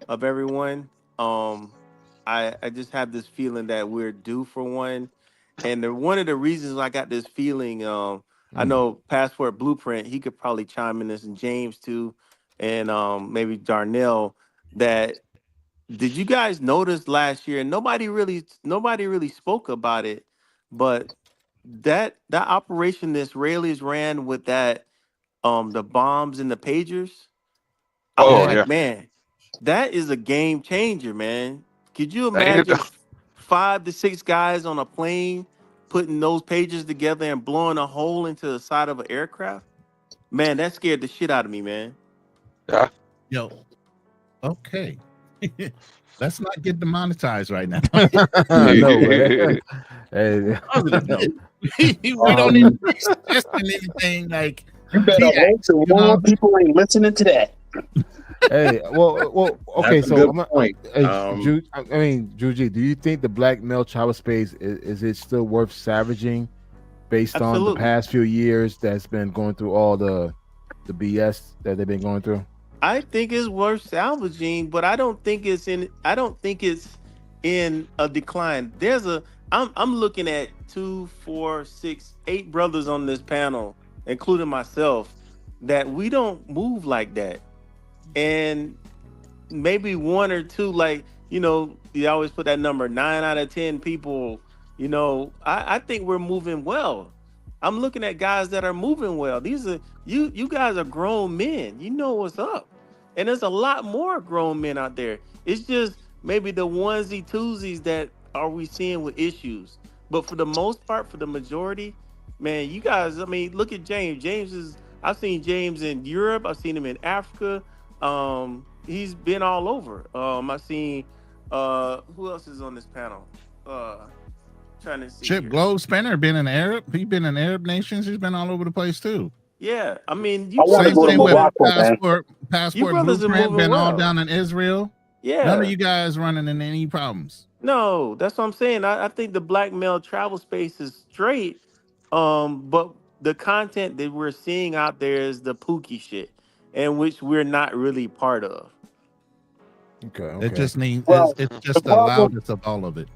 of everyone. I just have this feeling that we're due for one, and one of the reasons I got this feeling, I know Passport Blueprint, he could probably chime in this, and James too, and maybe Darnell. That did you guys notice last year? Nobody really spoke about it, but that operation the Israelis ran with that the bombs and the pagers. I was like, man, that is a game changer, man. Could you imagine 5 to 6 guys on a plane putting those pages together and blowing a hole into the side of an aircraft? Man, that scared the shit out of me, man. Yeah. Yo, okay. Let's not get demonetized right now. No, man. Hey. We don't need to be suggesting anything like. You better hope so more people ain't listening to that. Hey, well, okay. That's a So, good point. Juji, do you think the black male child space is it still worth savaging, based on the past few years that's been going through all the BS that they've been going through? I think it's worth salvaging, but I don't think it's in a decline. I'm looking at 2, 4, 6, 8 brothers on this panel, including myself, that we don't move like that. And maybe 1 or 2, like, you always put that number, 9 out of 10 people, I think we're moving well. I'm looking at guys that are moving well. These are you guys are grown men. You know what's up. And there's a lot more grown men out there. It's just maybe the onesie twosies that are we seeing with issues. But for the most part, for the majority, man, you guys, look at James. I've seen James in Europe. I've seen him in Africa. He's been all over. I've seen who else is on this panel? Trying to see. Chip Globe Spinner been in Arab. He's been in Arab nations. He's been all over the place too. Yeah, I want to go to Morocco, man. Passport Blueprint been all down in Israel. Yeah, none of you guys running into any problems. No, that's what I'm saying. I think the black male travel space is straight. But the content that we're seeing out there is the Pookie shit, and which we're not really part of. Okay. It just means it's just the loudest of all of it.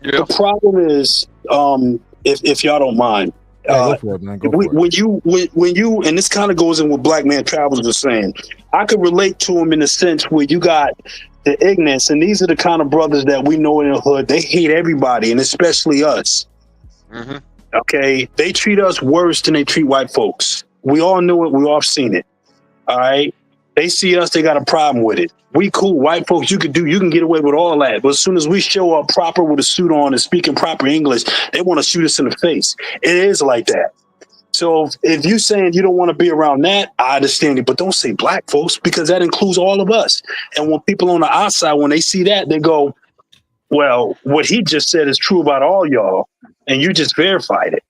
The problem is, if y'all don't mind, go for it, man. When you, and this kind of goes in what Black Man Travels was saying, I could relate to him in the sense where you got the ignorance, and these are the kind of brothers that we know in the hood. They hate everybody, and especially us. Mm-hmm. Okay, they treat us worse than they treat white folks. We all know it. We all seen it. All right. They see us, they got a problem with it. We cool. White folks, you can get away with all that. But as soon as we show up proper with a suit on and speaking proper English, they want to shoot us in the face. It is like that. So if you saying you don't want to be around that, I understand it, but don't say black folks because that includes all of us. And when people on the outside, when they see that, they go, well, what he just said is true about all y'all, and you just verified it.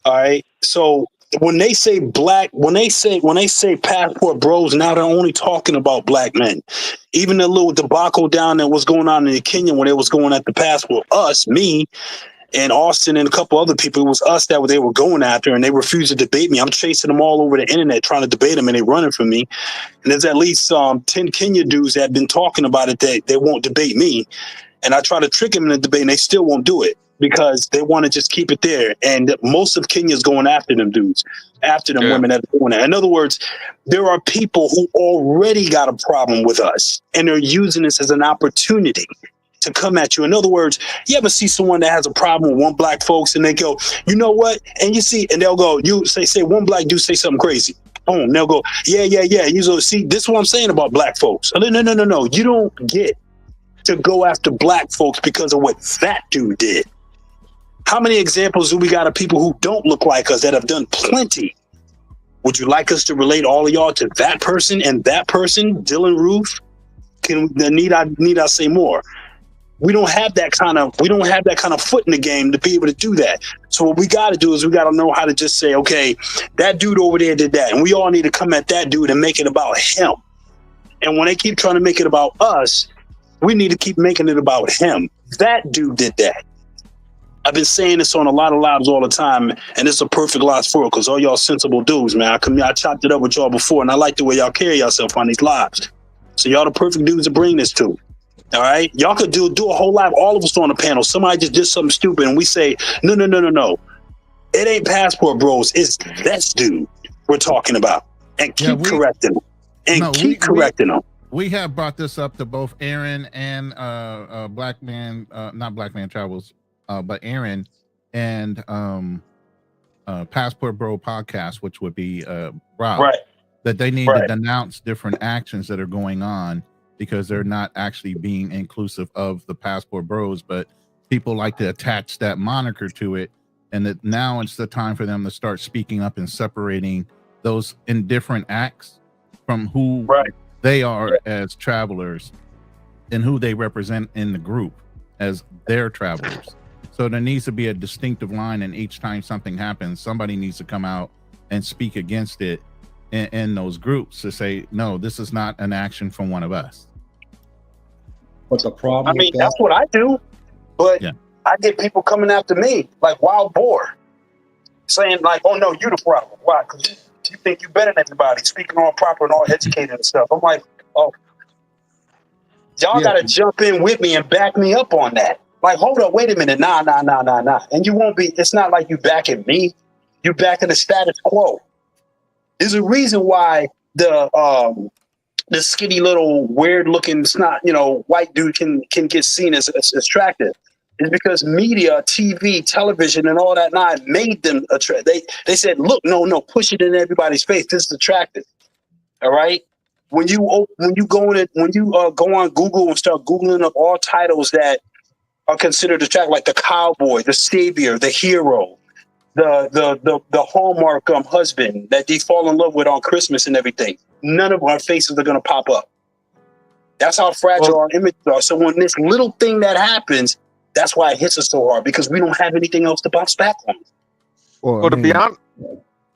All right. So when they say black, when they say passport bros, now they're only talking about black men. Even the little debacle down there was going on in Kenya when they was going at the passport, us, me, and Austin and a couple other people, it was us that they were going after, and they refused to debate me. I'm chasing them all over the internet trying to debate them, and they're running from me. And there's at least 10 Kenya dudes that have been talking about it that they won't debate me. And I try to trick them in the debate, and they still won't do it because they want to just keep it there. And most of Kenya's going after them dudes, after them women that are doing that. In other words, there are people who already got a problem with us, and they're using this as an opportunity to come at you. In other words, you ever see someone that has a problem with one black folks and they go, you know what? And you see, and they'll go, you say one black dude say something crazy. Boom. They'll go, yeah. You go, see, this is what I'm saying about black folks. No. You don't get to go after black folks because of what that dude did. How many examples do we got of people who don't look like us that have done plenty? Would you like us to relate all of y'all to that person and that person, Dylan Roof? Need I say more? We don't have that kind of foot in the game to be able to do that. So what we got to do is we got to know how to just say, okay, that dude over there did that, and we all need to come at that dude and make it about him. And when they keep trying to make it about us, we need to keep making it about him. That dude did that. I've been saying this on a lot of lives all the time, and it's a perfect last for it because all y'all sensible dudes, man. I chopped it up with y'all before, and I like the way y'all carry yourself on these lives. So y'all the perfect dudes to bring this to. All right, y'all could do a whole live, all of us on the panel. Somebody just did something stupid, and we say, no. It ain't passport bros. It's this dude we're talking about, and keep correcting them, and keep correcting them. We have brought this up to both Aaron and not Black Man Travels, but Aaron and Passport Bro podcast, which would be Rob, right? That they need to denounce different actions that are going on, because they're not actually being inclusive of the Passport Bros, but people like to attach that moniker to it, and that now it's the time for them to start speaking up and separating those indifferent acts from who they are as travelers and who they represent in the group as their travelers. So there needs to be a distinctive line, and each time something happens, somebody needs to come out and speak against it in those groups to say, no, this is not an action from one of us. But the problem, that's what I do, but I get people coming after me like wild boar, saying like, "Oh no, you the problem. Why? Because you think you better than everybody, speaking all proper and all educated and stuff." I'm like, "Oh, y'all got to jump in with me and back me up on that." Like, hold up, wait a minute, nah, and you won't be. It's not like you backing me, you backing the status quo. There's a reason why the skinny little weird looking snot, white dude can get seen as attractive. It's because media, TV, television, and all that made them attractive. They said, look, no, push it in everybody's face. This is attractive. All right. When you go on Google and start Googling up all titles that are considered attractive, like the cowboy, the savior, the hero, the Hallmark husband that they fall in love with on Christmas and everything, none of our faces are going to pop up. That's how fragile our images are. So when this little thing that happens, that's why it hits us so hard, because we don't have anything else to bounce back on. Well, to be honest,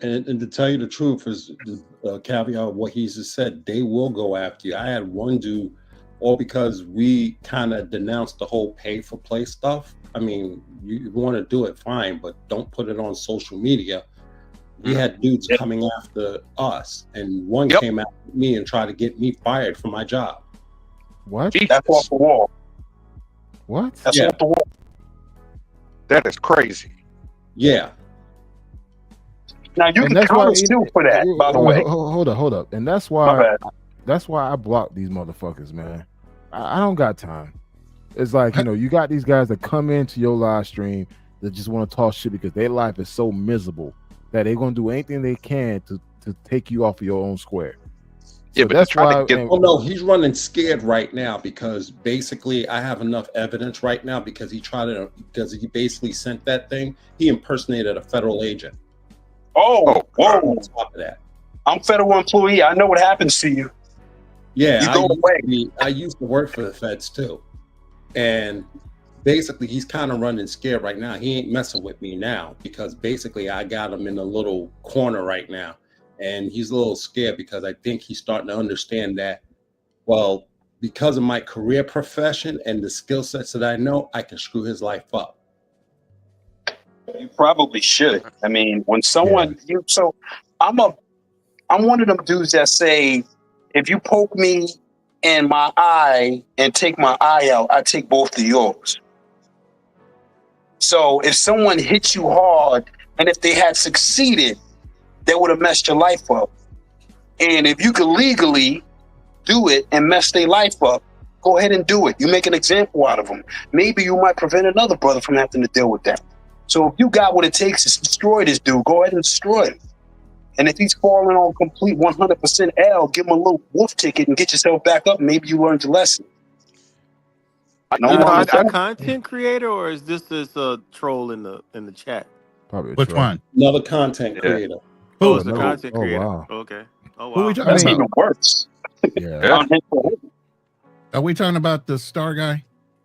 and to tell you the truth, is the caveat of what he just said, they will go after you. I had one dude, all because we kind of denounced the whole pay for play stuff. I mean, you want to do it, fine, but don't put it on social media. We had dudes coming after us, and one came after me and tried to get me fired from my job. What? Jesus. That's off the wall. What? That's off the wall. That is crazy. Yeah. Now you can counter sue for that, by the way. Hold up. And that's why I block these motherfuckers, man. I don't got time. It's like, you got these guys that come into your live stream that just want to talk shit because their life is so miserable that they're going to do anything they can to take you off of your own square. Yeah, so but that's why. No, he's running scared right now because basically I have enough evidence right now because he basically sent that thing. He impersonated a federal agent. Oh, whoa! On top of that. I'm federal employee. I know what happens to you. Yeah, You go away. I used to work for the feds too. And basically he's kind of running scared right now. He ain't messing with me now because basically I got him in a little corner right now. And he's a little scared because I think he's starting to understand that, well, because of my career profession and the skill sets that I know, I can screw his life up. You probably should. I mean, when someone I'm one of them dudes that say, if you poke me in my eye and take my eye out, I take both of yours. So if someone hits you hard and if they had succeeded, they would have messed your life up. And if you could legally do it and mess their life up, go ahead and do it. You make an example out of them. Maybe you might prevent another brother from having to deal with that. So if you got what it takes to destroy this dude, go ahead and destroy him. And if he's falling on complete 100% L, give him a little wolf ticket and get yourself back up. Maybe you learned your lesson. A content creator, or is this a troll in the chat? Probably Which one? Another content creator. Oh, it's a content creator. Wow. Okay. Oh, wow. Who are we talking That's about? even worse. Yeah. Are we talking about the star guy?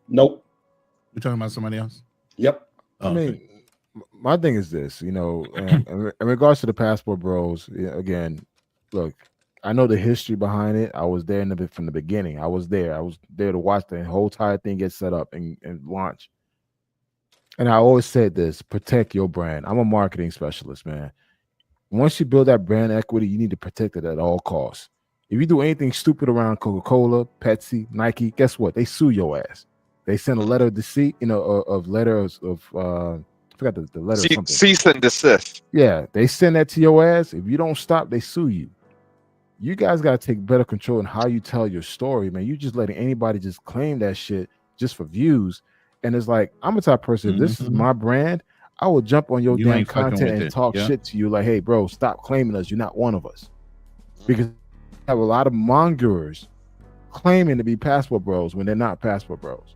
Nope. We're talking about somebody else? Yep. I mean, my thing is this, in regards to the Passport Bros, again, look, I know the history behind it. I was there from the beginning. I was there to watch the whole entire thing get set up and launch. And I always said this: protect your brand. I'm a marketing specialist, man. Once you build that brand equity, you need to protect it at all costs. If you do anything stupid around Coca-Cola, Pepsi, Nike, guess what? They sue your ass. They send a letter of deceit, of letters of I forgot the letter. Something. Cease and desist. Yeah, they send that to your ass. If you don't stop, they sue you. You guys got to take better control in how you tell your story, man. You just letting anybody just claim that shit just for views. And it's like, I'm a type of person, if this is my brand, I will jump on your damn content and talk shit to you like, hey, bro, stop claiming us. You're not one of us. Because I have a lot of mongers claiming to be Passport Bros when they're not Passport Bros.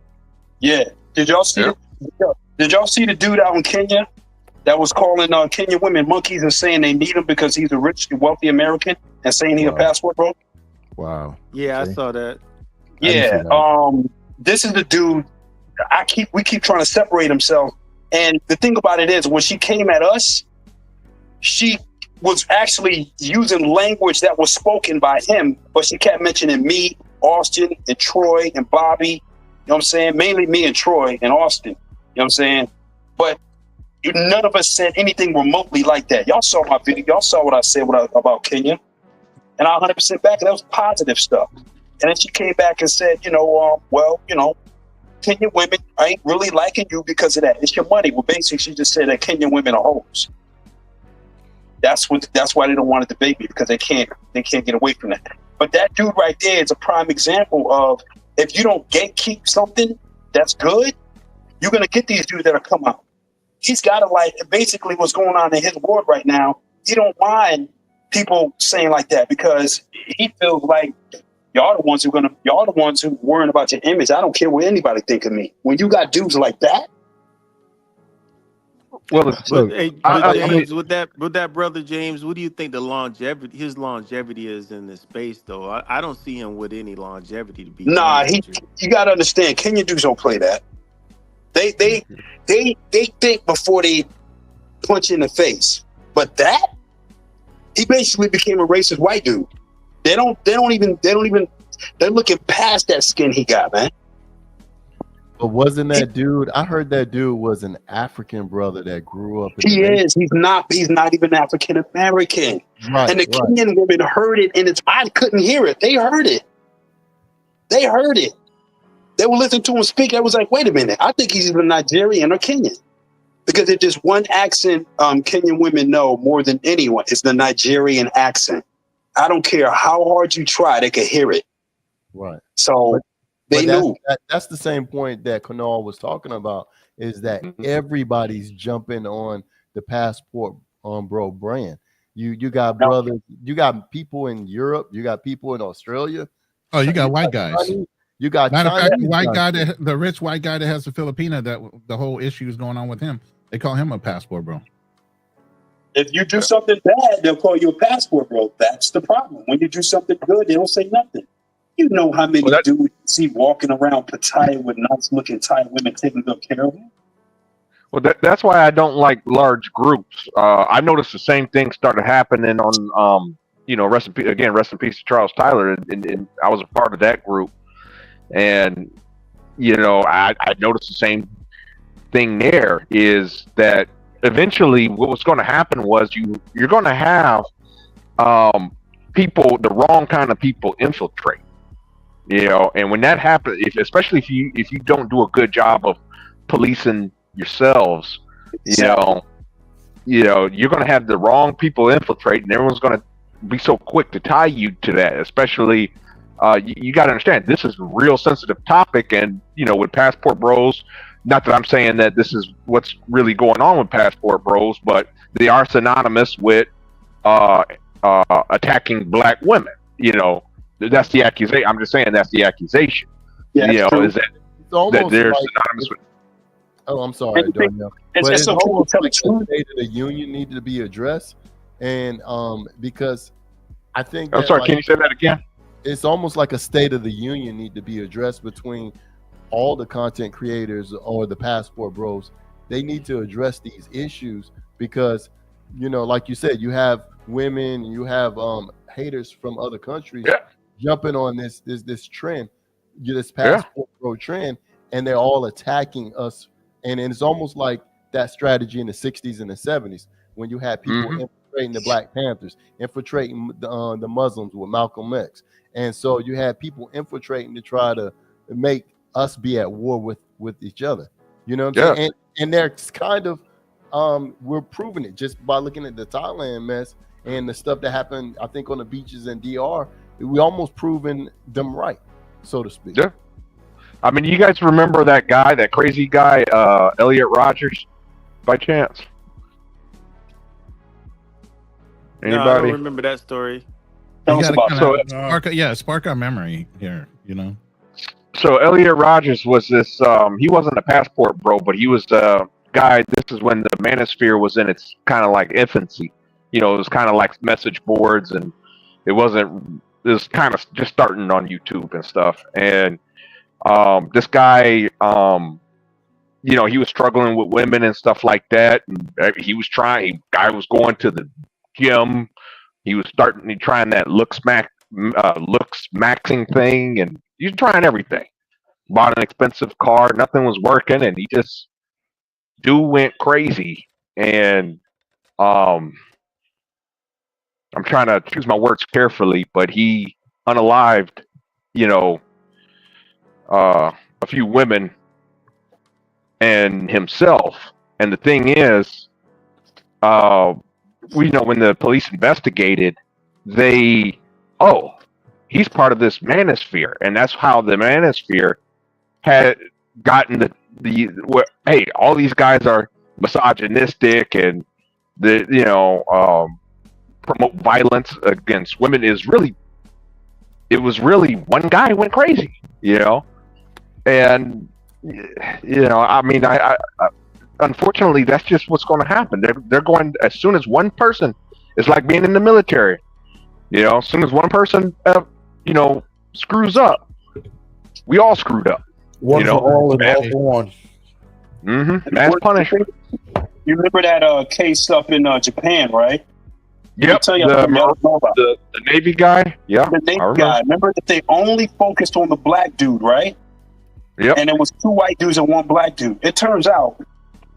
Yeah. Did y'all see Did y'all see the dude out in Kenya that was calling Kenyan women monkeys and saying they need him because he's a rich, wealthy American and saying he's a passport bro? Wow. Yeah, I saw that. Yeah. This is the dude. We keep trying to separate himself. And the thing about it is, when she came at us, she was actually using language that was spoken by him, but she kept mentioning me, Austin, and Troy, and Bobby. You know what I'm saying? Mainly me and Troy and Austin. You know what I'm saying? But none of us said anything remotely like that. Y'all saw my video. Y'all saw what I said about Kenya. And I 100% back. That was positive stuff. And then she came back and said, Kenyan women ain't really liking you because of that. It's your money. Well, basically, she just said that Kenyan women are hoes. That's why they don't want to debate me, because they can't get away from that. But that dude right there is a prime example of, if you don't gatekeep something that's good, you're gonna get these dudes that'll come out. He's got to basically what's going on in his world right now. He don't mind people saying like that because he feels like y'all the ones who worrying about your image. I don't care what anybody think of me. When you got dudes like that. Well, James, with that brother James, what do you think his longevity is in this space though? I don't see him with any longevity to be. Nah, you gotta understand, Kenyan dudes don't play that. They think before they punch you in the face. But that, he basically became a racist white dude. They're looking past that skin he got, man. But wasn't that dude? I heard that dude was an African brother that grew up. He is. He's not even African American. Right, and the Kenyan women heard it, and I couldn't hear it. They heard it. They were listening to him speak. I was like, wait a minute. I think he's either Nigerian or Kenyan. Because if there's one accent Kenyan women know more than anyone, it's the Nigerian accent. I don't care how hard you try, they can hear it. Right. So they knew. That's the same point that Kunal was talking about, is that everybody's jumping on the Passport Bro brand. You got brothers, you got people in Europe, you got people in Australia. Oh, you got white guys. You got matter of fact, the rich white guy that has the Filipina, that the whole issue is going on with him. They call him a Passport Bro. If you do something bad, they'll call you a passport bro. That's the problem. When you do something good, they don't say nothing. You know how many dudes you see walking around Pattaya with nice-looking Thai women taking good care of them? Well, that's why I don't like large groups. I noticed the same thing started happening on, rest in peace to Charles Tyler, and I was a part of that group, and I noticed the same thing. There is that eventually what was going to happen was you're going to have people, the wrong kind of people, infiltrate. And when that happens, especially if you don't do a good job of policing yourselves, you're going to have the wrong people infiltrate, and everyone's going to be so quick to tie you to that. Especially, you got to understand this is a real sensitive topic, and with passport bros. Not that I'm saying that this is what's really going on with passport bros, but they are synonymous with attacking black women. That's the accusation. I'm just saying that's the accusation. Yeah, is that they're synonymous with. Oh, I'm sorry, Darnell. It's almost like the State of the Union needed to be addressed, and because I think I'm sorry. Can you say that again? It's almost like a State of the Union need to be addressed between all the content creators or the passport bros. They need to address these issues because, like you said, you have women, you have haters from other countries jumping on this trend, this passport bro trend, and they're all attacking us. And it's almost like that strategy in the 60s and the 70s when you had people infiltrating the Black Panthers, infiltrating the Muslims with Malcolm X. And so you had people infiltrating to try to make us be at war with each other. You know what I'm saying? And they're kind of we're proving it just by looking at the Thailand mess and the stuff that happened, I think, on the beaches in DR. We almost proven them right, so to speak. Yeah. I mean, you guys remember that guy, that crazy guy, Elliot Rogers, by chance? Anybody? No, I don't remember that story. Spark our memory here, So Elliot Rogers was this, he wasn't a passport bro, but he was a guy, this is when the manosphere was in its kind of like infancy. It was kind of like message boards, and it was kind of just starting on YouTube and stuff. And this guy, he was struggling with women and stuff like that. And guy was going to the gym. He was trying that looks maxing thing, and he was trying everything. Bought an expensive car, nothing was working, and dude went crazy. And I'm trying to choose my words carefully, but he unalived, a few women and himself. And the thing is, when the police investigated, he's part of this manosphere, and that's how the manosphere had gotten hey, all these guys are misogynistic and promote violence against women. It was really one guy went crazy, and I mean, I unfortunately that's just what's going to happen. They're going, as soon as one person, it's like being in the military, as soon as one person screws up, we all screwed up. One for all and all for one. Mass punishment. You remember that case up in Japan, right? Yep, the Navy guy. Yeah, the Navy guy. Remember that they only focused on the black dude, right? Yep. And it was 2 white dudes and 1 black dude. It turns out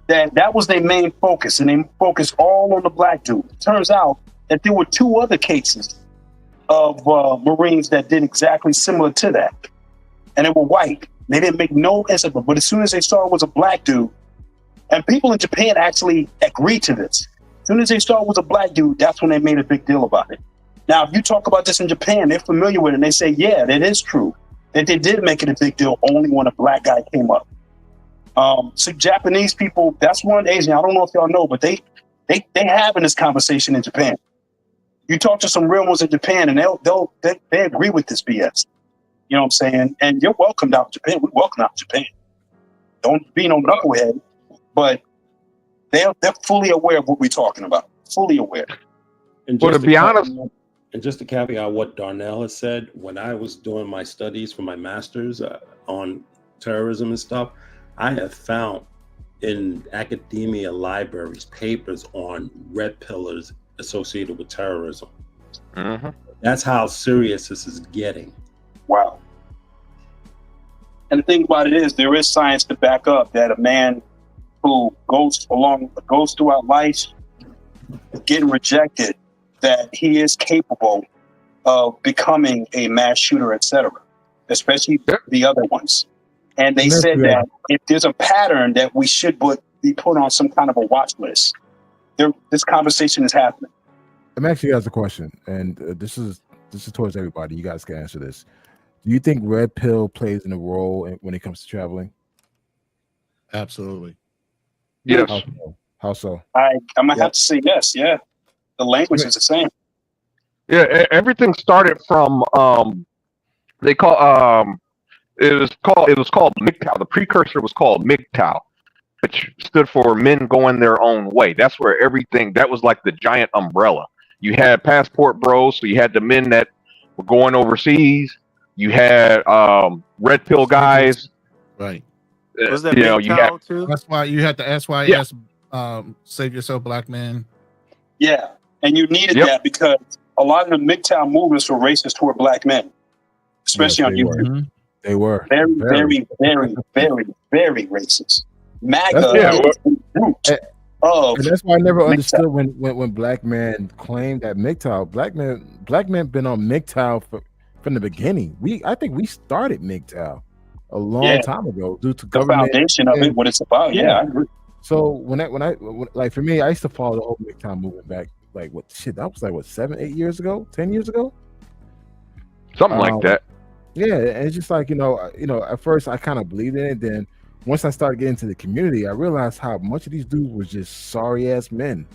that was their main focus, and they focused all on the black dude. It turns out that there were 2 other cases of Marines that did exactly similar to that, and they were white. They didn't make no incident, but as soon as they saw it was a black dude, and people in Japan actually agreed to this. As soon as they saw it was a black dude, that's when they made a big deal about it. Now, if you talk about this in Japan, they're familiar with it, and they say, yeah, that is true, that they did make it a big deal only when a black guy came up. So Japanese people, that's one Asian, I don't know if y'all know, but they having this conversation in Japan. You talk to some real ones in Japan, and they agree with this BS. You know what I'm saying? And you're welcomed out to Japan. We welcome out to Japan. Don't be no knucklehead, but they're fully aware of what we're talking about. fully aware. And Well, just to be honest, and just to caveat what Darnell has said, when I was doing my studies for my master's on terrorism and stuff, I have found in academia libraries papers on red pillars associated with terrorism. mhm. That's how serious this is getting. Wow. And the thing about it is, there is science to back up that a man who goes throughout life getting rejected, that he is capable of becoming a mass shooter, etc., especially the other ones. And they said that if there's a pattern that we should be put on some kind of a watch list. This conversation is happening. Let me actually ask a question, and this is towards everybody. You guys can answer this. Do you think red pill plays in a role when it comes to traveling? Absolutely. Yes. How so? I'm gonna have to say yes. Yeah, the language is the same. Yeah, everything started from it was called MGTOW. The precursor was called MGTOW, which stood for men going their own way. That's where that was like the giant umbrella. You had passport bros, so you had the men that were going overseas. You had red pill guys. Right. Was that you had too? That's why you had the SYS, Save Yourself Black Man. Yeah, and you needed that because a lot of the MGTOW movements were racist toward black men, especially on YouTube. Mm-hmm. They were very, very racist. MAGA is the root of. And that's why I never understood when black men claimed that MGTOW. Black men been on MGTOW from the beginning. I think we started MGTOW a long time ago due to the government foundation of it, what it's about. Yeah, I agree. So when like for me, I used to follow the whole MGTOW movement back that was like 7, 8 years ago, 10 years ago, something like that. Yeah, and it's just like at first I kind of believed in it. Then once I started getting into the community, I realized how much of these dudes was just sorry ass men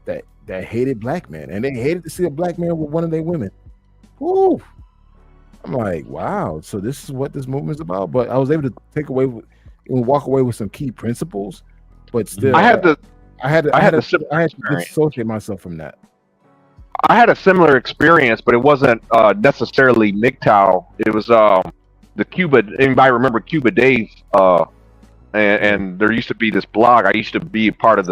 that hated black men, and they hated to see a black man with one of their women. Woo! I'm like, wow. So this is what this movement is about. But I was able to walk away with some key principles. But still, I had to dissociate myself from that. I had a similar experience, but it wasn't necessarily MGTOW. It was the Cuba. Anybody remember Cuba Dave? And there used to be this blog. I used to be a part of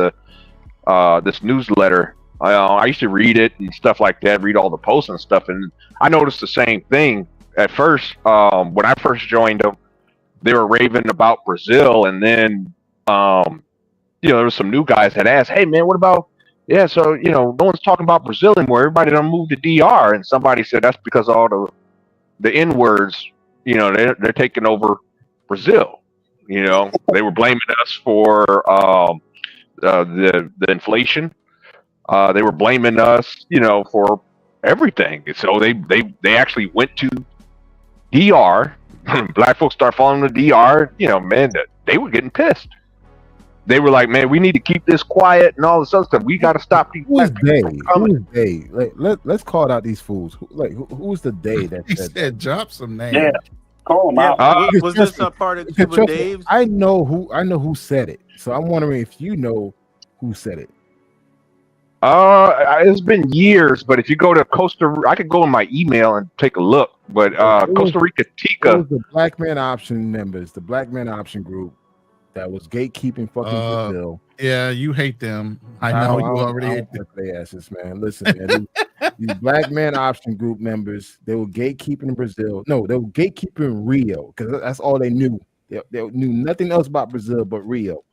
this newsletter. I used to read it and stuff like that, read all the posts and stuff. And I noticed the same thing at first. When I first joined them, they were raving about Brazil. And then, there was some new guys that asked, hey, man, what about, so, no one's talking about Brazil anymore. Everybody done moved to DR. And somebody said that's because all the N words, they're taking over Brazil. They were blaming us for the inflation. They were blaming us, for everything. So they actually went to DR. Black folks start following the DR. Man, they were getting pissed. They were like, man, we need to keep this quiet and all this other stuff. We got to stop these. Who is they? Like, let's call out these fools. Who's the they that said drop some names? Yeah, call them out. Was this a part of Cuba Dave's? I know who said it. So I'm wondering if you know who said it. It's been years, but if you go to Costa Rica, I could go in my email and take a look. But Costa Rica Tica. It was the Black Man Option members, the Black Man Option group that was gatekeeping fucking Brazil. Yeah, you hate them. I know you already hate them. Their asses, man. Listen, man, these Black Man Option group members, they were gatekeeping Brazil. No, they were gatekeeping Rio because that's all they knew. They knew nothing else about Brazil but Rio,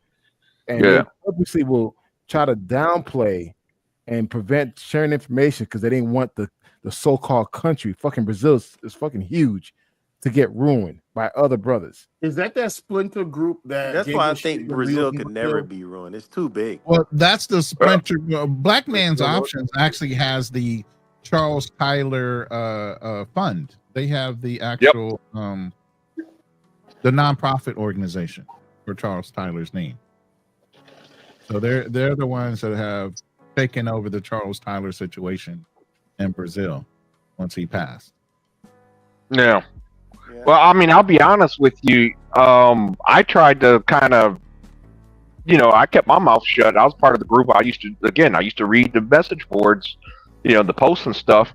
and they purposely will try to downplay and prevent sharing information because they didn't want the so-called country, fucking Brazil is fucking huge, to get ruined by other brothers. Is that splinter group That's why I think Brazil could never be ruined. It's too big. Well, that's the splinter. Black Man's Options actually has the Charles Tyler fund. They have the actual the nonprofit organization for Charles Tyler's name. So they're the ones that have taken over the Charles Tyler situation in Brazil once he passed. Yeah. Well, I mean, I'll be honest with you. I tried to kind of I kept my mouth shut. I was part of the group. I used to read the message boards, the posts and stuff.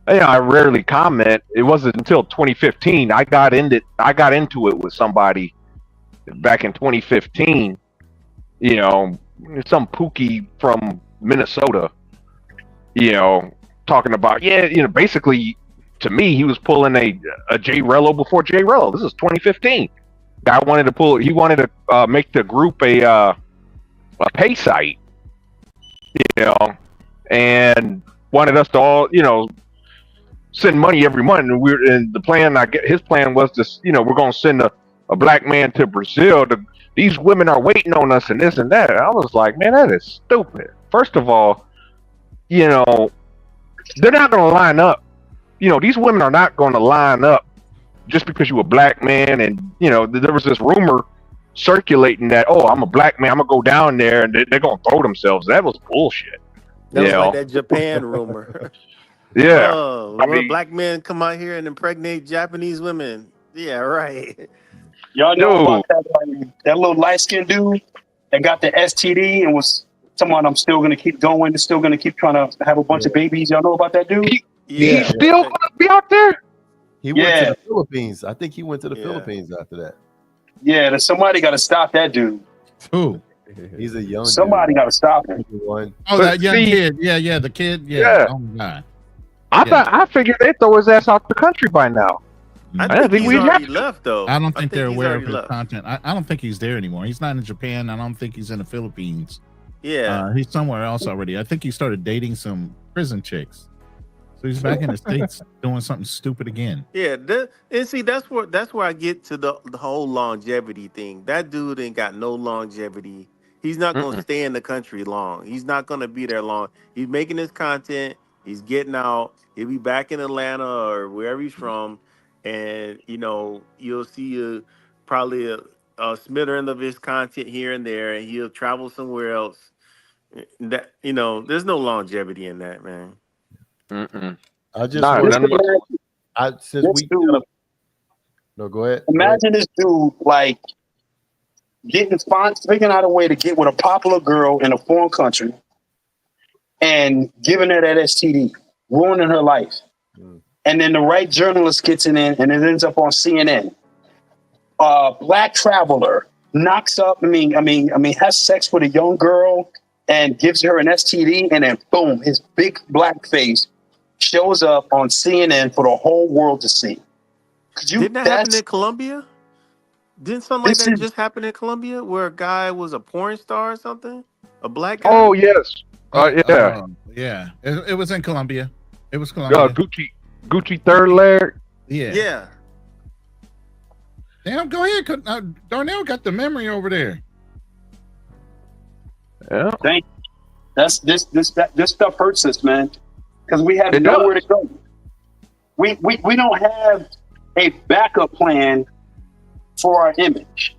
I rarely comment. It wasn't until 2015 I got into it with somebody back in 2015. Some pookie from Minnesota. Talking about basically to me he was pulling a Jay Rello before Jay Rello. This is 2015. Guy wanted to make the group a pay site, and wanted us to all send money every month. And the plan, his plan was to we're going to send a black man to Brazil. These women are waiting on us and this and that. And I was like, man, that is stupid. First of all, they're not going to line up. These women are not going to line up just because you're a black man. And, there was this rumor circulating that, oh, I'm a black man, I'm going to go down there and they're going to throw themselves. That was bullshit. That was like that Japan rumor. Yeah. Black men come out here and impregnate Japanese women. Yeah, right. Y'all know about that little light-skinned dude that got the STD and was someone I'm still going to keep going, still going to keep trying to have a bunch of babies. Y'all know about that dude? He's still going to be out there? He went to the Philippines. I think he went to the Philippines after that. Yeah, somebody got to stop that dude. Who? He's a young Somebody got to stop him. Oh, that young kid. Yeah, the kid. Yeah. Oh, my God. I figured they'd throw his ass out the country by now. I don't think he's already left, though. I don't think they're aware of his content. I don't think he's there anymore. He's not in Japan. I don't think he's in the Philippines. Yeah. He's somewhere else already. I think he started dating some prison chicks. So he's back in the States doing something stupid again. Yeah. And see, that's where I get to the whole longevity thing. That dude ain't got no longevity. He's not going to stay in the country long. He's not going to be there long. He's making his content. He's getting out. He'll be back in Atlanta or wherever he's from. And, you'll see probably a smattering of his content here and there, and he'll travel somewhere else. That there's no longevity in that, man. I just no, go ahead. Imagine this dude like figuring out a way to get with a popular girl in a foreign country and giving her that STD, ruining her life. And then the right journalist gets in and it ends up on CNN. Black traveler knocks up, has sex with a young girl and gives her an STD, and then boom, his big black face shows up on CNN for the whole world to see. Didn't that happen in Colombia? Didn't something like that just happen in Colombia where a guy was a porn star or something? A black guy? Oh, yes. Yeah. Yeah. It was in Colombia. It was Colombia. Gucci third leg. Yeah. Damn, go ahead. Darnell got the memory over there. Yeah. This stuff hurts us, man, because we have nowhere to go. We don't have a backup plan for our image.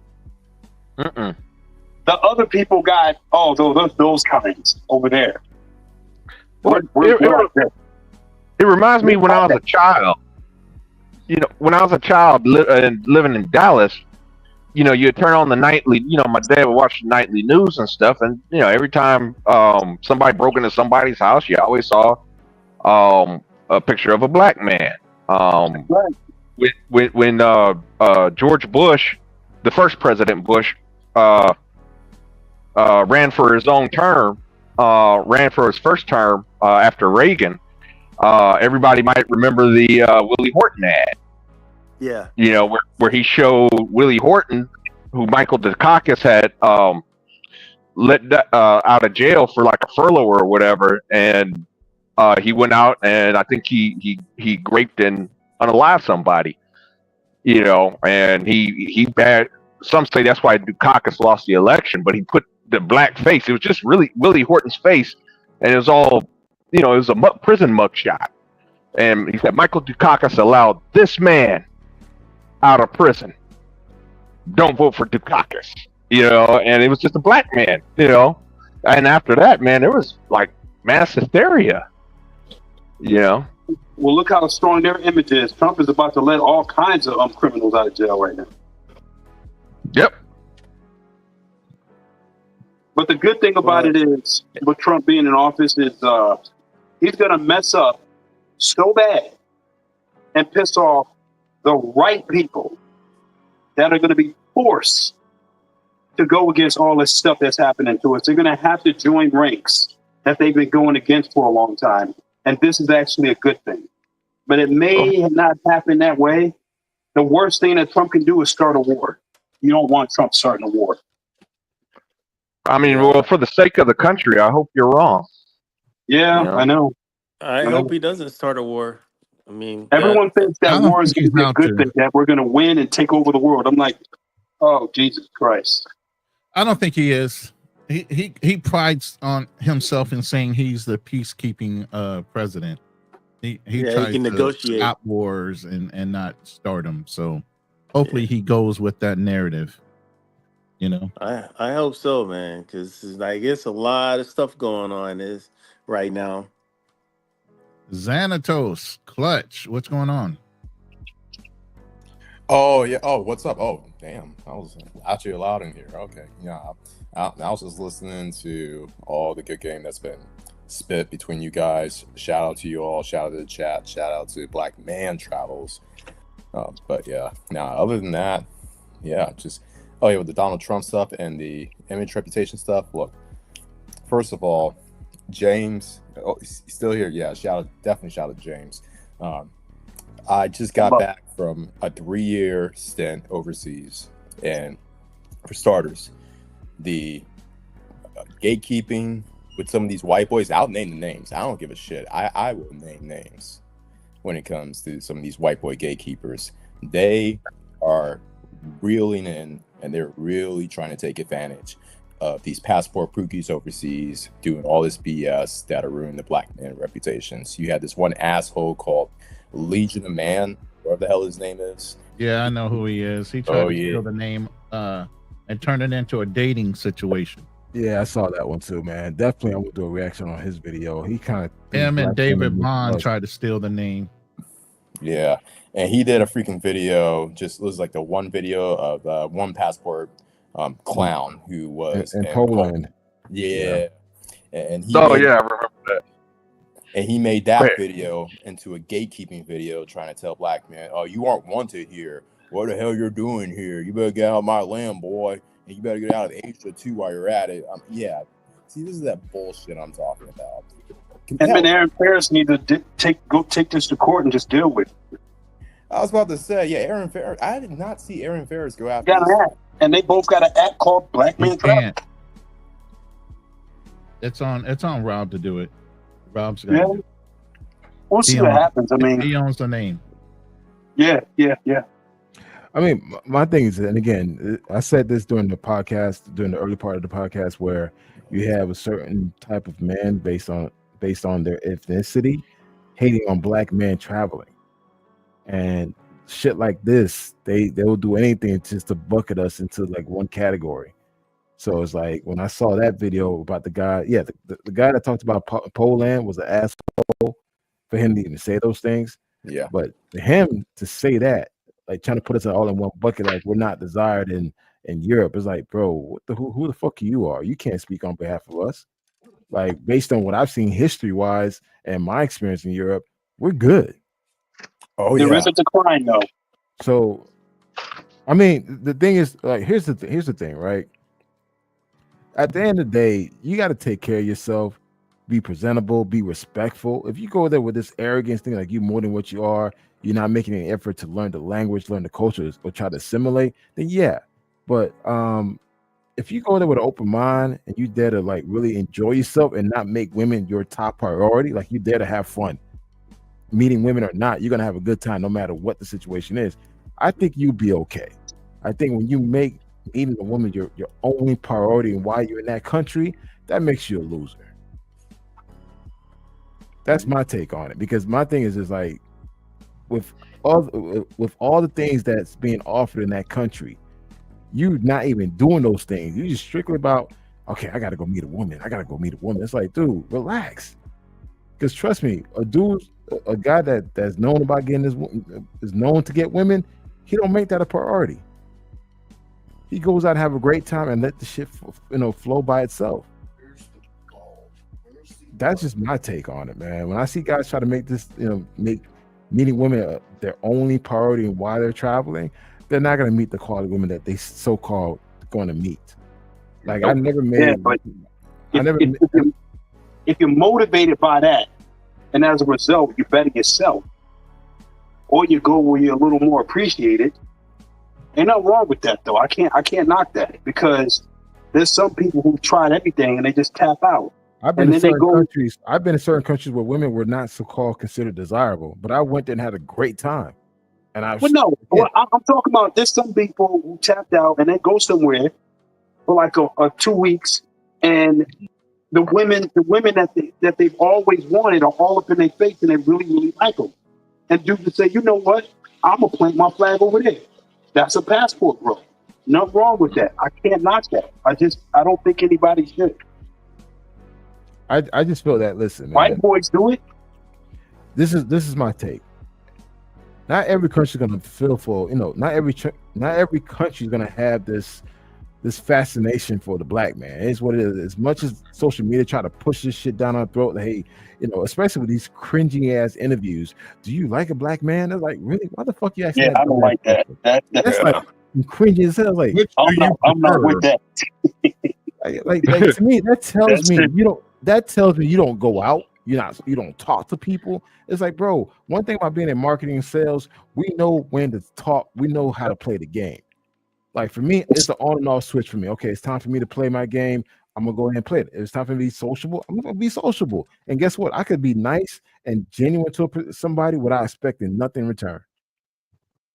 The other people got those kinds over there. It reminds me when I was a child. When I was a child living in Dallas, you turn on the nightly. My dad would watch the nightly news and stuff, and every time somebody broke into somebody's house, you always saw a picture of a black man. When George Bush, the first President Bush, ran for his own term, ran for his first term after Reagan. Everybody might remember the Willie Horton ad. Yeah. Where he showed Willie Horton, who Michael Dukakis had let out of jail for like a furlough or whatever, and he went out and I think he raped and unalived somebody. And he bad. Some say that's why Dukakis lost the election, but he put the black face. It was just really Willie Horton's face, and it was all. It was a prison mugshot. And he said, Michael Dukakis allowed this man out of prison. Don't vote for Dukakis. And it was just a black man, And after that, man, there was like mass hysteria. Well, look how strong their image is. Trump is about to let all kinds of criminals out of jail right now. Yep. But the good thing about it is, with Trump being in office, is he's going to mess up so bad and piss off the right people that are going to be forced to go against all this stuff that's happening to us. They're going to have to join ranks that they've been going against for a long time. And this is actually a good thing. But it may not happen that way. The worst thing that Trump can do is start a war. You don't want Trump starting a war. I mean, well, for the sake of the country, I hope you're wrong. Yeah, I know. I hope he doesn't start a war. I mean, everyone thinks that war is going to be a good thing, that we're going to win and take over the world. I'm like, oh, Jesus Christ. I don't think he is. He prides on himself in saying he's the peacekeeping president. He tries can to negotiate. stop wars and not start them. So hopefully he goes with that narrative. You know, I hope so, man, because it's a lot of stuff going on right now. Xanatos, Clutch, what's going on? Oh yeah. Oh, what's up? Oh, damn. I was actually allowed in here. Okay. Yeah. I was just listening to all the good game that's been spit between you guys. Shout out to you all. Shout out to the chat. Shout out to Black Man Travels. But yeah. Now, other than that, yeah, just with the Donald Trump stuff and the image reputation stuff. Look, first of all, James, he's still here. Yeah, definitely shout out to James. I just got back from a 3-year stint overseas, and for starters, the gatekeeping with some of these white boys, I'll name the names. I don't give a shit. I will name names when it comes to some of these white boy gatekeepers. They are reeling in, and they're really trying to take advantage of these passport pookies overseas doing all this BS that'll ruin the black man reputations. You had this one asshole called Legion of Man, whatever the hell his name is. Yeah, I know who he is. He tried to steal the name and turn it into a dating situation. Yeah, I saw that one too, man. Definitely, I'm gonna do a reaction on his video. He kind of him and David Bond tried to steal the name. Yeah, and he did a freaking video. Just it was like the one video of one passport clown who was in Poland. Yeah. And he I remember that. And he made that video into a gatekeeping video, trying to tell black men, "Oh, you aren't wanted here. What the hell you're doing here? You better get out of my land, boy, and you better get out of Asia too while you're at it." See, this is that bullshit I'm talking about. Him and Aaron Ferris need to go take this to court and just deal with it. I was about to say, Aaron Ferris. I did not see Aaron Ferris go after. Got an act, and they both got an act called Black Man Travel. It's on Rob to do it. Rob's gonna do it. We'll see what happens. I mean, he owns the name. Yeah. I mean, my thing is, and again, I said this during the podcast, during the early part of the podcast, where you have a certain type of man based on their ethnicity hating on black men traveling, and shit like this, they will do anything just to bucket us into like one category. So it's like when I saw that video about the guy, the guy that talked about Poland was an asshole for him to even say those things. Yeah, but for him to say that, like trying to put us all in one bucket, like we're not desired in Europe, it's like, bro, who the fuck you are? You can't speak on behalf of us. Like based on what I've seen history wise and my experience in Europe, we're good. Oh, there is a decline though. So, I mean, the thing is, like, here's the thing, right? At the end of the day, you got to take care of yourself, be presentable, be respectful. If you go there with this arrogance thing, like you more than what you are, you're not making any effort to learn the language, learn the culture, or try to assimilate, then yeah. But if you go there with an open mind and you dare to like really enjoy yourself and not make women your top priority, like you dare to have fun, meeting women or not, you're gonna have a good time no matter what the situation is. I think you'll be okay. I think when you make meeting a woman your only priority and why you're in that country, that makes you a loser. That's my take on it, because my thing is like with all the things that's being offered in that country, you not even doing those things. You just strictly about, okay, I gotta go meet a woman. It's like, dude, relax. Because trust me, a guy that's known about getting this, is known to get women, he don't make that a priority. He goes out and have a great time and let the shit, flow by itself. That's just my take on it, man. When I see guys try to make this, make meeting women their only priority and why they're traveling, they're not going to meet the quality of women that they so-called going to meet. Like I never made. Yeah, but if you're motivated by that, and as a result, you better yourself, or you go where you're a little more appreciated. Ain't nothing wrong with that, though. I can't knock that, because there's some people who tried everything and they just tap out. I've been in certain countries. I've been in certain countries where women were not so-called considered desirable, but I went there and had a great time. And I'm talking about there's some people who tapped out and they go somewhere for like a 2 weeks, and the women that they've always wanted are all up in their face, and they really like them. And dude to say, you know what? I'm gonna plant my flag over there. That's a passport, bro. Nothing wrong with that. I can't knock that. I don't think anybody should. I just feel that. Listen, man, white boys do it. This is my take. Not every country's gonna feel for, not every country's gonna have this fascination for the black man. It's what it is. As much as social media try to push this shit down our throat, hey, especially with these cringy ass interviews. Do you like a black man? They're like, really? Why the fuck you asking? Yeah, I don't like that. That's like cringy as hell. Like, I'm not with that. like to me, that tells me you don't. That tells me you don't go out. You don't talk to people. It's like, bro, one thing about being in marketing and sales, we know when to talk. We know how to play the game. Like for me, it's an on and off switch for me. Okay, it's time for me to play my game. I'm gonna go ahead and play it. If it's time for me to be sociable, I'm gonna be sociable. And guess what? I could be nice and genuine to somebody without expecting nothing in return.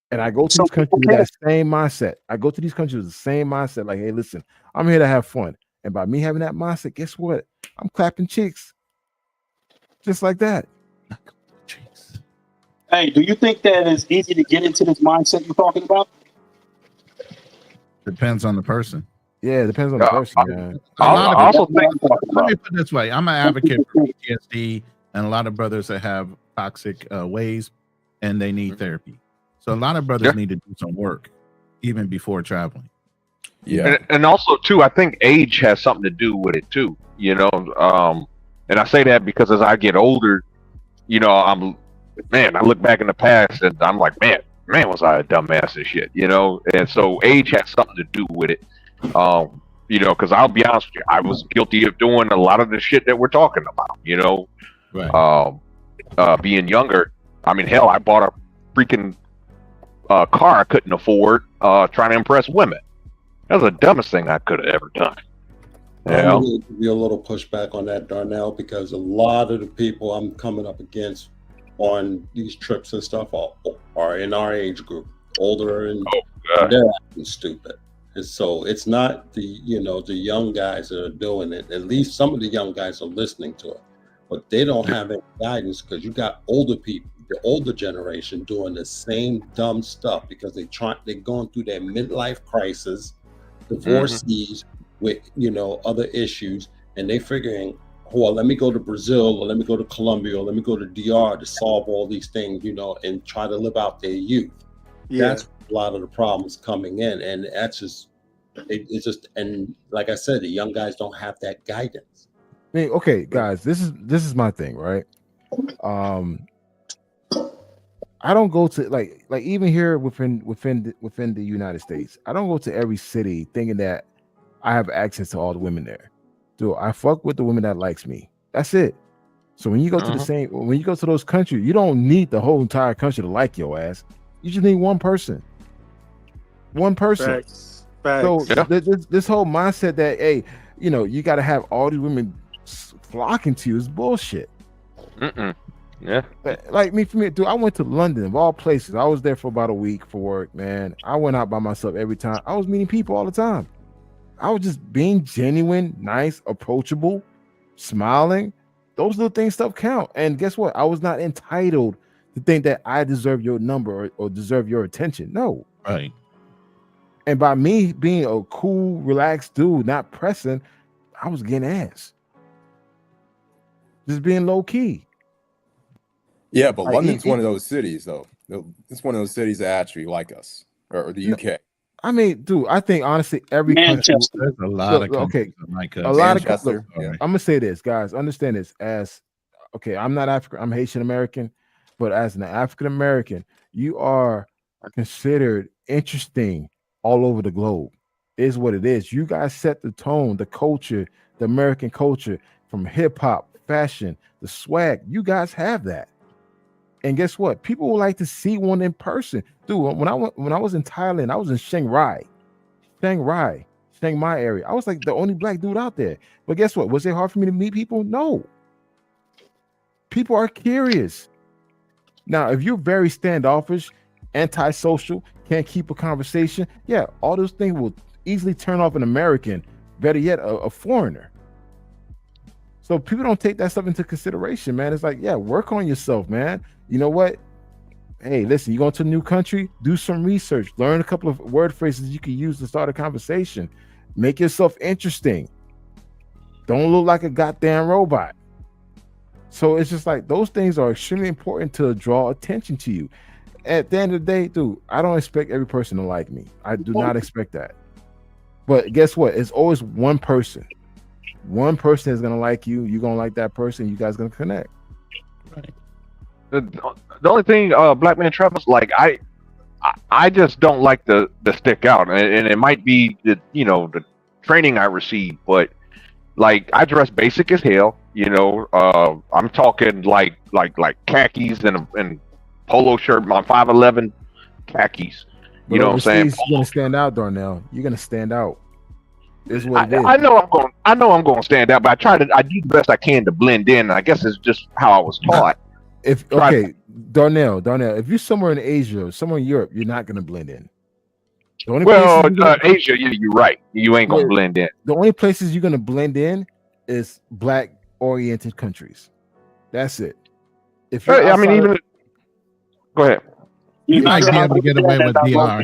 And I go to these countries with that same mindset. I go to these countries with the same mindset. Like, hey, listen, I'm here to have fun. And by me having that mindset, guess what? I'm clapping cheeks. Just like that. Hey, do you think that it's easy to get into this mindset you're talking about? Depends on the person. Yeah, it depends on the person, man. Let me put it this way. I'm an advocate for PTSD and a lot of brothers that have toxic ways and they need therapy. So a lot of brothers need to do some work even before traveling. Yeah. And also too, I think age has something to do with it too, and I say that because as I get older, I look back in the past and I'm like, man, was I a dumbass and shit, and so age has something to do with it. Because I'll be honest with you, I was guilty of doing a lot of the shit that we're talking about, Right. Being younger. I mean, hell, I bought a freaking car I couldn't afford, trying to impress women. That was the dumbest thing I could have ever done. I'm going to give you a little pushback on that, Darnell, because a lot of the people I'm coming up against on these trips and stuff are in our age group, older, and they're acting stupid. And so it's not the young guys that are doing it. At least some of the young guys are listening to it, but they don't have any guidance, because you got older people, the older generation, doing the same dumb stuff because they're going through their midlife crisis, divorcees with other issues, and they figuring, well, let me go to Brazil, or let me go to Colombia, or let me go to DR to solve all these things, and try to live out their youth. Yeah. That's a lot of the problems coming in, and that's just it's just, and like I said, the young guys don't have that guidance. I mean, okay, guys, this is my thing, right? I don't go to like even here within the United States, I don't go to every city thinking that I have access to all the women there. Dude, I fuck with the women that likes me. That's it. So when you go to those countries, you don't need the whole entire country to like your ass. You just need one person. One person. Facts. So this whole mindset that, hey, you got to have all these women flocking to you is bullshit. Yeah. Like for me, dude, I went to London of all places. I was there for about a week for work, man. I went out by myself every time. I was meeting people all the time. I was just being genuine, nice, approachable, smiling. Those little things stuff count. And guess what? I was not entitled to think that I deserve your number or deserve your attention. No. Right. And by me being a cool, relaxed dude, not pressing, I was getting ass. Just being low key. Yeah, but London's one of those cities, though. It's one of those cities that actually like us, or the UK. I mean, dude, I think honestly, every country. Manchester. There's a lot of Okay, countries that like a us. lot of. Manchester, Look, yeah. I'm gonna say this, guys. Understand this. As okay, I'm not African. I'm Haitian American, but as an African American, you are considered interesting all over the globe. Is what it is. You guys set the tone, the culture, the American culture, from hip hop, fashion, the swag. You guys have that. And guess what? People would like to see one in person. Dude, when I was in Thailand, I was in Chiang Mai area. I was like the only black dude out there. But guess what? Was it hard for me to meet people? No. People are curious. Now, if you're very standoffish, antisocial, can't keep a conversation, yeah, all those things will easily turn off an American, better yet, a foreigner. So people don't take that stuff into consideration, man. It's like, yeah, work on yourself, man. You know what? Hey, listen, you go to a new country, do some research, learn a couple of word phrases you can use to start a conversation. Make yourself interesting. Don't look like a goddamn robot. So it's just like those things are extremely important to draw attention to you. At the end of the day, dude, I don't expect every person to like me. I do not expect that. But guess what? It's always one person. One person is gonna like you. You're gonna like that person. You guys gonna connect. Right. The only thing, Black Man Travis, like I just don't like to stick out, and it might be the the training I received, but like I dress basic as hell. I'm talking like khakis and polo shirt, my 5'11" khakis. But You know what I'm saying? You're gonna stand out, Darnell. You're gonna stand out. Is what it is. I know I'm going to stand out, but I do the best I can to blend in. I guess it's just how I was taught. Darnell, if you're somewhere in Asia or somewhere in Europe, you're not gonna blend in. The only Asia, you're right. You ain't gonna blend in. The only places you're gonna blend in is black oriented countries. That's it. If you're go ahead. You might be able to get away with DR.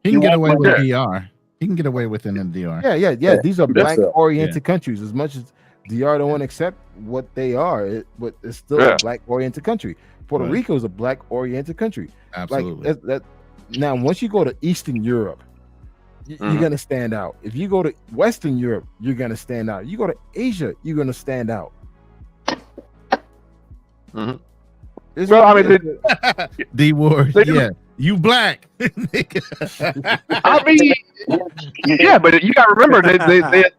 He can get away with DR. He can get away with it in DR. Yeah. These are black oriented countries. As much as DR don't want to accept what they are, but it's still a black oriented country. Puerto Rico is a black oriented country. Absolutely. Like now, once you go to Eastern Europe, you're gonna stand out. If you go to Western Europe, you're gonna stand out. You go to Asia, you're gonna stand out. Mm-hmm. Well, I mean, D Ward, yeah, you black. I mean, yeah, but you got to remember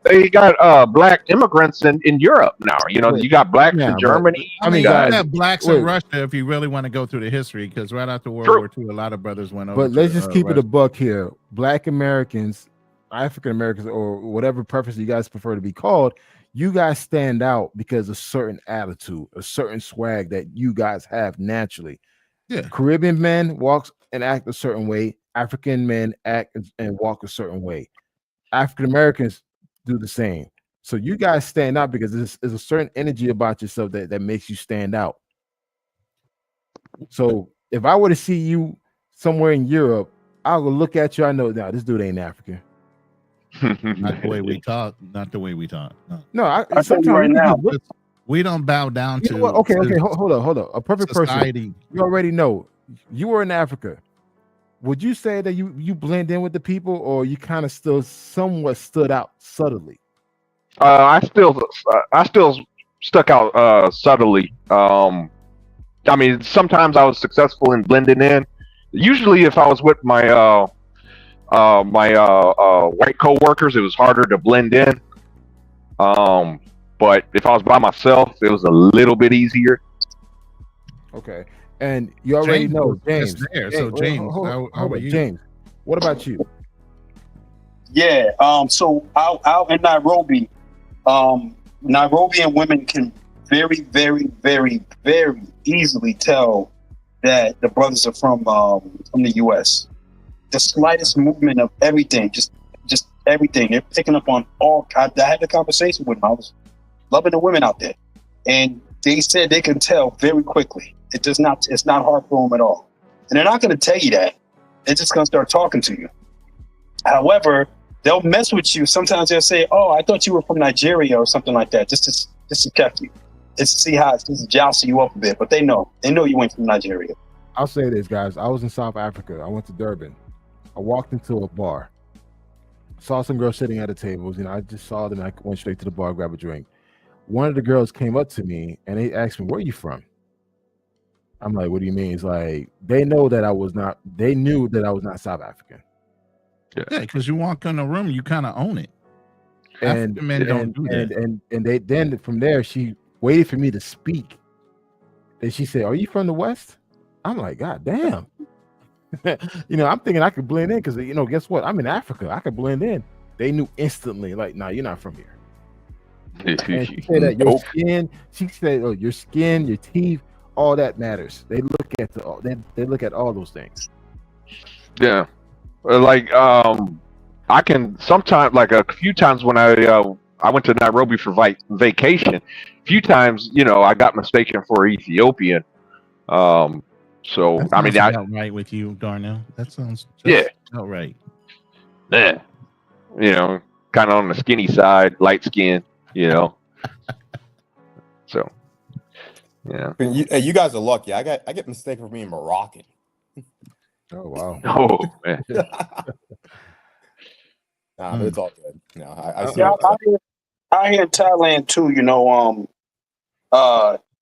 they got black immigrants in Europe now. You got blacks in Germany. I mean, you have blacks in Russia if you really want to go through the history, because right after World War II, a lot of brothers went over. But let's just keep it a buck here. Black Americans, African Americans, or whatever preference you guys prefer to be called, you guys stand out because of certain attitude, a certain swag that you guys have naturally. Yeah. Caribbean men walk and act a certain way. African men act and walk a certain way. African Americans do the same. So you guys stand out because there's a certain energy about yourself that makes you stand out. So if I were to see you somewhere in Europe, I will look at you. I know now this dude ain't African. Not the way we talk. No, sometimes right now we don't bow down to. Okay. Hold on. A perfect society. person. You already know. You were in Africa. Would you say that you blend in with the people, or you kind of still somewhat stood out subtly? I still stuck out subtly. I mean, sometimes I was successful in blending in. Usually, if I was with my white co-workers, it was harder to blend in. But if I was by myself, it was a little bit easier. Okay. And you already know James. So James, how about you? James, what about you? Yeah. So out in Nairobi, Nairobian women can very, very, very, very easily tell that the brothers are from the U.S. The slightest movement of everything, just everything. They're picking up on all. I had a conversation with them. I was loving the women out there, and they said they can tell very quickly. It's not hard for them at all. And they're not going to tell you that. They're just going to start talking to you. However, they'll mess with you. Sometimes they'll say, "Oh, I thought you were from Nigeria," or something like that, just to check you. Just to see how it's just jousting you up a bit. But they know you ain't from Nigeria. I'll say this, guys. I was in South Africa. I went to Durban. I walked into a bar, saw some girls sitting at a table. I just saw them. I went straight to the bar, grab a drink. One of the girls came up to me and they asked me, "Where are you from?" I'm like, "What do you mean?" It's like they know that I was not. They knew that I was not South African. Yeah, because you walk in a room, you kind of own it. And African men don't do that. And they then from there she waited for me to speak. Then she said, "Are you from the West?" I'm like, "God damn." I'm thinking I could blend in because guess what? I'm in Africa. I could blend in. They knew instantly, like, "Nah, you're not from here." And she said that your skin. She said, "Oh, your skin, your teeth, all that matters." They look at they look at all those things. Yeah, like I can sometimes, like a few times when I went to Nairobi for vacation. A few times, I got mistaken for Ethiopian. So That I mean, sounds about right with you, Darnell. That sounds just about right. Yeah, kind of on the skinny side, light skin. So yeah. You guys are lucky. I get mistaken for being Moroccan. Oh wow. Oh man. Nah, but it's all good. No, I see. Yeah, I hear in Thailand too.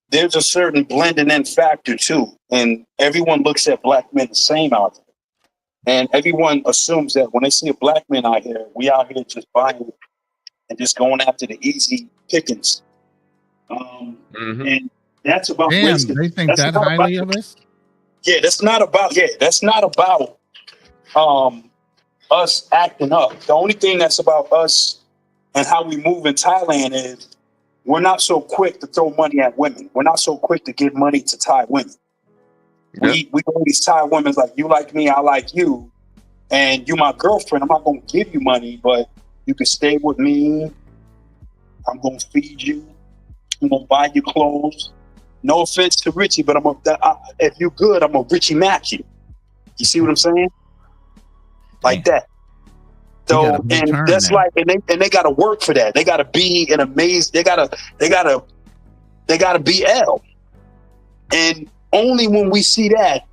There's a certain blending in factor too, and everyone looks at black men the same out there, and everyone assumes that when they see a black man out here, we out here just buying and just going after the easy pickings. And that's about Damn, racism. they think That's that not highly about- of us? Yeah, that's not about us acting up. The only thing that's about us and how we move in Thailand is we're not so quick to throw money at women. We're not so quick to give money to Thai women. We always Thai women like, you like me, I like you, and you my girlfriend. I'm not gonna give you money, but you can stay with me. I'm gonna feed you. I'm gonna buy you clothes. No offense to Richie, but if you good, I'm a Richie Mack you. You see what I'm saying? Like that. So and that's now. like, and they gotta work for that. They gotta be an amazing. They gotta be L. And only when we see that,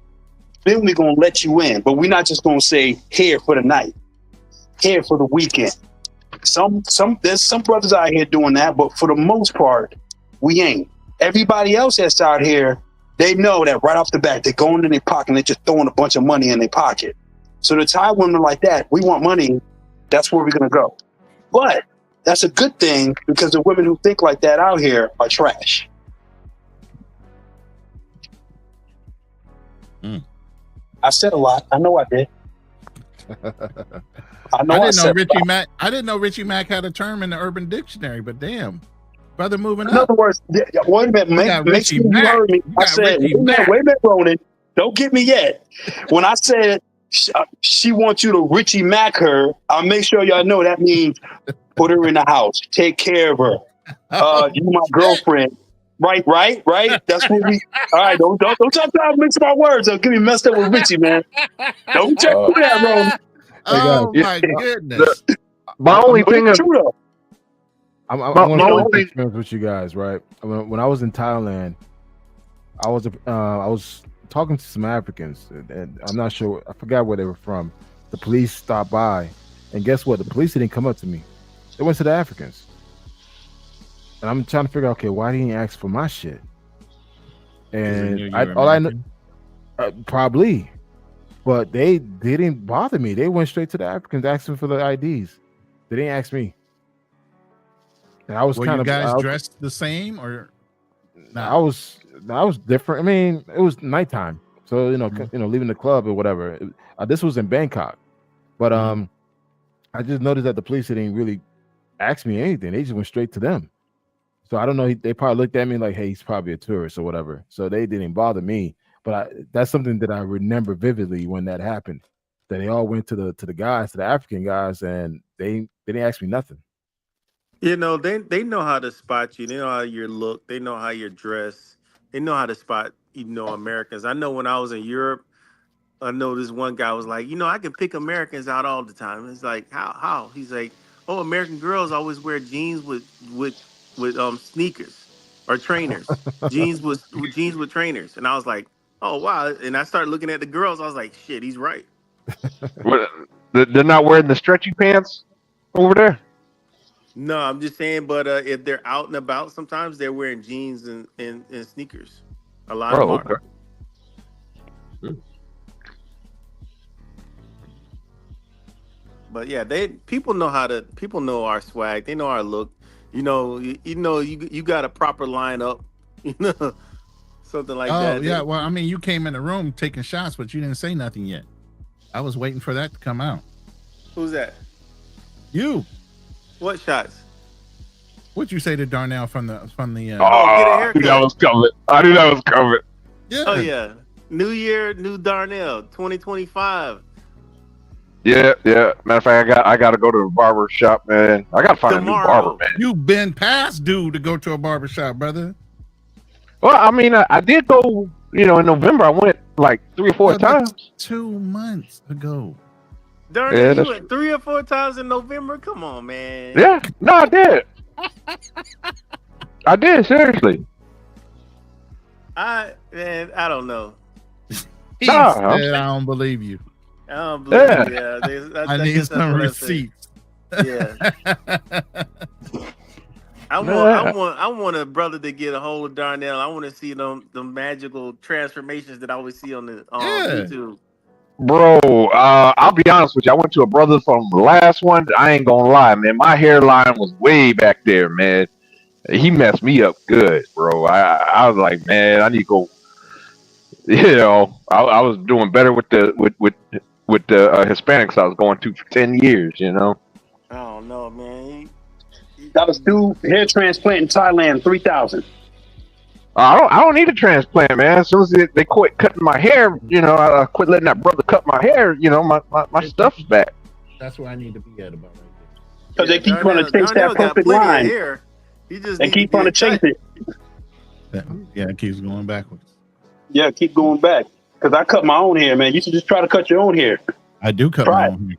then we're gonna let you in. But we're not just gonna say here for the night, here for the weekend. There's some brothers out here doing that, but for the most part, we ain't. Everybody else that's out here, they know that right off the bat, they're going in their pocket and they're just throwing a bunch of money in their pocket. So the Thai women like that, we want money, that's where we're gonna go. But that's a good thing because the women who think like that out here are trash. I said a lot. I know I did. I didn't know Richie Mack had a term in the Urban Dictionary, but damn, brother, moving up. In other words, wait a minute, make sure you heard me. I said, wait a minute, Ronan, don't get me yet. When I said she wants you to Richie Mack her, I'll make sure y'all know that means put her in the house, take care of her. You my girlfriend. Right. That's what we. All right, don't try to mix my words. Don't get me messed up with Richie, man. Don't check that, Ronan. Oh my goodness! My only thing is, I want to experience with you guys, right? When I was in Thailand, I was talking to some Africans, and I'm not sure, I forgot where they were from. The police stopped by, and guess what? The police didn't come up to me. They went to the Africans. And I'm trying to figure out, okay, why didn't he ask for my shit? And all I know, probably, but they didn't bother me. They went straight to the Africans asking for the IDs. They didn't ask me. And I was Were kind you of guys dressed the same or? Nah? I was different. I mean, it was nighttime, so leaving the club or whatever. This was in Bangkok, but I just noticed that the police didn't really ask me anything. They just went straight to them. So I don't know. They probably looked at me like, "Hey, he's probably a tourist or whatever." So they didn't bother me. But that's something that I remember vividly when that happened. That they all went to the African guys, and they didn't ask me nothing. They know how to spot you. They know how you look. They know how you're dressed. They know how to spot Americans. I know when I was in Europe, I know this one guy was like, I can pick Americans out all the time. It's like, how? He's like, oh, American girls always wear jeans with sneakers or trainers. jeans with trainers. And I was like, oh wow. And I started looking at the girls. I was like, shit, he's right. What, they're not wearing the stretchy pants over there? No, I'm just saying. But if they're out and about, sometimes they're wearing jeans and sneakers. A lot of them Oh, are. okay. But yeah, people know our swag. They know our look. You know, you got a proper lineup. You know, something like Oh that. yeah, well, I mean, you came in the room taking shots, but you didn't say nothing yet. I was waiting for that to come out. Who's that? You. What shots? What'd you say to Darnell from the? Get a I knew that haircut. was coming. I knew that was coming. Yeah. Oh yeah, New Year, new Darnell, 2025. Yeah. Matter of fact, I got to go to a barber shop, man. I got to find a new barber, man. You've been past due to go to a barber shop, brother. Well, I mean, I did go. In November, I went like 3 or 4 times. 2 months ago. Darnell, you went 3 or 4 times in November. Come on, man. Yeah, no, I did. I did, seriously. I don't know. He said, I don't believe you. I don't believe you. Yeah, I need some receipts. Yeah. I want a brother to get a hold of Darnell. I want to see the magical transformations that I always see on the YouTube. Bro, I'll be honest with you. I went to a brother from the last one. I ain't gonna lie, man. My hairline was way back there, man. He messed me up good, bro. I was like, man, I need to go. I was doing better with the Hispanics I was going to for 10 years. I don't know, man. That was do hair transplant in Thailand, 3,000. I don't need a transplant, man. As soon as they quit cutting my hair, I quit letting that brother cut my hair. My stuff's back. That's where I need to be at about right there. Because they keep trying to chase that perfect line. They keep trying to chase it. Yeah, it keeps going backwards. Yeah, keep going back. Because I cut my own hair, man. You should just try to cut your own hair. I do cut my own hair.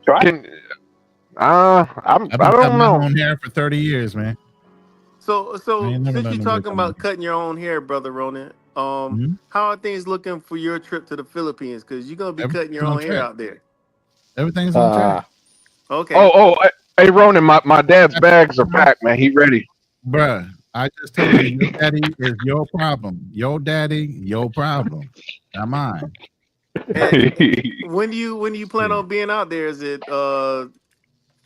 Try it. I've been cutting my own hair for 30 years, man. So since you're talking about cutting your own hair, brother Ronan, how are things looking for your trip to the Philippines? Because you're gonna be cutting your own hair out there. Everything's on track. Okay. Hey Ronan, my dad's bags are packed, man. He ready. Bruh, I just told you, your daddy is your problem. Your daddy, your problem, not mine. When do you plan on being out there? Is it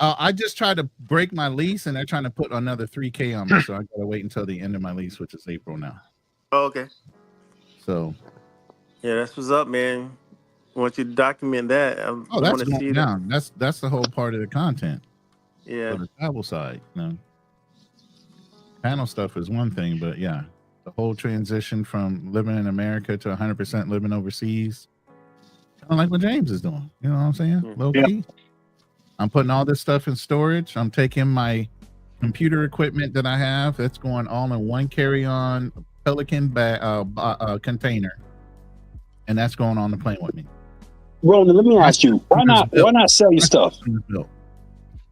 I just tried to break my lease, and they're trying to put another $3,000 on me, so I gotta wait until the end of my lease, which is April now. Oh, okay. So, yeah, that's what's up, man. I want you to document that. That's going down. That's the whole part of the content. Yeah. For the travel side, panel stuff is one thing, but yeah, the whole transition from living in America to 100% living overseas, kind of like what James is doing. You know what I'm saying? Low key. I'm putting all this stuff in storage. I'm taking my computer equipment that I have. That's going all in one carry-on Pelican container, and that's going on the plane with me. Ronan, let me ask you, why not sell your stuff?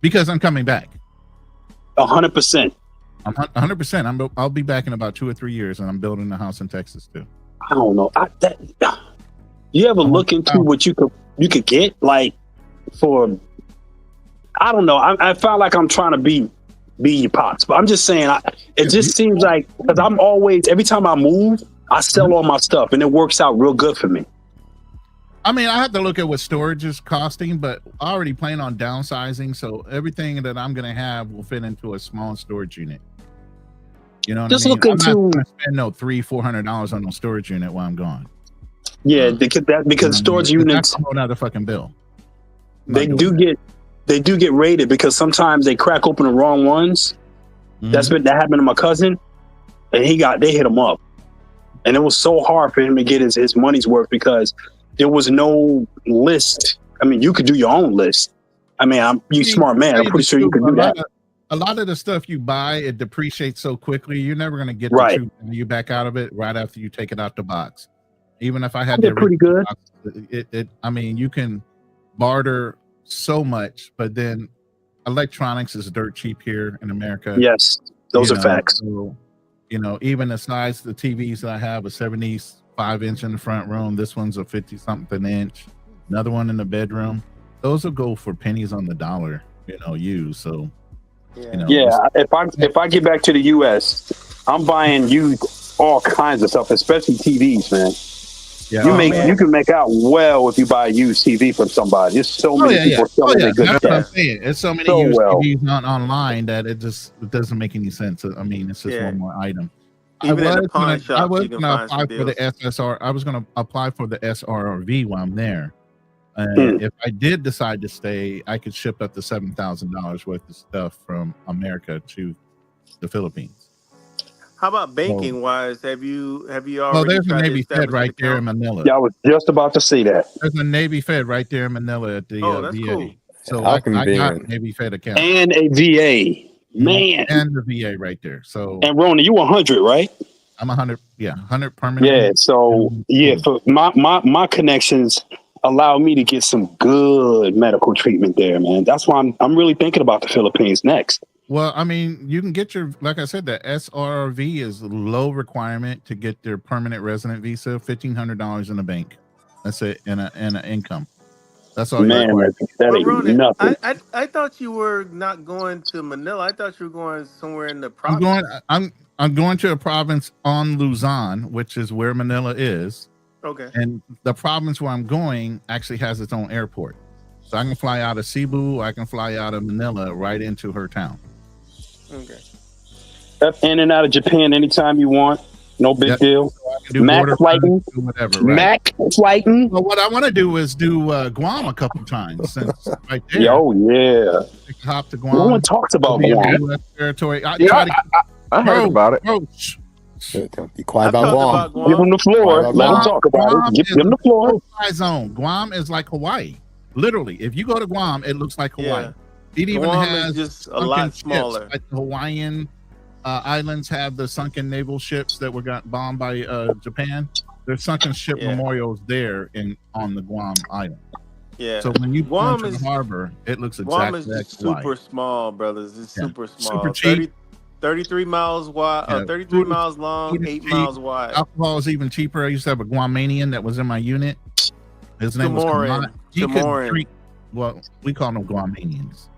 Because I'm coming back. 100%. I'm 100%. I'll be back in about 2 or 3 years, and I'm building a house in Texas too. I don't know. You ever look into what you could get like for? I don't know. I felt like I'm trying to be your pops, but I'm just saying. It just seems like because I'm always every time I move, I sell all my stuff, and it works out real good for me. I mean, I have to look at what storage is costing, but I already plan on downsizing, so everything that I'm going to have will fit into a small storage unit. You know what I mean? Look into I'm not going to spend $300-$400 on a storage unit while I'm gone. Yeah, because storage units that's a whole other fucking bill. They do get raided because sometimes they crack open the wrong ones. That happened to my cousin, and they hit him up, and it was so hard for him to get his money's worth because there was no list. I mean, you could do your own list. I mean, you smart man. I'm pretty sure you could do that. A lot of the stuff you buy, it depreciates so quickly. You're never going to get right. the true value back out of it right after you take it out the box. Even if I had the pretty good. Box, I mean, you can barter so much, but then electronics is dirt cheap here in America. Yes, those are facts. So, even the size of the TVs that I have, a 75-inch in the front room. This one's a 50-something inch. another one in the bedroom. Those will go for pennies on the dollar, used. So, Yeah, if I get back to the U.S., I'm buying used all kinds of stuff, especially TVs, man. Yeah, You can make out well if you buy a used TV from somebody. There's so many people selling their good That's stuff. what I'm saying. It's so many used TVs online that it doesn't make any sense. I mean, it's just one more item. Even in the pawn shops, I was you can gonna find apply some for the deals. SSR. I was gonna apply for the SRRV while I'm there. If I did decide to stay, I could ship up to $7,000 worth of stuff from America to the Philippines. How about banking wise? Have you already there's a tried to Navy Fed establish an right there in account? Manila. Yeah, I was just about to say that. There's a Navy Fed right there in Manila at the Oh, that's VA. cool. So How I got convenient. a Navy Fed account And a VA, man. and the VA right there. So And Rona, you 100, right? I'm 100. Yeah, 100 permanent. Yeah. So for my connections allow me to get some good medical treatment there, man. That's why I'm really thinking about the Philippines next. Well, I mean, you can get like I said, the SRV is low requirement to get their permanent resident visa, $1,500 in the bank. That's it, in an income. That's all. Man, that ain't Ronan, nothing. I thought you were not going to Manila. I thought you were going somewhere in the province. I'm going to a province on Luzon, which is where Manila is. Okay. And the province where I'm going actually has its own airport. So I can fly out of Cebu, I can fly out of Manila right into her town. Okay. In and out of Japan anytime you want. No big deal. Mac flighting. Whatever, right? Mac flighting. Well, what I want to do is do Guam a couple times since right there. Oh, yeah. Hop to Guam. No one talks about Guam. Territory. I heard about it. Be quiet about Guam. Give them the floor. Let them talk about it. Give them the floor. Zone. Guam is like Hawaii. Literally, if you go to Guam, it looks like Hawaii. Yeah. It even Guam has is just a lot smaller. Like the Hawaiian islands have the sunken naval ships that were got bombed by Japan. There's sunken ship memorials there on the Guam island. Yeah. So when you Guam go to the harbor, it looks Guam exactly is like just super Hawaii. small, brothers. It's super small. Super cheap. 33 miles wide, 33 miles long, 8 miles wide. Alcohol is even cheaper. I used to have a Guamanian that was in my unit. His name was Kamal. He could drink. Well, we call them Guamanians.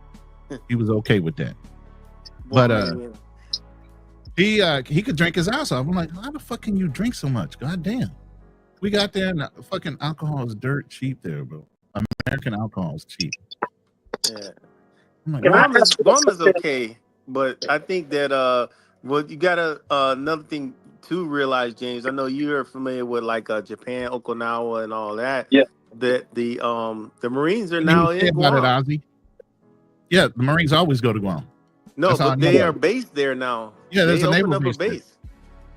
He was okay with that. But he could drink his ass off. I'm like, how the fuck can you drink so much? God damn. We got there and fucking alcohol is dirt cheap there, bro. American alcohol is cheap. Yeah. Like, Guam is okay, but I think that you gotta another thing to realize, James. I know you're familiar with like Japan, Okinawa, and all that. Yeah. That the Marines are now in Guam. Yeah, the Marines always go to Guam. No, but they are based there now. Yeah, there's a naval base.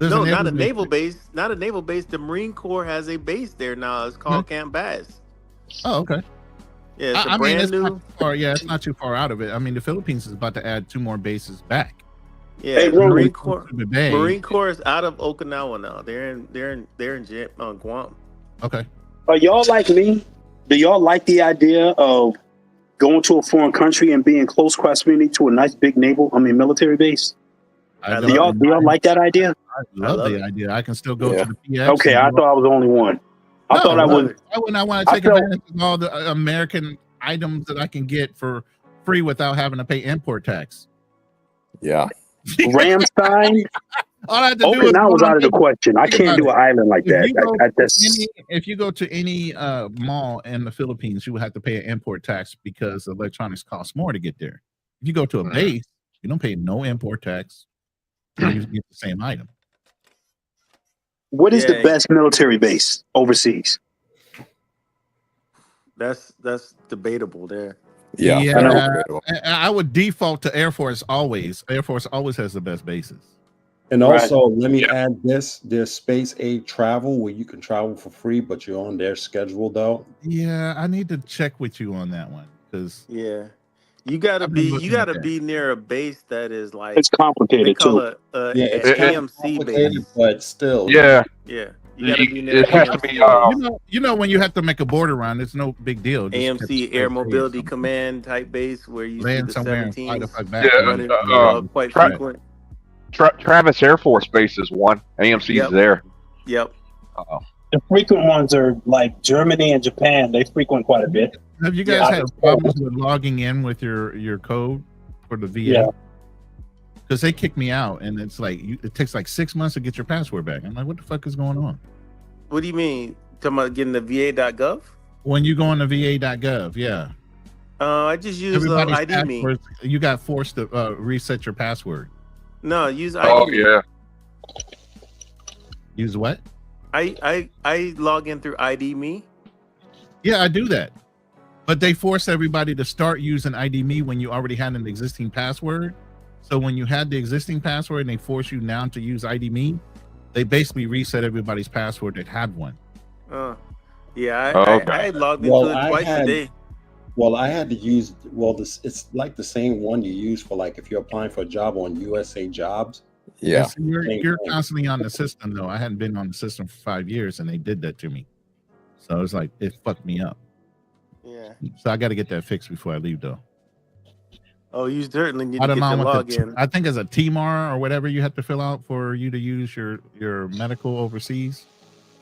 No, not a naval base. Not a naval base. The Marine Corps has a base there now. It's called Camp Bass. Oh, okay. Yeah, it's brand new. It's not too far out of it. I mean, the Philippines is about to add 2 more bases back. Yeah, hey, Marine Corps is out of Okinawa now. They're in Guam. Okay. Are y'all like me? Do y'all like the idea of going to a foreign country and being close proximity to a nice big military base? Do y'all like that idea? I love the idea. I can still go to the PX. Okay, I thought I was the only one. I thought I was. Why wouldn't I want to take advantage of all the American items that I can get for free without having to pay import tax? Yeah. Ramstein. All I have to do is now was out of the question. I can't do an island like that. If you go to any mall in the Philippines, you would have to pay an import tax because electronics cost more to get there. If you go to a base, you don't pay no import tax. You get the same item. What is the best military base overseas? That's debatable there. Yeah, I would default to Air Force always. Air Force always has the best bases. And also, let me add this: there's space age travel where you can travel for free, but you're on their schedule, though. Yeah, I need to check with you on that one because you gotta be near a base that is like it's complicated too. It's AMC base, but still, yeah. You gotta be near. It has to be. You know when you have to make a border run, it's no big deal. Just AMC Air Mobility Command type base where you land see the somewhere 17s quite frequent. Travis Air Force Base is one. AMC is there. Yep. The frequent ones are like Germany and Japan. They frequent quite a bit. Have you guys had problems with logging in with your code for the VA? Yeah. Because they kicked me out, and it's like it takes like 6 months to get your password back. I'm like, what the fuck is going on? What do you mean? Talking about getting the VA.gov? When you go on the VA.gov, yeah. I just use ID me. You got forced to reset your password. No, use ID. Oh me. yeah. Use what? I log in through ID me. Yeah, I do that. But they force everybody to start using ID me when you already had an existing password. So when you had the existing password and they force you now to use ID me, they basically reset everybody's password that had one. Yeah, Okay. I logged into it twice a day. Well, I had to use it's like the same one you use for like if you're applying for a job on USA Jobs. Yeah. So you're constantly on the system though. I hadn't been on the system for 5 years and they did that to me. So it's like it fucked me up. Yeah. So I got to get that fixed before I leave though. Oh, you certainly need to get your login. I think as a TMAR or whatever you have to fill out for you to use your medical overseas.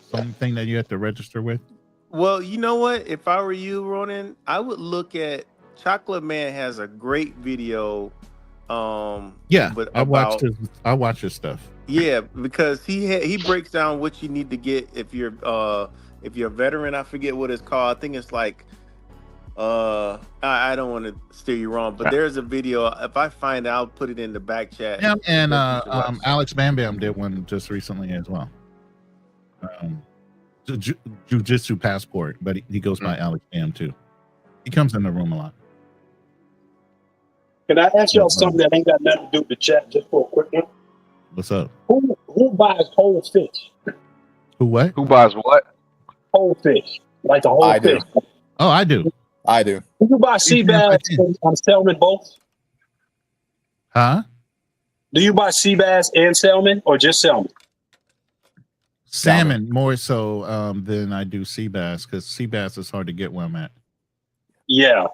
Something that you have to register with. Well, you know what? If I were you, Ronan, I would look at Chocolate Man has a great video. Yeah, but I watch his stuff. Yeah, because he breaks down what you need to get if you're a veteran. I forget what it's called. I think it's like I don't want to steer you wrong, but there's a video. If I find it, I'll put it in the back chat. Yeah, and Alex Bam Bam did one just recently as well. Jiu-Jitsu Passport, but he goes by Alex Bam too. He comes in the room a lot. Can I ask y'all something that ain't got nothing to do with the chat, just for a quick one? What's up? Who buys whole fish? Who what? Who buys what? Whole fish, like the whole I do. fish. Oh, I do. I do. Do you buy sea bass and salmon both? Huh? Do you buy sea bass and salmon, or just salmon? Salmon more so than I do sea bass, because sea bass is hard to get where I'm at. Yeah.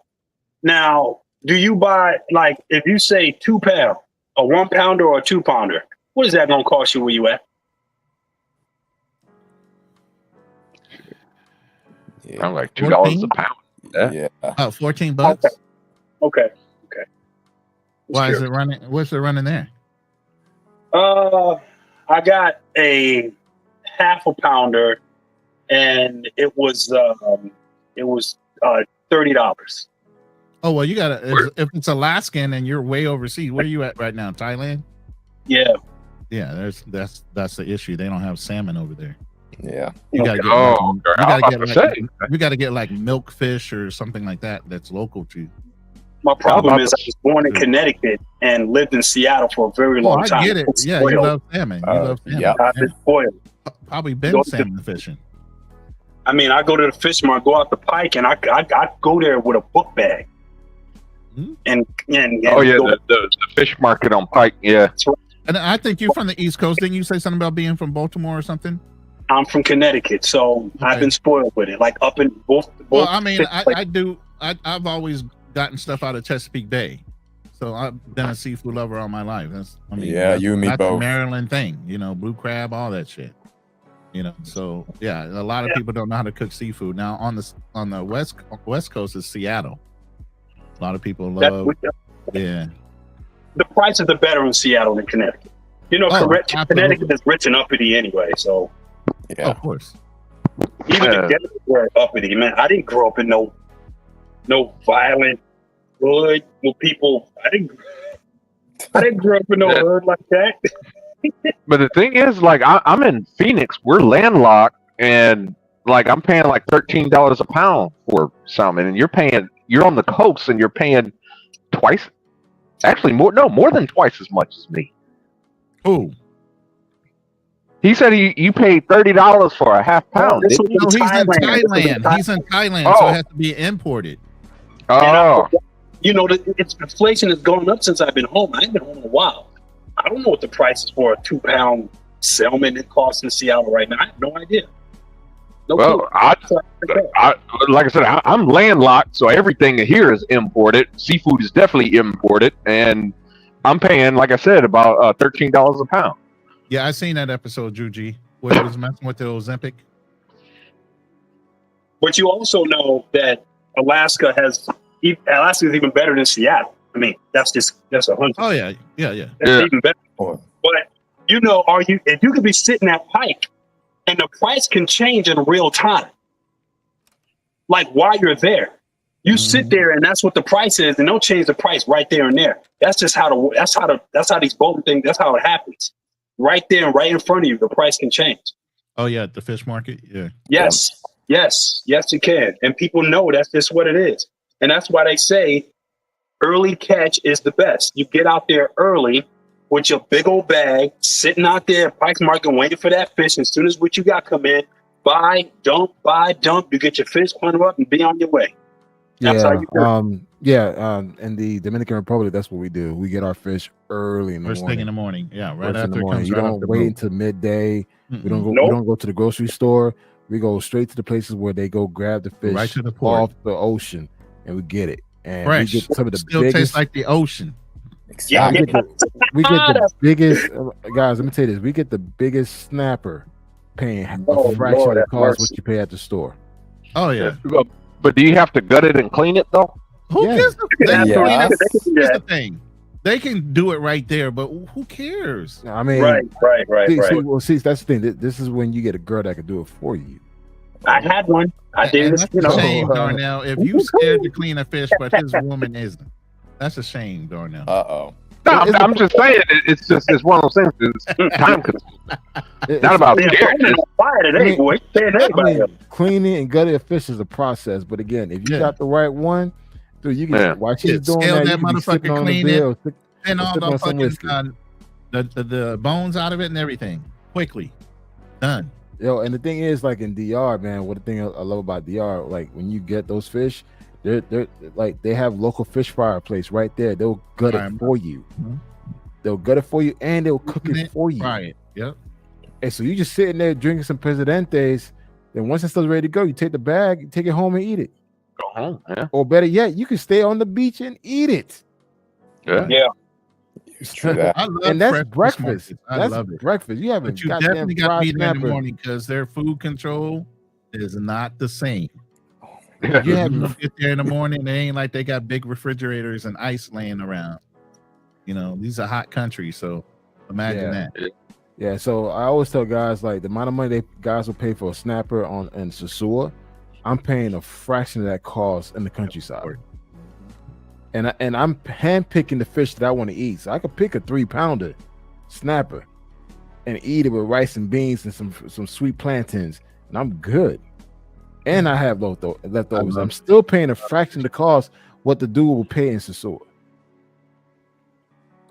Now, do you buy, like, if you say 2 pound, a 1 pounder or a 2 pounder, what is that going to cost you where you at? Yeah. I'm like $2 a pound. Yeah. Oh, $14. Okay. Why is it running? What's it running there? I got a half a pounder, and it was $30. Oh well, you gotta. If it's Alaskan and you're way overseas, where are you at right now? Thailand? Yeah. Yeah, that's the issue. They don't have salmon over there. Yeah. You gotta get. You gotta get like milk fish or something like that. That's local to you. My problem is I was born in Connecticut and lived in Seattle for a very long time. I get it. Yeah, you love salmon. You love salmon. Yeah. I've been spoiled. Probably been salmon fishing. I mean, I go to the fish market, go out the pike, and I go there with a book bag. And oh yeah, the fish market on Pike. Yeah. And I think you're from the East Coast. Didn't you say something about being from Baltimore or something? I'm from Connecticut, so I've been spoiled with it. Like up in both. Well, I mean, I've always gotten stuff out of Chesapeake Bay, so I've been a seafood lover all my life. You and me that's both. A Maryland thing, blue crab, all that shit. So yeah, a lot of people don't know how to cook seafood. Now on the west coast is Seattle. A lot of people love. Yeah. The prices are better in Seattle than Connecticut. Connecticut is rich and uppity anyway, so. Yeah, of course. Even the Denver were uppity, man. I didn't grow up in no violent hood with people. I didn't grow up in no hood like that. But the thing is, like, I'm in Phoenix. We're landlocked, and like I'm paying like $13 a pound for salmon, and you're on the coast, and you're paying twice. Actually, more than twice as much as me. Who? He said you paid $30 for a half pound. He's in Thailand. He's in Thailand, so it has to be imported. Oh. Inflation has gone up since I've been home. I ain't been home in a while. I don't know what the price is for a 2 pound salmon it costs in Seattle right now. I have no idea. Well, like I said, I'm landlocked, so everything here is imported. Seafood is definitely imported, and I'm paying, like I said, about $13 a pound. Yeah, I seen that episode, Juji, where he was messing with the Ozempic. But you also know that Alaska is even better than Seattle. I mean, that's a hundred. Oh yeah. That's even better. Oh. But if you could be sitting at Pike and the price can change in real time, like while you're there, you sit there and that's what the price is, and they'll change the price right there and there. That's just how these boating things. That's how it happens. Right there and right in front of you, the price can change. Oh yeah, at the fish market. Yeah. Yes, it can, and people know that's just what it is, and that's why they say early catch is the best. You get out there early with your big old bag, sitting out there at Pike's Market waiting for that fish. As soon as what you got come in, buy, dump. You get your fish, punch up, and be on your way. That's how you do it. In the Dominican Republic, that's what we do. We get our fish early in the First morning. thing in the morning. Yeah, right First in after the it morning. comes You right don't off the wait boat. until midday. Mm-mm. We don't go. Nope. We don't go to the grocery store. We go straight to the places where they go grab the fish Right to the port. off the ocean, and we get it. And Fresh. we get some of the Still biggest. tastes like the ocean. Yeah, we get the biggest guys. Let me tell you this: we get the biggest snapper, paying a fraction Lord, of the have cost what mercy. you pay at the store. Oh yeah. But do you have to gut it and clean it though? Who Yeah. gives a Yeah. Here's the thing. They can do it right there, but who cares? I mean, Right. See, that's the thing. This is when you get a girl that can do it for you. I had one. I did. And that's a shame, know. Darnell. If you scared to clean a fish, but his woman isn't. That's a shame, Darnell. Uh-oh. No, I'm just saying it's one of those things. It's time consuming. Not about scared. Cleaning and gutting a fish is a process, but again, if you got the right one, dude, you can while she's doing Scale that, you can be sipping on the bill, and all sipping the on some fucking whiskey. the bones out of it and everything quickly done. Yo, and the thing is, like in DR, man, what the thing I love about DR, like when you get those fish, they're like they have local fish fryer place right there. They'll gut it for you. They'll gut it for you, and they'll cook it for you. Right. Yep. And so you just sitting there drinking some Presidentes. Then once it's still ready to go, you take the bag, you take it home and eat it. Go home, yeah. Or better yet, you can stay on the beach and eat it. Yeah. True that. I love And that's fresh fish breakfast. markets. I That's love it. breakfast. You haven't But you goddamn definitely got to fried be there in the snapper. morning because their food control is not the same. You You have get there in the morning, they ain't like they got big refrigerators and ice laying around. You know, these are hot countries, so imagine that. Yeah, so I always tell guys like the amount of money guys will pay for a snapper in Sasua, I'm paying a fraction of that cost in the countryside. And I'm handpicking the fish that I want to eat. So I could pick a 3-pounder snapper and eat it with rice and beans and some sweet plantains, and I'm good. And I have leftovers. I'm still paying a fraction of the cost what the dude will pay in Sasua.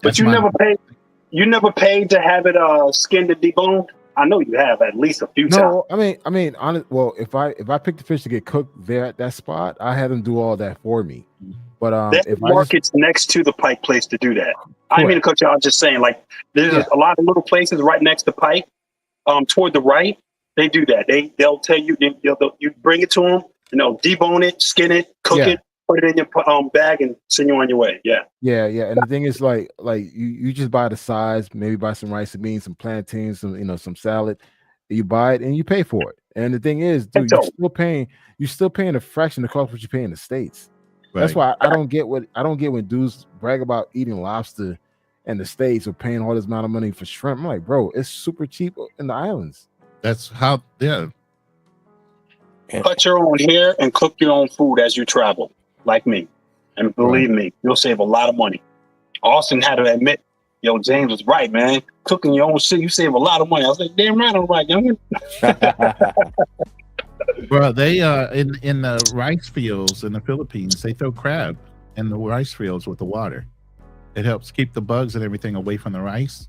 But you never paid to have it skinned and deboned. I know you have at least a few times. No, I mean, honest. Well, if I pick the fish to get cooked there at that spot, I had them do all that for me. But there's markets next to the Pike place to do that. I didn't mean to cut you out. Just saying, like there's a lot of little places right next to Pike, toward the right. They do that. They'll tell you you bring it to them, and they'll debone it, skin it, cook it, put it in your bag, and send you on your way. Yeah. And the thing is, like you just buy the size, maybe buy some rice and beans, some plantains, some salad. You buy it and you pay for it. And the thing is, dude, you're still paying a fraction of the cost what you pay in the States. Right. That's why I don't get when dudes brag about eating lobster in the States or paying all this amount of money for shrimp. I'm like, bro, it's super cheap in the islands. That's how, Cut your own hair and cook your own food as you travel, like me. And believe me, you'll save a lot of money. Austin had to admit, yo, James was right, man. Cooking your own shit, you save a lot of money. I was like, damn right, I'm right, youngin. Bro, they in the rice fields in the Philippines, they throw crab in the rice fields with the water. It helps keep the bugs and everything away from the rice.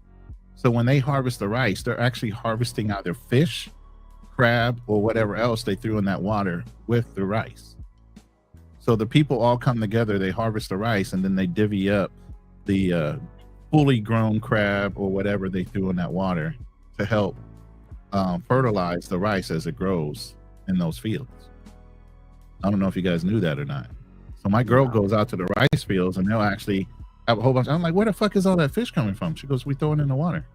So when they harvest the rice, they're actually harvesting either fish, crab, or whatever else they threw in that water with the rice. So the people all come together, they harvest the rice, and then they divvy up the fully grown crab or whatever they threw in that water to help fertilize the rice as it grows in those fields. I don't know if you guys knew that or not. So my girl goes out to the rice fields and they'll actually have a whole bunch. I'm like, where the fuck is all that fish coming from? She goes, we throw it in the water.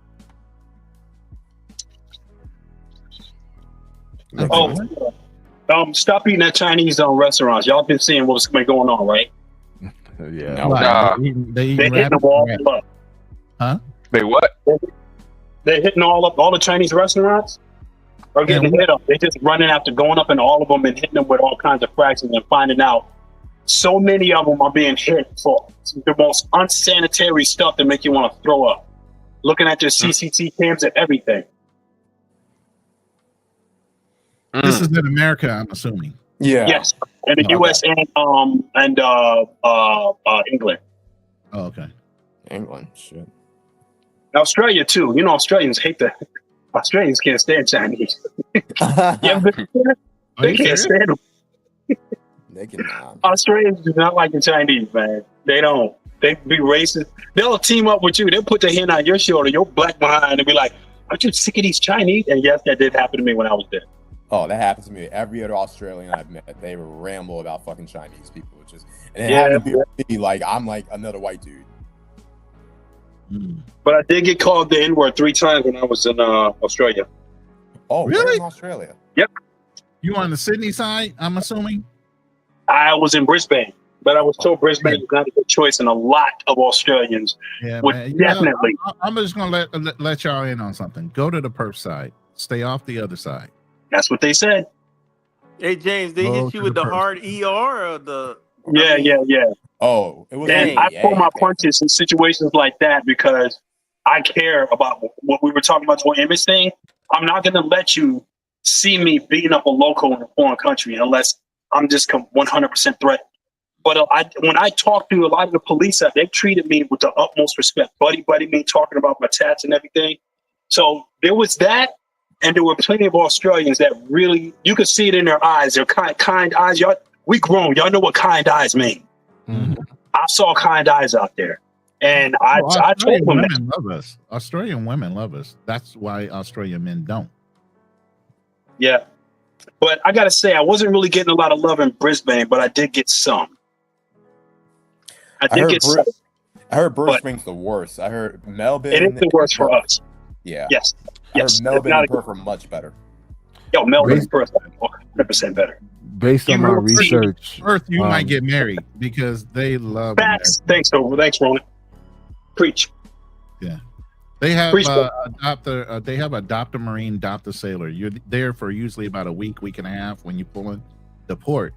Stop eating at Chinese restaurants. Y'all been seeing what's been going on, right? Yeah. No. Right. Nah. They eat They're hitting rabbit. them all Right. up. Huh? They what? They're hitting all the Chinese restaurants are getting Yeah, hit up. They're just running after going up in all of them and hitting them with all kinds of fractions and finding out so many of them are being hit for the most unsanitary stuff that make you want to throw up. Looking at their CCT cams and everything. This is in America, I'm assuming. Yeah. Yes, in the Okay. U.S. and England, Oh, okay. England. Shit. Australia too. You know, Australians can't stand Chinese. You ever been there? Are They you can't serious? stand them. They can. Australians do not like the Chinese, man. They don't. They be racist. They'll team up with you. They'll put their hand on your shoulder, your black behind, and be like, "Aren't you sick of these Chinese?" And yes, that did happen to me when I was there. Oh, that happens to me. Every other Australian I've met, they ramble about fucking Chinese people. And it Yeah, happened to be like I'm like another white dude. But I did get called the N-word 3 times when I was in Australia. Oh, Really? where in Australia? Yep. You on the Sydney side, I'm assuming? I was in Brisbane, but I was told Brisbane is not a good choice, and a lot of Australians Yeah, would man. You know, definitely. I'm just gonna let y'all in on something. Go to the perp side. Stay off the other side. That's what they said. Hey James, they Go hit to you with the the person. hard ER or the Yeah, yeah. Oh, it was. And I pull my punches in situations like that because I care about what we were talking about, the whole image thing. I'm not going to let you see me beating up a local in a foreign country unless I'm just 100% threatened. But when I talk to a lot of the police, they've treated me with the utmost respect. Buddy me talking about my tats and everything. So there was that. And there were plenty of Australians that really, you could see it in their eyes. They're kind eyes. Y'all, we grown. Y'all know what kind eyes mean. Mm-hmm. I saw kind eyes out there. And I told Australian them women love us. Australian women love us. That's why Australian men don't. Yeah. But I got to say, I wasn't really getting a lot of love in Brisbane, but I did get some. I heard Brisbane's the worst. I heard Melbourne. It is the worst for us. Yeah. Yes. I heard Melbourne and Perth are much better. Yo, Melbourne and Perth are 100% better. Based on my research, Perth, you might get married because they love. Facts. Thanks, Roland. Preach. Yeah. They have Preach. They have adopt a Marine, adopt a sailor. You're there for usually about a week and a half when you pull in the port,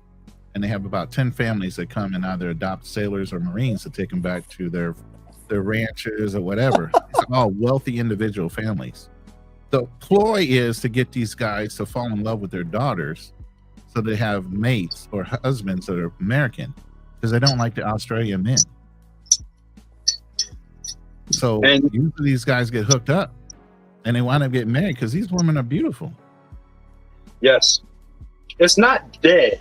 and they have about 10 families that come and either adopt sailors or Marines to take them back to their ranches or whatever. It's all wealthy individual families. The ploy is to get these guys to fall in love with their daughters so they have mates or husbands that are American because they don't like the Australian men. So usually these guys get hooked up and they wind up getting married because these women are beautiful. Yes. It's not dead.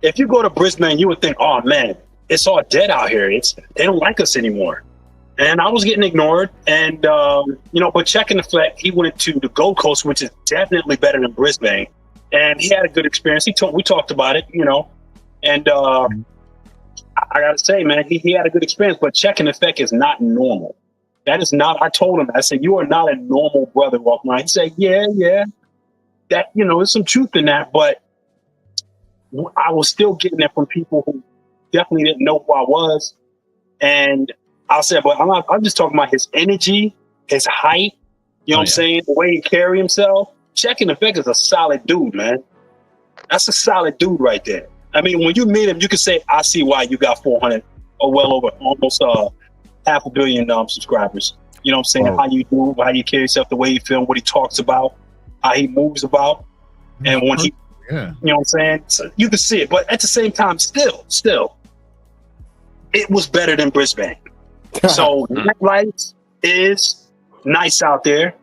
If you go to Brisbane, you would think, oh man, it's all dead out here. They don't like us anymore. And I was getting ignored. And, but checking the fact, he went to the Gold Coast, which is definitely better than Brisbane. And he had a good experience. We talked about it, and I got to say, man, he had a good experience. But checking effect is not normal. That is not, I told him, I said, you are not a normal brother walking around. He said, yeah, that, there's some truth in that. But I was still getting it from people who definitely didn't know who I was. And I said, but I'm just talking about his energy, his height, what I'm saying, the way he carry himself. Checking effect is a solid dude, man. That's a solid dude right there. I mean, when you meet him, you can say, I see why you got 400 or well over almost 500 million subscribers. You know what I'm saying? Oh. How you do, how you carry yourself, the way you feel, what he talks about, how he moves about. And when he, you know what I'm saying? So you can see it. But at the same time, still, it was better than Brisbane. So nightlife is nice out there.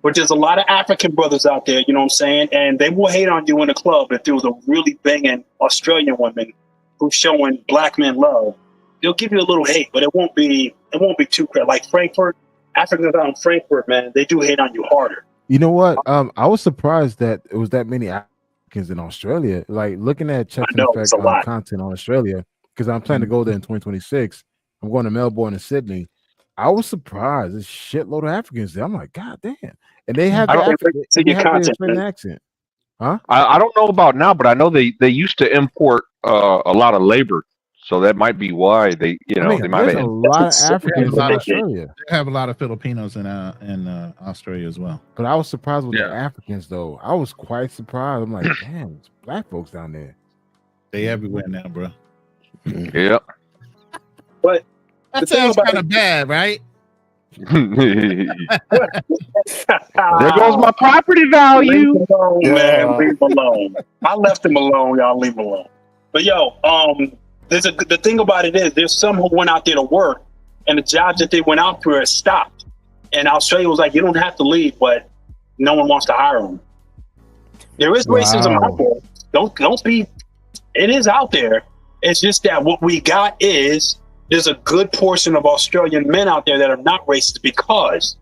But there's a lot of African brothers out there, you know what I'm saying? And they will hate on you in the club if there was a really banging Australian woman who's showing black men love. They'll give you a little hate, but it won't be too crazy. Like Frankfurt, Africans out in Frankfurt, man, they do hate on you harder. You know what? I was surprised that it was that many Africans in Australia. Like looking at checking effect content on Australia, because I'm planning to go there in 2026. I'm going to Melbourne and Sydney. I was surprised. There's a shitload of Africans there. I'm like, God damn. And they have their Australian accent. Huh? I don't know about now, but I know they used to import a lot of labor, so that might be why they I mean, they might there's a have. lot of They have a Africans in lot of Australia, they have a lot of Filipinos in Australia as well. but I was surprised with the Yeah. Africans though. I was quite surprised. I'm like, damn, it's black folks down there. They everywhere now, bro. Yep. But That the thing sounds about kind of bad, right? There goes my property leave value. him alone, Yeah. man. Leave him alone. I left him alone. Y'all leave him alone. But yo, the thing about it is, there's some who went out there to work, and the jobs that they went out for are stopped. And Australia was like, you don't have to leave, but no one wants to hire them. There is racism out there. Don't be. It is out there. It's just that what we got is there's a good portion of Australian men out there that are not racist, because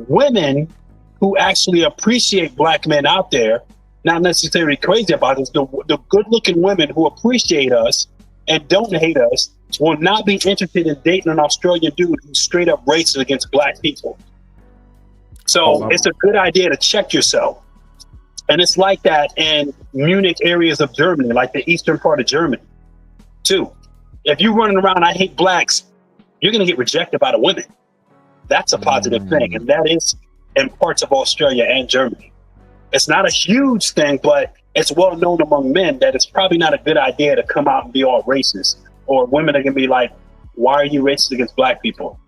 women who actually appreciate black men out there, not necessarily crazy about this, the good-looking women who appreciate us and don't hate us will not be interested in dating an Australian dude who's straight up racist against black people. So it's a good idea to check yourself. And it's like that in Munich areas of Germany, like the eastern part of Germany, too. If you're running around, I hate blacks, you're going to get rejected by the women. That's a positive thing. And that is in parts of Australia and Germany. It's not a huge thing, but it's well known among men that it's probably not a good idea to come out and be all racist. Or women are going to be like, why are you racist against black people?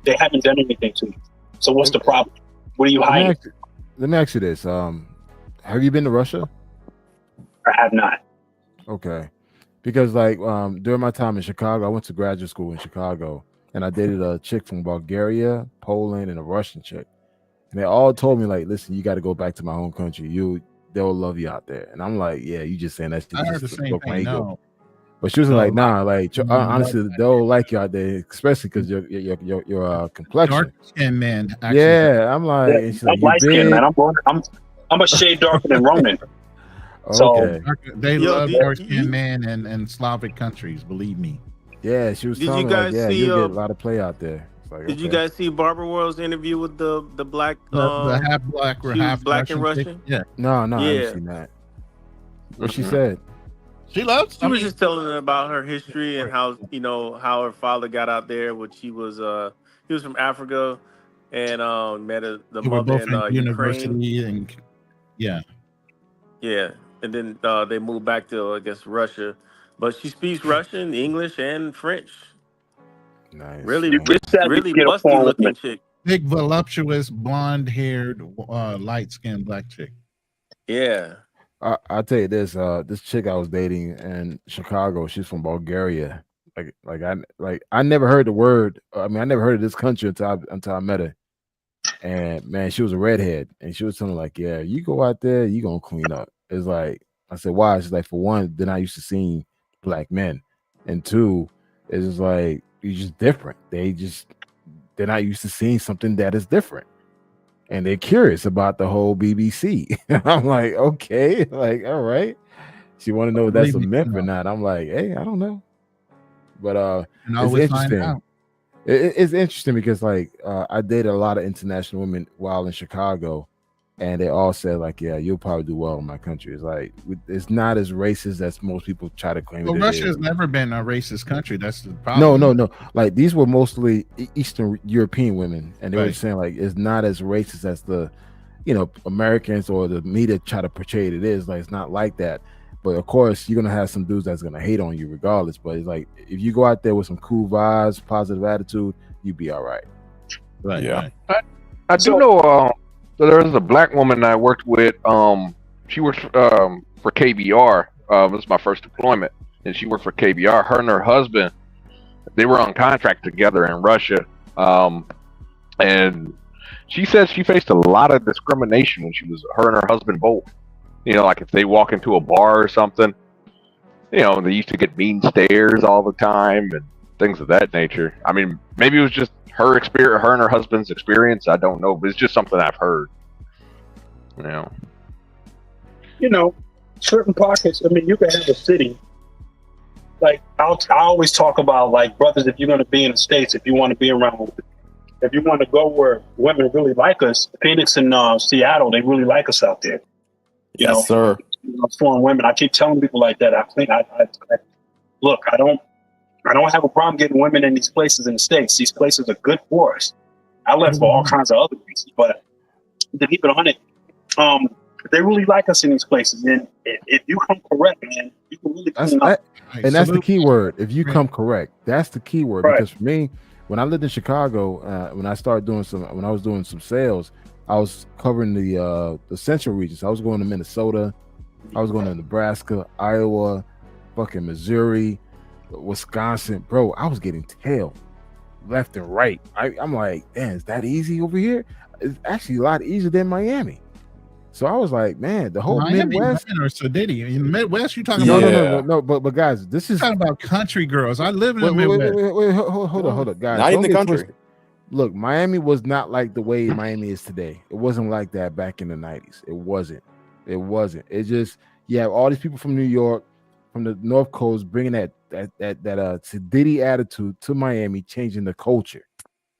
They haven't done anything to you. So what's the problem? What are you hiding? Let me ask you this. Have you been to Russia? I have not. Okay. Because like during my time in Chicago, I went to graduate school in Chicago, and I dated a chick from Bulgaria, Poland, and a Russian chick. And they all told me, like, listen, you got to go back to my home country. They'll love you out there. And I'm like, yeah, you just saying that shit. I heard the Just same broke my thing. ego. No. But she was like, nah, like honestly, that. they'll like you out there, especially because your complexion. Dark skinned man. Actually, Yeah, I'm like, and she's I'm like, you light skinned, big? man. I'm a shade darker than Ronan. So Okay. They Yo, love did- dark skinned men in Slavic countries. Believe me. Yeah, she was Did telling you me like, guys yeah, see, you'll get a lot of play out there. It's like, Did you okay. guys see Barbara World's interview with the black? The half black or she was half black and chick? Russian? Yeah. No, I Yeah. haven't seen that. What she said? She loves. She was just telling her about her history and how how her father got out there. He was from Africa, and met the They were mother both in in Ukraine. university and yeah. Yeah, and then they moved back to I guess Russia, but she speaks Russian, English, and French. Nice. Really, you just have to really get a busty foreign looking woman. chick. Big, voluptuous, blonde-haired, light-skinned black chick. Yeah. I'll tell you this. This chick I was dating in Chicago, she's from Bulgaria. I never heard the word. I mean, I never heard of this country until I met her. And man, she was a redhead, and she was telling me like, yeah, you go out there, you gonna clean up. It's like, I said, why? She's like, for one, they're not used to seeing black men, and two, it's just like you're just different. They're not used to seeing something that is different, and they're curious about the whole BBC. I'm like, okay, like, all right. She want to know if that's a myth or not. I'm like, hey, I don't know, but it's interesting. It's interesting because like I dated a lot of international women while in Chicago, and they all said like, yeah, you'll probably do well in my country. It's like it's not as racist as most people try to claim. Well, it Russia is. has never been a racist country. That's the problem. No. Like these were mostly Eastern European women, and they were Right. saying like it's not as racist as the, Americans or the media try to portray it is. Like it's not like that. But of course, you're gonna have some dudes that's gonna hate on you regardless. But it's like if you go out there with some cool vibes, positive attitude, you'd be all right. Right. Yeah. Right. I do know there was a black woman I worked with. She worked for KBR. This was my first deployment, and she worked for KBR. Her and her husband, they were on contract together in Russia. And she said she faced a lot of discrimination when she was her and her husband both. Like if they walk into a bar or something, they used to get mean stares all the time and things of that nature. I mean, maybe it was just her experience, her and her husband's experience. I don't know, but it's just something I've heard. Certain pockets. I mean, you can have a city. Like I always talk about, like, brothers, if you're going to be in the States, if you want to be around, if you want to go where women really like us, Phoenix and Seattle, they really like us out there. You know, Yes, sir. foreign women. I keep telling people like that. I think look, I don't have a problem getting women in these places in the States. These places are good for us. I left for all kinds of other reasons, but to keep it 100, they really like us in these places. And if you come correct, man, you can really clean up. And that's the key word. If you come correct, that's the key word. Right. Because for me, when I lived in Chicago, when I was doing some sales, I was covering the central regions. I was going to Minnesota, I was going to Nebraska, Iowa, fucking Missouri, Wisconsin. Bro, I was getting tail left and right. I'm like, damn, is that easy over here? It's actually a lot easier than Miami. So I was like, man, the whole Midwest. Or Sedity. In the Midwest, you're talking No. But guys, this is talking about country girls. I live in the Midwest. Wait, hold on, guys. Not in the country. Twisted. Look, Miami was not like the way Miami is today. It wasn't like that back in the 90s. It wasn't. It just, you have all these people from New York, from the North Coast, bringing that sedity attitude to Miami, changing the culture.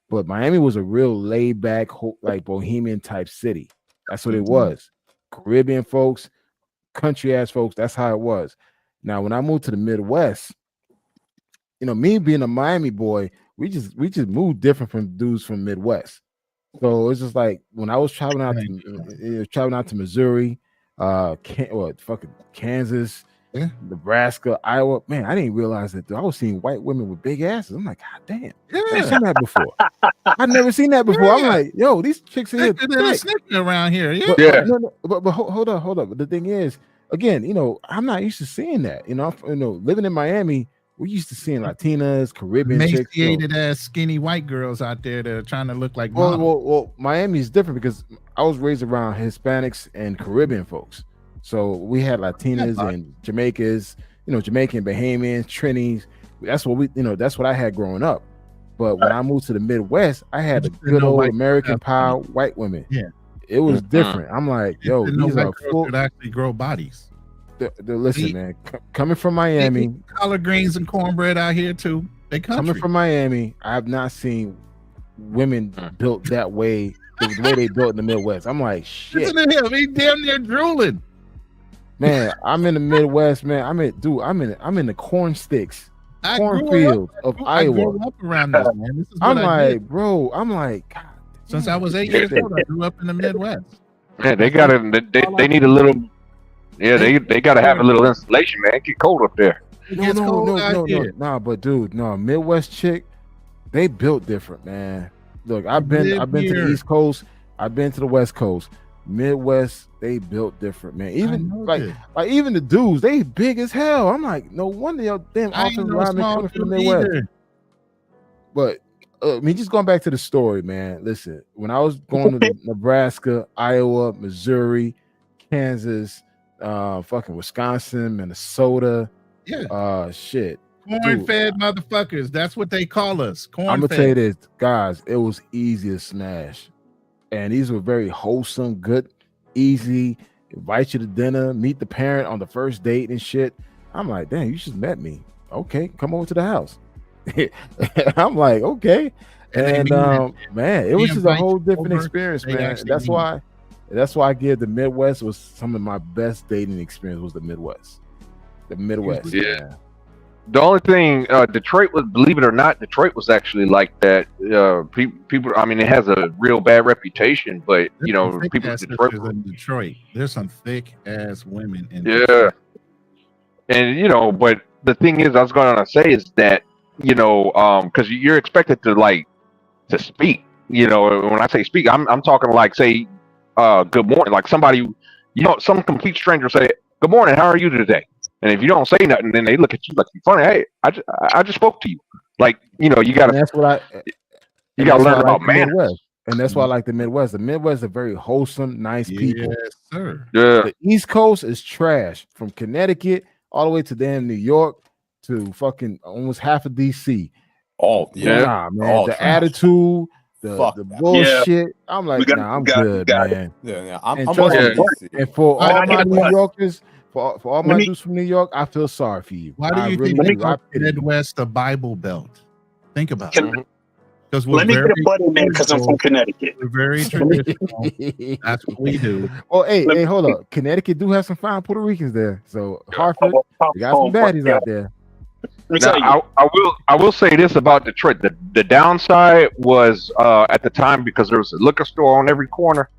But Miami was a real laid back, like bohemian type city. That's what it was. Caribbean folks, country ass folks. That's how it was. Now, when I moved to the Midwest, me being a Miami boy, we just moved different from dudes from Midwest. So it's just like when I was traveling out to Missouri, Kansas, Nebraska, Iowa. Man, I didn't realize that I was seeing white women with big asses. I'm like, God damn, I've never seen that before. I've never seen that before. I'm like, yo, these chicks are around here. But hold up. But the thing is, again, I'm not used to seeing that. Living in Miami, we used to seeing Latinas, Caribbean chicks, emaciated ass skinny white girls out there that are trying to look like models. Well, Miami is different because I was raised around Hispanics and Caribbean folks. So we had Latinas and Jamaicans, Jamaican, Bahamians, Trinis. That's what I had growing up. But when I moved to the Midwest, I had the good old American Pie white women. Yeah, it was different. I'm like, yo, these are full. That actually grow bodies. Listen, man, coming from Miami, collard greens and cornbread out here too. Coming from Miami, I have not seen women built that way. The way they built in the Midwest. I'm like, shit. Listen to him. He's damn near drooling. Man, I'm in the Midwest, man. I'm in the corn sticks, cornfields of Iowa. I grew up around this, man. This is what I'm like, God. Since I was 8 years old, I grew up in the Midwest. Yeah, they need a little. Yeah, they gotta have a little insulation, man. It get cold up there. No. But dude, Midwest chick, they built different, man. Look, I've been to the East Coast. I've been to the West Coast. Midwest, they built different, man. Even like even the dudes, they big as hell. I'm like, no wonder y'all damn offensive linemen coming from the Midwest. But just going back to the story, man. Listen, when I was going to Nebraska, Iowa, Missouri, Kansas, fucking Wisconsin, Minnesota, shit. Corn-fed motherfuckers. That's what they call us. I'm gonna tell you this, guys. It was easy to smash. And these were very wholesome, good, easy, invite you to dinner, meet the parent on the first date and shit. I'm like, damn, you just met me. Okay, come over to the house. I'm like, okay. And man, it was just a whole different experience, man. That's why I give the Midwest was some of my best dating experience was the Midwest. The Midwest. Yeah. Man. The only thing Detroit was, believe it or not, Detroit was actually like that. People, I mean, it has a real bad reputation, but people in Detroit, there's some thick ass women in Detroit. And but the thing is, I was going to say is that because you're expected to speak. When I say speak, I'm talking like say, good morning, like somebody, some complete stranger say, good morning, how are you today? And if you don't say nothing, then they look at you like you're funny. Hey, I just spoke to you. Like, you gotta. That's what you gotta learn about manners. And that's why I like the Midwest. The Midwest are very wholesome, nice people. Yes, sir. Yeah. The East Coast is trash, from Connecticut all the way to damn New York to fucking almost half of DC. Man. The attitude, the bullshit. Yeah. I'm like, I'm good, man. Yeah. And for all my New Yorkers. For all my dudes from New York, I feel sorry for you. Why do you think the Midwest a Bible Belt? Think about it. Because Let me get a butt in there because I'm from Connecticut. We're very traditional. That's what we do. Oh, hey, hold up. Connecticut do have some fine Puerto Ricans there. So Hartford, you got some baddies out there. Now, I will say this about Detroit. The downside was at the time, because there was a liquor store on every corner.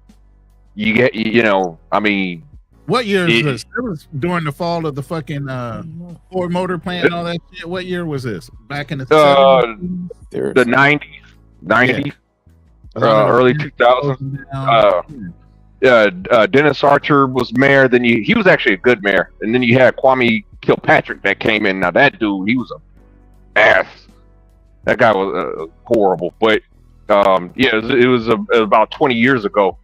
I mean, what year is this? It was during the fall of the fucking Ford Motor Plant and all that shit. What year was this? Back in the 70s? The 90s, early 2000s. Dennis Archer was mayor. Then he was actually a good mayor. And then you had Kwame Kilpatrick that came in. Now that dude, he was a ass. That guy was horrible. But it was about 20 years ago.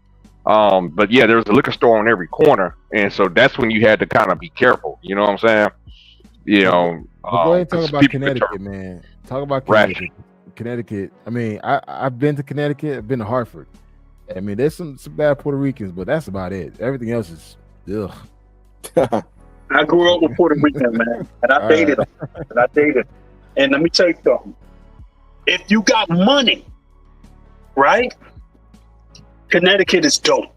But yeah, there was a liquor store on every corner, and so that's when you had to kind of be careful. You know what I'm saying? Go ahead and talk about Connecticut, man. Talk about Connecticut. Connecticut. I mean, I've been to Connecticut. I've been to Hartford. I mean, there's some bad Puerto Ricans, but that's about it. Everything else is ugh. I grew up with Puerto Rican, man, and I dated them. And let me tell you something. If you got money, right? Connecticut is dope.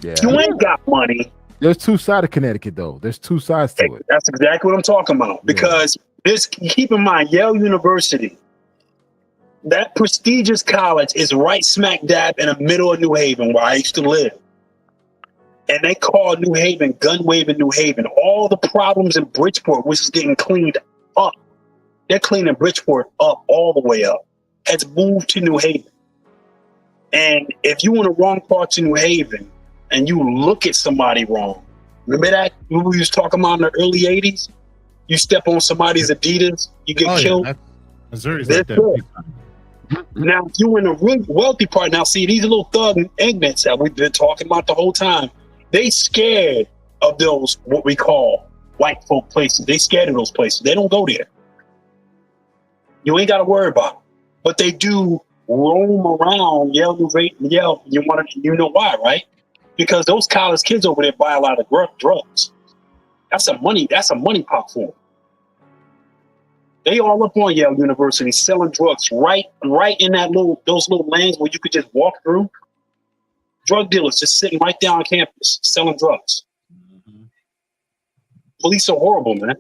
Yeah. If you ain't got money. There's two sides of Connecticut, though. There's two sides to it. That's exactly what I'm talking about. Because keep in mind, Yale University, that prestigious college, is right smack dab in the middle of New Haven, where I used to live. And they call New Haven gun waving New Haven. All the problems in Bridgeport, which is getting cleaned up, they're cleaning Bridgeport up all the way up, has moved to New Haven. And if you in the wrong parts of New Haven and you look at somebody wrong, remember that we was talking about in the early 80s? You step on somebody's Adidas, you get killed. Yeah, Missouri's like that. Now, if you in a really wealthy part, now see, these little thug ignorants that we've been talking about the whole time, they scared of those, what we call white folk places. They scared of those places. They don't go there. You ain't got to worry about it. But they do roam around Yale. You know why, right? Because those college kids over there buy a lot of drugs. That's a money pot for them. They all up on Yale University selling drugs right in those little lanes where you could just walk through. Drug dealers just sitting right down on campus selling drugs. Mm-hmm. Police are horrible, man.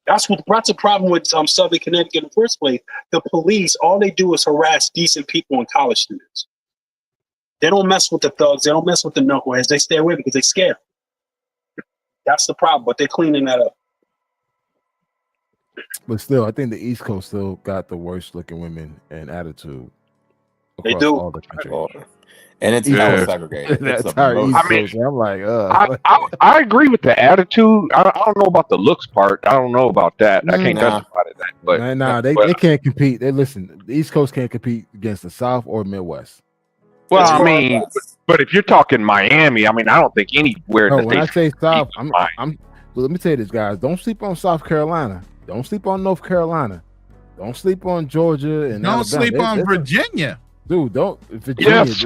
That's a problem with Southern Connecticut in the first place. The police, all they do is harass decent people and college students. They don't mess with the thugs. They don't mess with the knuckleheads. They stay away because they're scared. That's the problem, but they're cleaning that up. But still, I think the East Coast still got the worst looking women and attitude. They do. All the country. And it's hella segregated. That's how East Coast. I'm like, I agree with the attitude. I don't know about the looks part. I don't know about that. I can't justify that. But they can't compete. Listen, the East Coast can't compete against the South or Midwest. Well, I mean, but if you're talking Miami, I mean, I don't think anywhere. No, when I say South, let me tell you this, guys. Don't sleep on South Carolina. Don't sleep on North Carolina. Don't sleep on Georgia and don't sleep on Virginia. Dude, don't Virginia. Yes,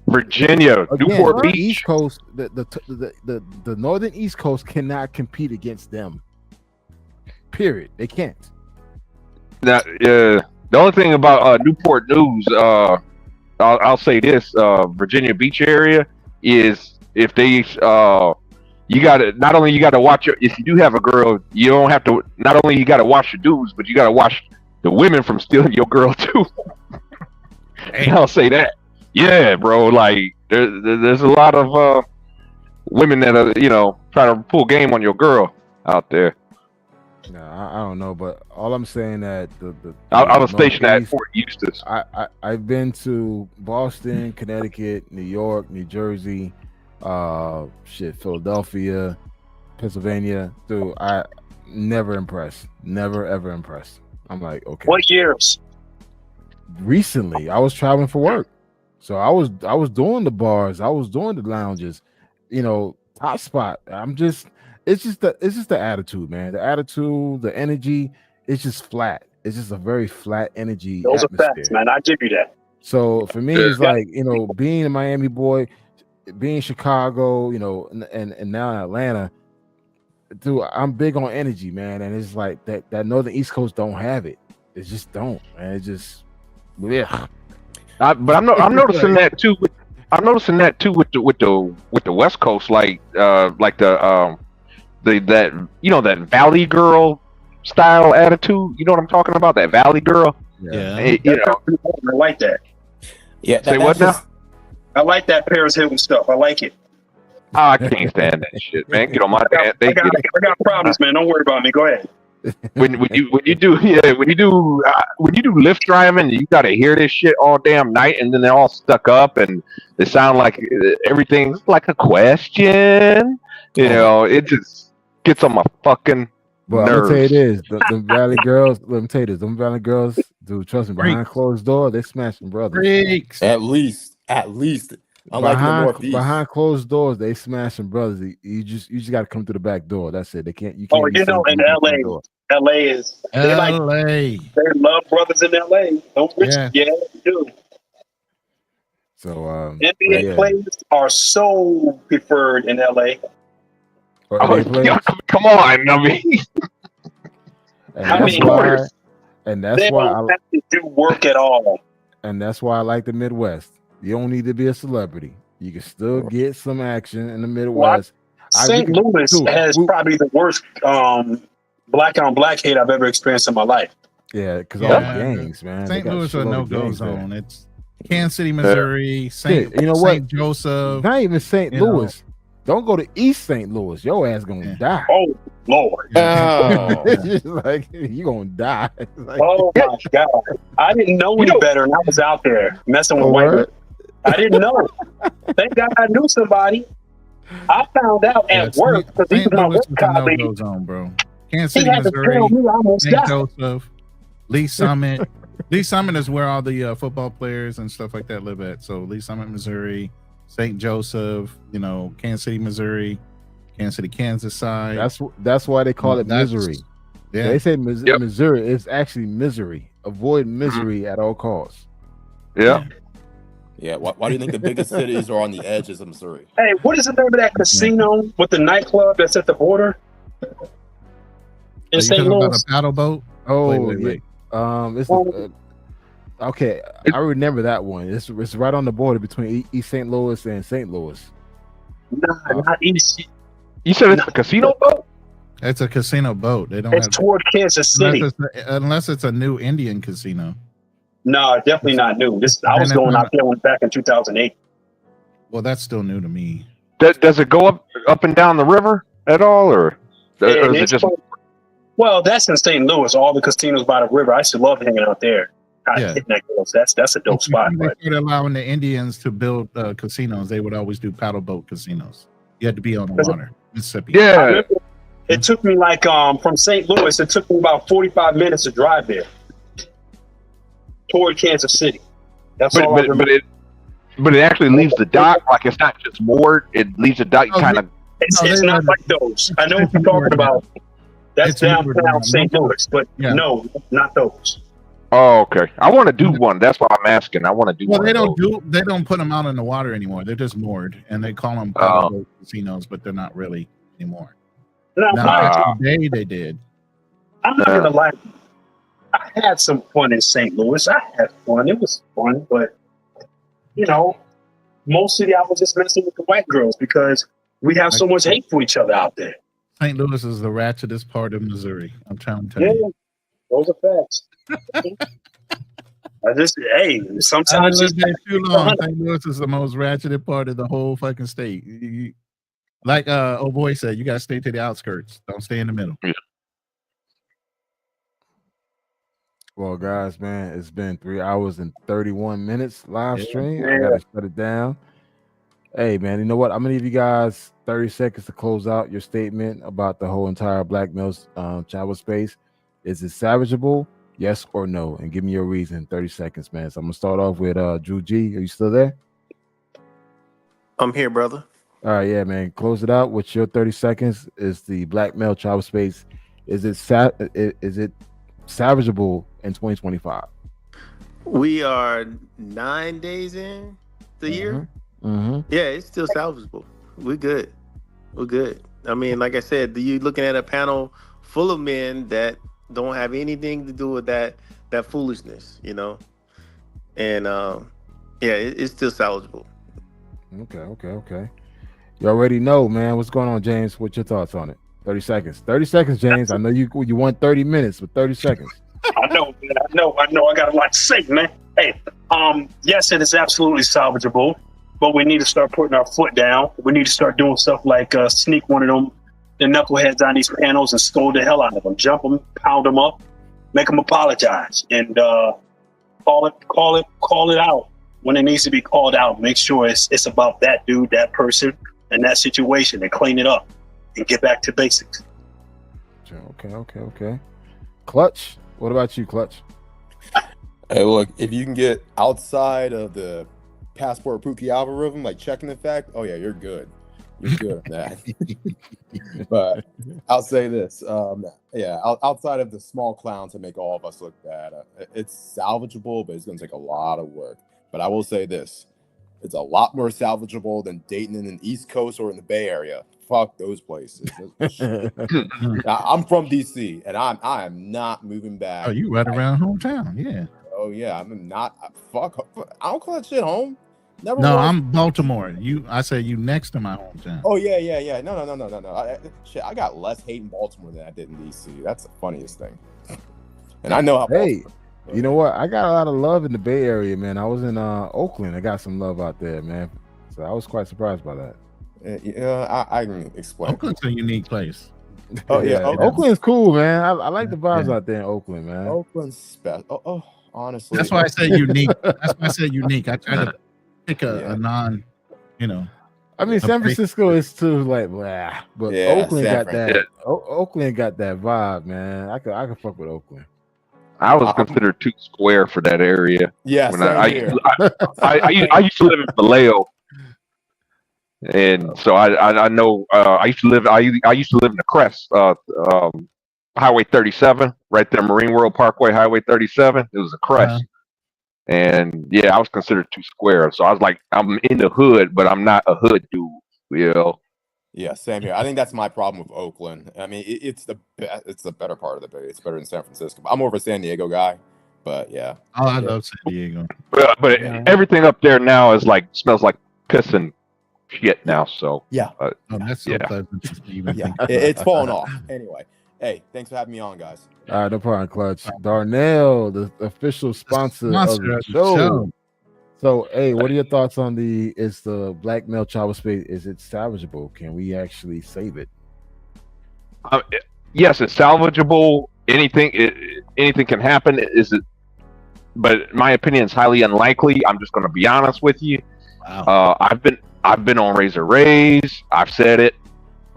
Virginia, Newport Beach. East Coast, the northern East Coast cannot compete against them. Period. They can't. Now, the only thing about Newport News, I'll say this: Virginia Beach area is if they you gotta watch if you do have a girl, you don't have to. Not only you gotta watch the dudes, but you gotta watch the women from stealing your girl too. And I'll say that. Yeah, bro. Like there's a lot of women that are try to pull game on your girl out there. No, I don't know, but all I'm saying that I was stationed at Fort Eustis. I've been to Boston, Connecticut, New York, New Jersey, Philadelphia, Pennsylvania. Dude, I never impressed. Never ever impressed. I'm like, okay. What years? Recently, I was traveling for work, so I was doing the bars, I was doing the lounges, top spot. It's just the attitude, man. The attitude, the energy. It's just flat. It's just a very flat energy. Those are facts, man. I give you that. So for me, it's like being a Miami boy, being in Chicago, and now in Atlanta. Dude, I'm big on energy, man, and it's like that Northern East Coast don't have it. It just don't, man. It just, yeah. But I'm noticing that too. I'm noticing that too with the West Coast, like that that Valley Girl style attitude. You know what I'm talking about? That Valley Girl. Yeah. Hey, I like that. Yeah, say what now? I like that Paris Hilton stuff. I like it. I can't stand that shit, man. Get on my damn. I got problems, man. Don't worry about me. Go ahead. When you do Lyft driving, you got to hear this shit all damn night, and then they're all stuck up, and they sound like everything's like a question. You know, it just gets on my fucking But I'm nerves. gonna tell you this: the Valley Girls. Let me tell you this: them Valley Girls, dude. Trust me, behind closed door, they smashing brothers. Freaks. At least. Unlike in the Northeast. Behind closed doors, they smashing brothers. You just got to come through the back door. That's it. They can't. You can't. Oh, be you know, seen in through the front LA, door. LA is they love brothers in LA. Don't rich, Yeah. yeah, they do. So NBA yeah. players are so preferred in LA. Or Oh, NBA players. come on, I mean, And I that's mean, why. And that's They why. don't have to do work at all. And that's why I like the Midwest. You don't need to be a celebrity. You can still get some action in the Midwest. St. Louis has probably the worst black on black hate I've ever experienced in my life. Yeah, because all the gangs, man. St. They got Louis is a shitload of no-go gangs there. zone. It's Kansas City, Missouri, Shit, you know what? St. Joseph. Not even St. you know. Louis. Don't go to East St. Louis. Your ass gonna die. Oh Lord. Oh. It's just like you gonna die. It's like, Oh my God. I didn't know any better and I was out there messing with white people. I didn't know. Thank God I knew somebody. I found out at work because he was my work colleague. No-go zone, bro. Kansas He City, had to Missouri, tell me I almost St. died. Joseph, Lee Summit. Lee Summit is where all the football players and stuff like that live at. So Lee Summit, Missouri, St. Joseph, Kansas City, Missouri, Kansas City, Kansas side. That's why they call it misery. Yeah. They say Missouri. It's actually misery. Avoid misery at all costs. Yeah. Yeah. Why do you think the biggest cities are on the edges of Missouri? Hey, what is the name of that casino with the nightclub that's at the border? In St. Louis. A paddle boat? Oh, Wait. It's okay. I remember that one. It's right on the border between East St. Louis and St. Louis. Nah, not East. You said it's a casino boat? It's a casino boat. They don't It's have toward Kansas City. unless it's a new Indian casino. No, definitely not new. I was going out there back in 2008. Well, that's still new to me. Does it go up and down the river at all, or is it just? Well, that's in St. Louis. All the casinos by the river. I used to love hanging out there. Hitting that girls. That's a dope spot. They started allowing the Indians to build casinos. They would always do paddle boat casinos. You had to be on the water, Mississippi. Yeah. It took me from St. Louis. It took me about 45 minutes to drive there toward Kansas City. That's all I remember. But it actually leaves the dock. Like it's not just moored. It leaves the dock kind of. It's not like those. I know what you're talking about. That's downtown St. Louis, but no, not those. Oh, okay. I want to do one. That's why I'm asking. I want to do one. Well, they don't put them out in the water anymore. They're just moored, and they call them paddle boat casinos, but they're not really anymore. Today they did. I'm not gonna lie. I had some fun in St. Louis. I had fun. It was fun, but mostly I was just messing with the white girls because we have so much hate for each other out there. St. Louis is the ratchetest part of Missouri. I'm trying to tell you. Those are facts. Sometimes I lived there too long. St. Louis is the most ratcheted part of the whole fucking state. Like old boy said, you gotta stay to the outskirts. Don't stay in the middle. Yeah. Well, guys, man, it's been 3 hours and 31 minutes live stream. I gotta shut it down. Hey, man, you know what? I'm gonna give you guys 30 seconds to close out your statement about the whole entire black males travel space. Is it salvageable? Yes or no? And give me your reason. 30 seconds, man. So I'm gonna start off with Drew G. Are you still there? I'm here, brother. All right, yeah, man. Close it out with your 30 seconds. Is the black male travel space? Is it salvageable in 2025? We are 9 days in the year. Mm-hmm. Yeah, it's still salvageable. We're good. I mean, like I said, you're looking at a panel full of men that don't have anything to do with that that foolishness, and yeah, it's still salvageable. Okay. You already know, man. What's going on, James? What's your thoughts on it? 30 seconds. 30 seconds, James. I know you want 30 minutes, but 30 seconds. I know, man. I know. I got a lot to say, man. Hey, yes, it is absolutely salvageable, but we need to start putting our foot down. We need to start doing stuff like sneak one of them, the knuckleheads on these panels and scold the hell out of them, jump them, pound them up, make them apologize, and call it out when it needs to be called out. Make sure it's about that dude, that person, and that situation, and clean it up and get back to basics. Okay. Clutch. What about you, Clutch? Hey, look, if you can get outside of the passport Pookie algorithm, like checking the fact, oh yeah, you're good. You're good at that. But I'll say this, outside of the small clowns that make all of us look bad, it's salvageable, but it's going to take a lot of work. But I will say this, it's a lot more salvageable than dating in the East Coast or in the Bay Area. Fuck those places. Now, I'm from DC, and I am not moving back. Oh, you right around hometown, yeah. Oh yeah, I'm not. Fuck, I don't call that shit home. Never. No, was. I'm Baltimore. I say you next to my hometown. Oh yeah. No. I got less hate in Baltimore than I did in DC. That's the funniest thing. And I know how. Hey, you know what? I got a lot of love in the Bay Area, man. I was in Oakland. I got some love out there, man. So I was quite surprised by that. I can explain. Oakland's a unique place. Oh yeah, Oakland's cool, man. I like the vibes out there in Oakland, man. Oakland's special. Oh, honestly, that's why I say unique. That's why I said unique. I try to pick a non, I mean, San Francisco is too like blah, but Oakland got that. Oakland got that vibe, man. I could fuck with Oakland. I was considered too square for that area. Yeah, when I used to live in Vallejo. And so I know I used to live in the Crest, Highway 37, right there, Marine World Parkway, Highway 37. It was a Crest, and yeah, I was considered too square. So I was like, I'm in the hood, but I'm not a hood dude, Yeah, same here. I think that's my problem with Oakland. I mean, it's the better part of the Bay. It's better than San Francisco. I'm more of a San Diego guy, but yeah. Oh, I love San Diego. But everything up there now is like smells like piss and shit now. So yeah, that's so pleasant to even think. It's falling off. Anyway, hey, thanks for having me on, guys. All right, no problem, Clutch. Darnell, the official sponsor of the show. So, hey, what are your thoughts on is the black male travel space? Is it salvageable? Can we actually save it? Yes, it's salvageable. Anything can happen. But in my opinion, it's highly unlikely. I'm just going to be honest with you. Wow. I've been on Razor Ray's. I've said it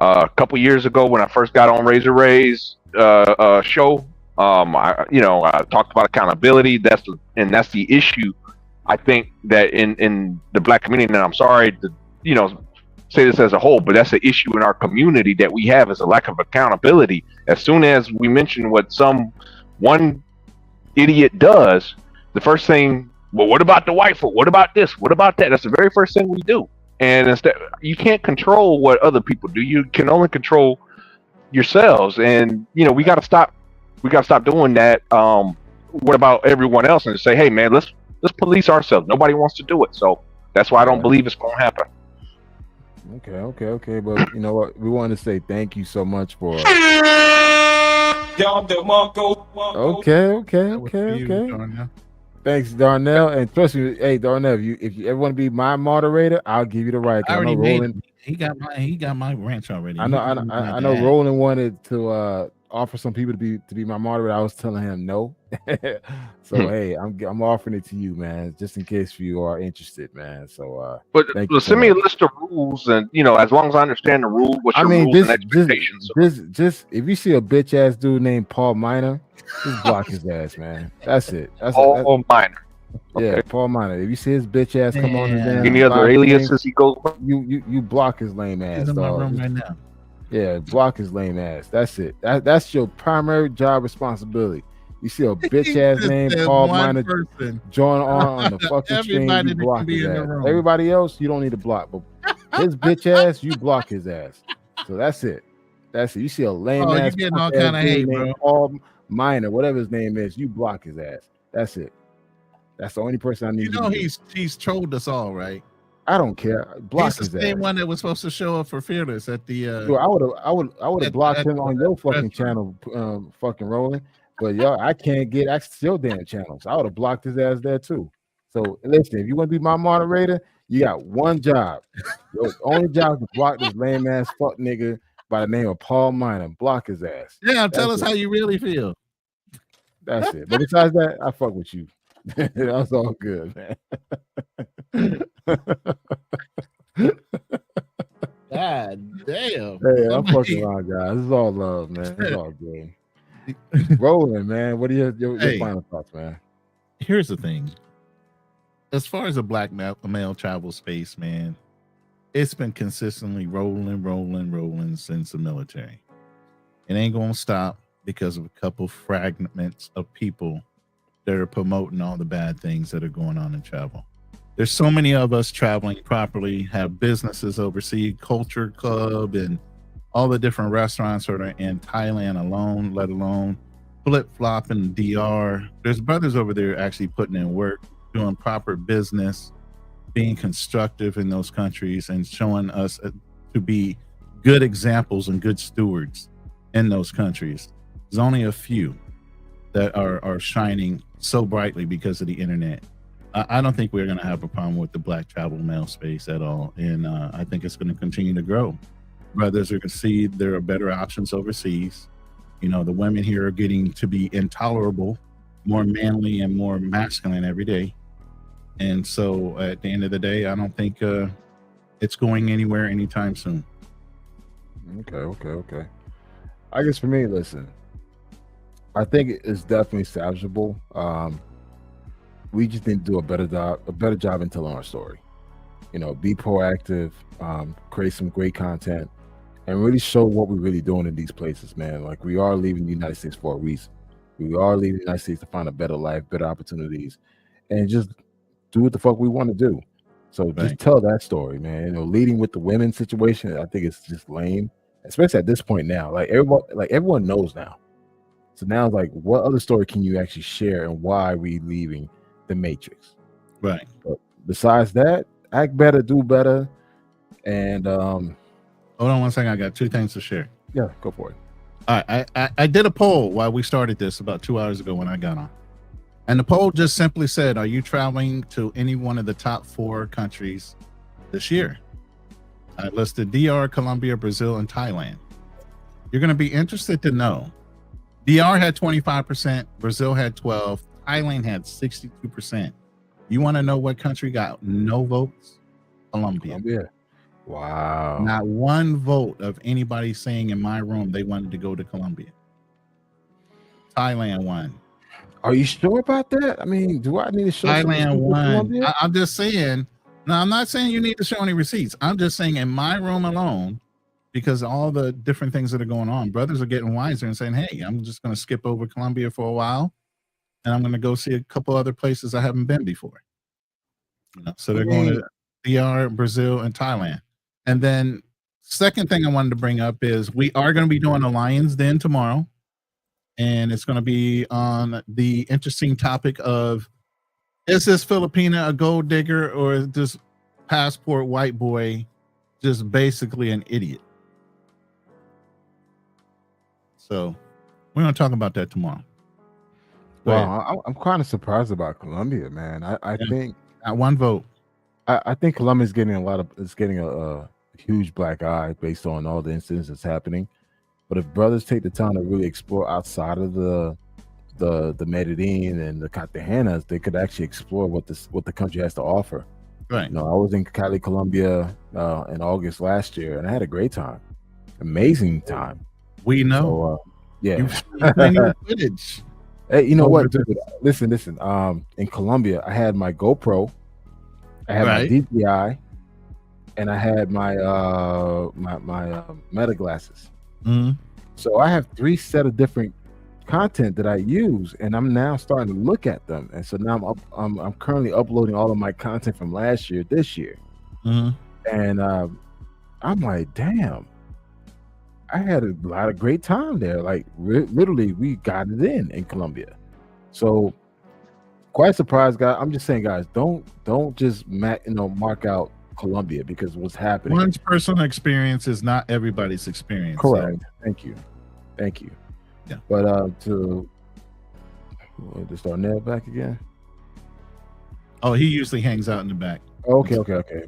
a couple years ago when I first got on Razor Ray's show. I talked about accountability. That's the issue. I think that in the black community, and I'm sorry to say this as a whole, but that's the issue in our community that we have is a lack of accountability. As soon as we mention what one idiot does, the first thing, well, what about the white folk? What about this? What about that? That's the very first thing we do. And instead, you can't control what other people do. You can only control yourselves. And we got to stop. We got to stop doing that. What about everyone else? And say, hey, man, let's police ourselves. Nobody wants to do it. So that's why I don't believe it's going to happen. Okay. But you know what? We want to say thank you so much for. Okay. Thanks, Darnell. And trust me, hey Darnell, if you ever want to be my moderator, I'll give you the right. I already Roland, he got my ranch already. I know Roland wanted to offer some people to be my moderator. I was telling him no. So hey, I'm offering it to you, man, just in case you are interested, man. So but send me a list of rules, and as long as I understand the rules, what's your rules and expectations? Just if you see a bitch ass dude named Paul Minor, just block his ass, man. That's it. Paul Minor. Okay. Yeah, Paul Minor. If you see his bitch ass come on his damn any other aliases he goes, you block his lame ass. He's in my room right now. Yeah, block his lame ass. That's it. That's your primary job responsibility. You see a bitch ass name Paul Minor join on the fucking stream, you block his ass. Everybody else, you don't need to block, but his bitch ass, you block his ass. So that's it. You see a lame ass. You getting all kind of hate, bro. Paul Minor, whatever his name is, you block his ass. That's it. That's the only person I need. You know he's trolled us all, right? I don't care. Block He's his the same ass. one that was supposed to show up for Fearless at the. Dude, I would have blocked him on your fucking restaurant. channel, fucking rolling. But y'all, I can't get access to your damn channels. I would have blocked his ass there too. So listen, if you want to be my moderator, you got one job. Your only job is to block this lame ass fuck nigga by the name of Paul Minor. Block his ass. Yeah, tell us That's how it. you really feel. That's it. But besides that, I fuck with you. That's all good, man. God damn. Hey, I'm fucking around, guys. This is all love, man. It's all good. Rolling, man. What are your final thoughts, man? Here's the thing. As far as a black male travel space, man, it's been consistently rolling since the military. It ain't gonna stop because of a couple fragments of people that are promoting all the bad things that are going on in travel. There's so many of us traveling properly, have businesses overseas, Culture Club, and all the different restaurants that are in Thailand alone, let alone flip-flop in DR. There's brothers over there actually putting in work, doing proper business, being constructive in those countries, and showing us to be good examples and good stewards in those countries. There's only a few that are shining so brightly because of the internet. I don't think we're going to have a problem with the black travel male space at all. And I think it's going to continue to grow. Brothers are going to see there are better options overseas. You know, the women here are getting to be intolerable, more manly and more masculine every day. And so at the end of the day, I don't think it's going anywhere anytime soon. Okay. I guess for me, listen, I think it's definitely salvageable. We just need to do a better job in telling our story. You know, be proactive, create some great content, and really show what we're really doing in these places, man. Like, we are leaving the United States for a reason. We are leaving the United States to find a better life, better opportunities, and just do what the fuck we want to do. So just tell that story, man. You know, leading with the women's situation, I think it's just lame, especially at this point now. Like, everyone knows now. So now it's like, what other story can you actually share, and why are we leaving the Matrix? Right. But besides that, act better, do better, and hold on one second. I got two things to share. Yeah, go for it. All right, I did a poll while we started this about 2 hours ago when I got on, and the poll just simply said, "Are you traveling to any one of the top 4 countries this year?" I listed DR, Colombia, Brazil, and Thailand. You're going to be interested to know, DR had 25%, Brazil had 12%, Thailand had 62%. You want to know what country got no votes? Colombia. Wow. Not one vote of anybody saying in my room they wanted to go to Colombia. Thailand won. Are you sure about that? I mean, do I need to show Thailand won? Colombia? I'm just saying. No, I'm not saying you need to show any receipts. I'm just saying in my room alone, because all the different things that are going on, brothers are getting wiser and saying, "Hey, I'm just going to skip over Colombia for a while, and I'm going to go see a couple other places I haven't been before." You know, so they're going to DR, Brazil, and Thailand. And then second thing I wanted to bring up is we are going to be doing a Lions Den tomorrow. And it's going to be on the interesting topic of, is this Filipina a gold digger, or is this passport white boy just basically an idiot? So we're going to talk about that tomorrow. Wow, I'm kind of surprised about Colombia, man. I think at one vote. I think Colombia is getting a huge black eye based on all the incidents that's happening. But if brothers take the time to really explore outside of the Medellin and the Cartagenas, they could actually explore what the country has to offer. Right. You know, I was in Cali, Colombia in August last year, and I had a great time, amazing time. We know. So, yeah. You've seen plenty of footage. Hey, you know what, dude? Listen. In Colombia, I had my GoPro, I had my DJI, and I had my my Meta glasses. Mm-hmm. So I have 3 set of different content that I use, and I'm now starting to look at them. And so now I'm currently uploading all of my content from last year, this year, mm-hmm. and I'm like, damn. I had a lot of great time there. Like literally, we got it in Colombia. So quite surprised, guys. I'm just saying, guys, don't just mark out Colombia because what's happening. One's personal experience is not everybody's experience. Correct. So. Thank you. Yeah. But to Darnell back again. Oh, he usually hangs out in the back. Okay.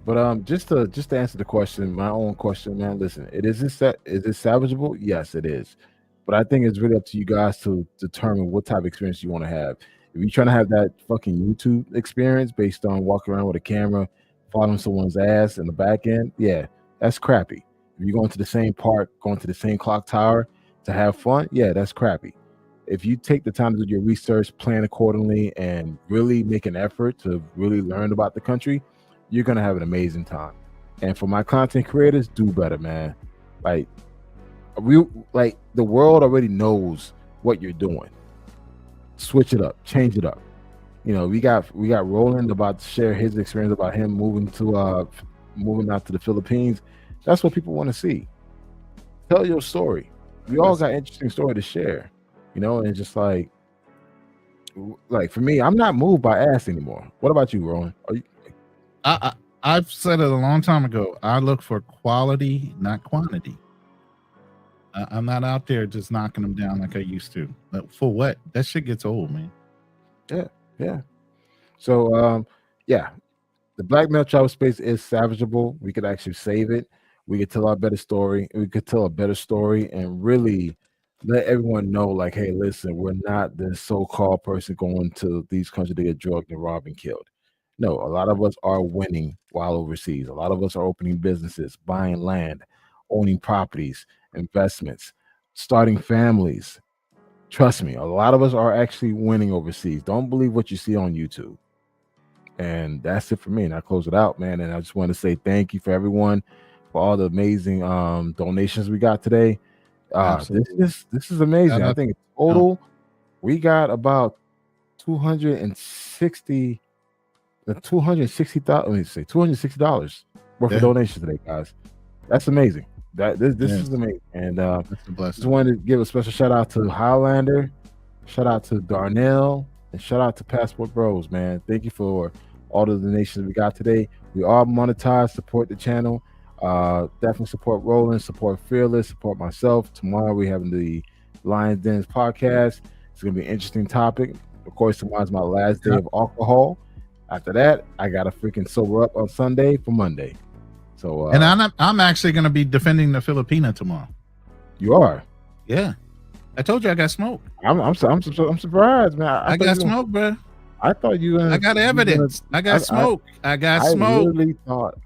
But just to answer the question, my own question, man. Listen, is it salvageable? Yes, it is. But I think it's really up to you guys to determine what type of experience you want to have. If you're trying to have that fucking YouTube experience based on walking around with a camera, following someone's ass in the back end, yeah, that's crappy. If you're going to the same park, going to the same clock tower to have fun, yeah, that's crappy. If you take the time to do your research, plan accordingly, and really make an effort to really learn about the country, you're gonna have an amazing time. And for my content creators, do better, man. Like the world already knows what you're doing. Switch it up, change it up. You know, we got Roland about to share his experience about him moving out to the Philippines. That's what people want to see. Tell your story. We all got interesting story to share, you know, and just like for me, I'm not moved by ass anymore. What about you, Roland? Are you? I've said it a long time ago. I look for quality, not quantity. I'm not out there just knocking them down like I used to. But for what? That shit gets old, man. Yeah. So, the black male travel space is salvageable. We could actually save it. We could tell our better story. We could tell a better story and really let everyone know, like, hey, listen, we're not the so-called person going to these countries to get drugged and robbed and killed. No, a lot of us are winning while overseas. A lot of us are opening businesses, buying land, owning properties, investments, starting families. Trust me, a lot of us are actually winning overseas. Don't believe what you see on YouTube. And that's it for me. And I close it out, man. And I just want to say thank you for everyone for all the amazing donations we got today. This is amazing. I think total we got about 260. $260 worth of donations today, guys. That's amazing. This is amazing. And just wanted to give a special shout out to Highlander, shout out to Darnell, and shout out to Passport Bros, man. Thank you for all the donations we got today. We are monetized. Support the channel. Definitely support Roland, support Fearless, support myself. Tomorrow we're having the Lions Dens podcast. It's gonna be an interesting topic. Of course, tomorrow's my last day of alcohol. After that, I gotta freaking sober up on Sunday for Monday. So, and I'm actually gonna be defending the Filipina tomorrow. You are? Yeah, I told you I got smoke. I'm surprised, man. I got smoke, bro. I thought you. I got evidence. I got smoke. I got smoke.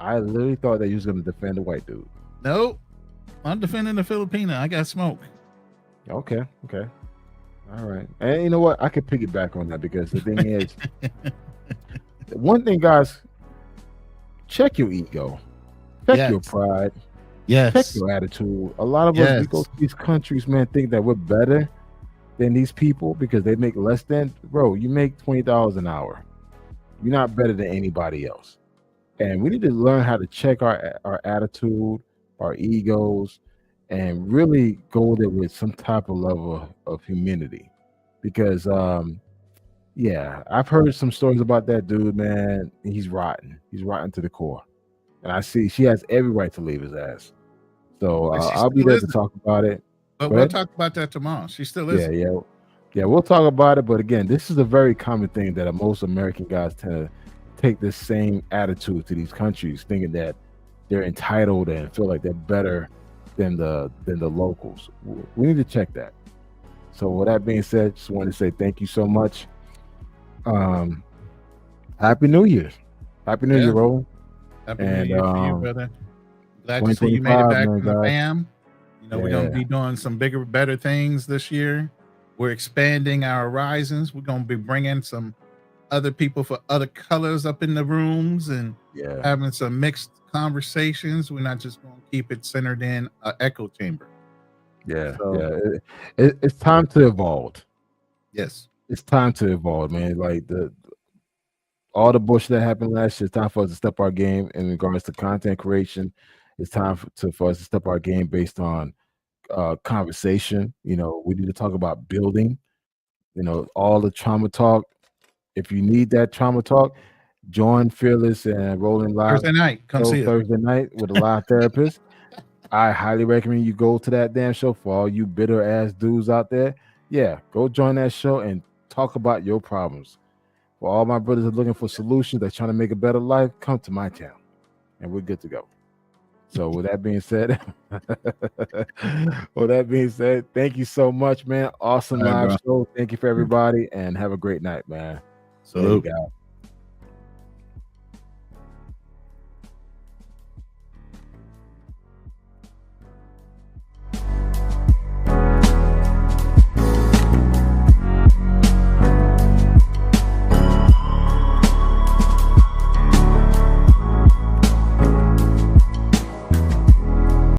I literally thought that you was gonna defend a white dude. Nope, I'm defending the Filipina. I got smoke. Okay. All right. And you know what? I could piggyback on that because the thing is. One thing, guys, check your ego, check your pride, check your attitude. A lot of us, we go to these countries, man, think that we're better than these people because they make less than. Bro, you make $20 an hour. You're not better than anybody else. And we need to learn how to check our attitude, our egos, and really go there with some type of level of humility. Because yeah, I've heard some stories about that dude, man. He's rotten. He's rotten to the core. And I see she has every right to leave his ass. So I'll be there to talk about it. But we'll talk about that tomorrow. She still is. Yeah, we'll talk about it. But again, this is a very common thing that most American guys tend to take this same attitude to these countries, thinking that they're entitled and feel like they're better than the locals. We need to check that. So with that being said, just wanted to say thank you so much. Happy New Year. Happy New Year, Roland. Happy New Year to you, brother. Glad to see you made it back from the fam. You know, we're going to be doing some bigger, better things this year. We're expanding our horizons. We're going to be bringing some other people for other colors up in the rooms and having some mixed conversations. We're not just going to keep it centered in an echo chamber. It's time to evolve. Yes. It's time to evolve, man. Like all the bullshit that happened last year, it's time for us to step our game in regards to content creation. It's time for us to step our game based on conversation. We need to talk about building. All the trauma talk. If you need that trauma talk, join Fearless and Rolling Live Thursday night, come see us. Thursday night with a live therapist. I highly recommend you go to that damn show. For all you bitter ass dudes out there, yeah, go join that show and talk about your problems. For all my brothers that are looking for solutions, that's trying to make a better life, come to my town and we're good to go. So with that being said, thank you so much, man. Awesome All right, live show. Thank you for everybody and have a great night, man. Salute. There you go.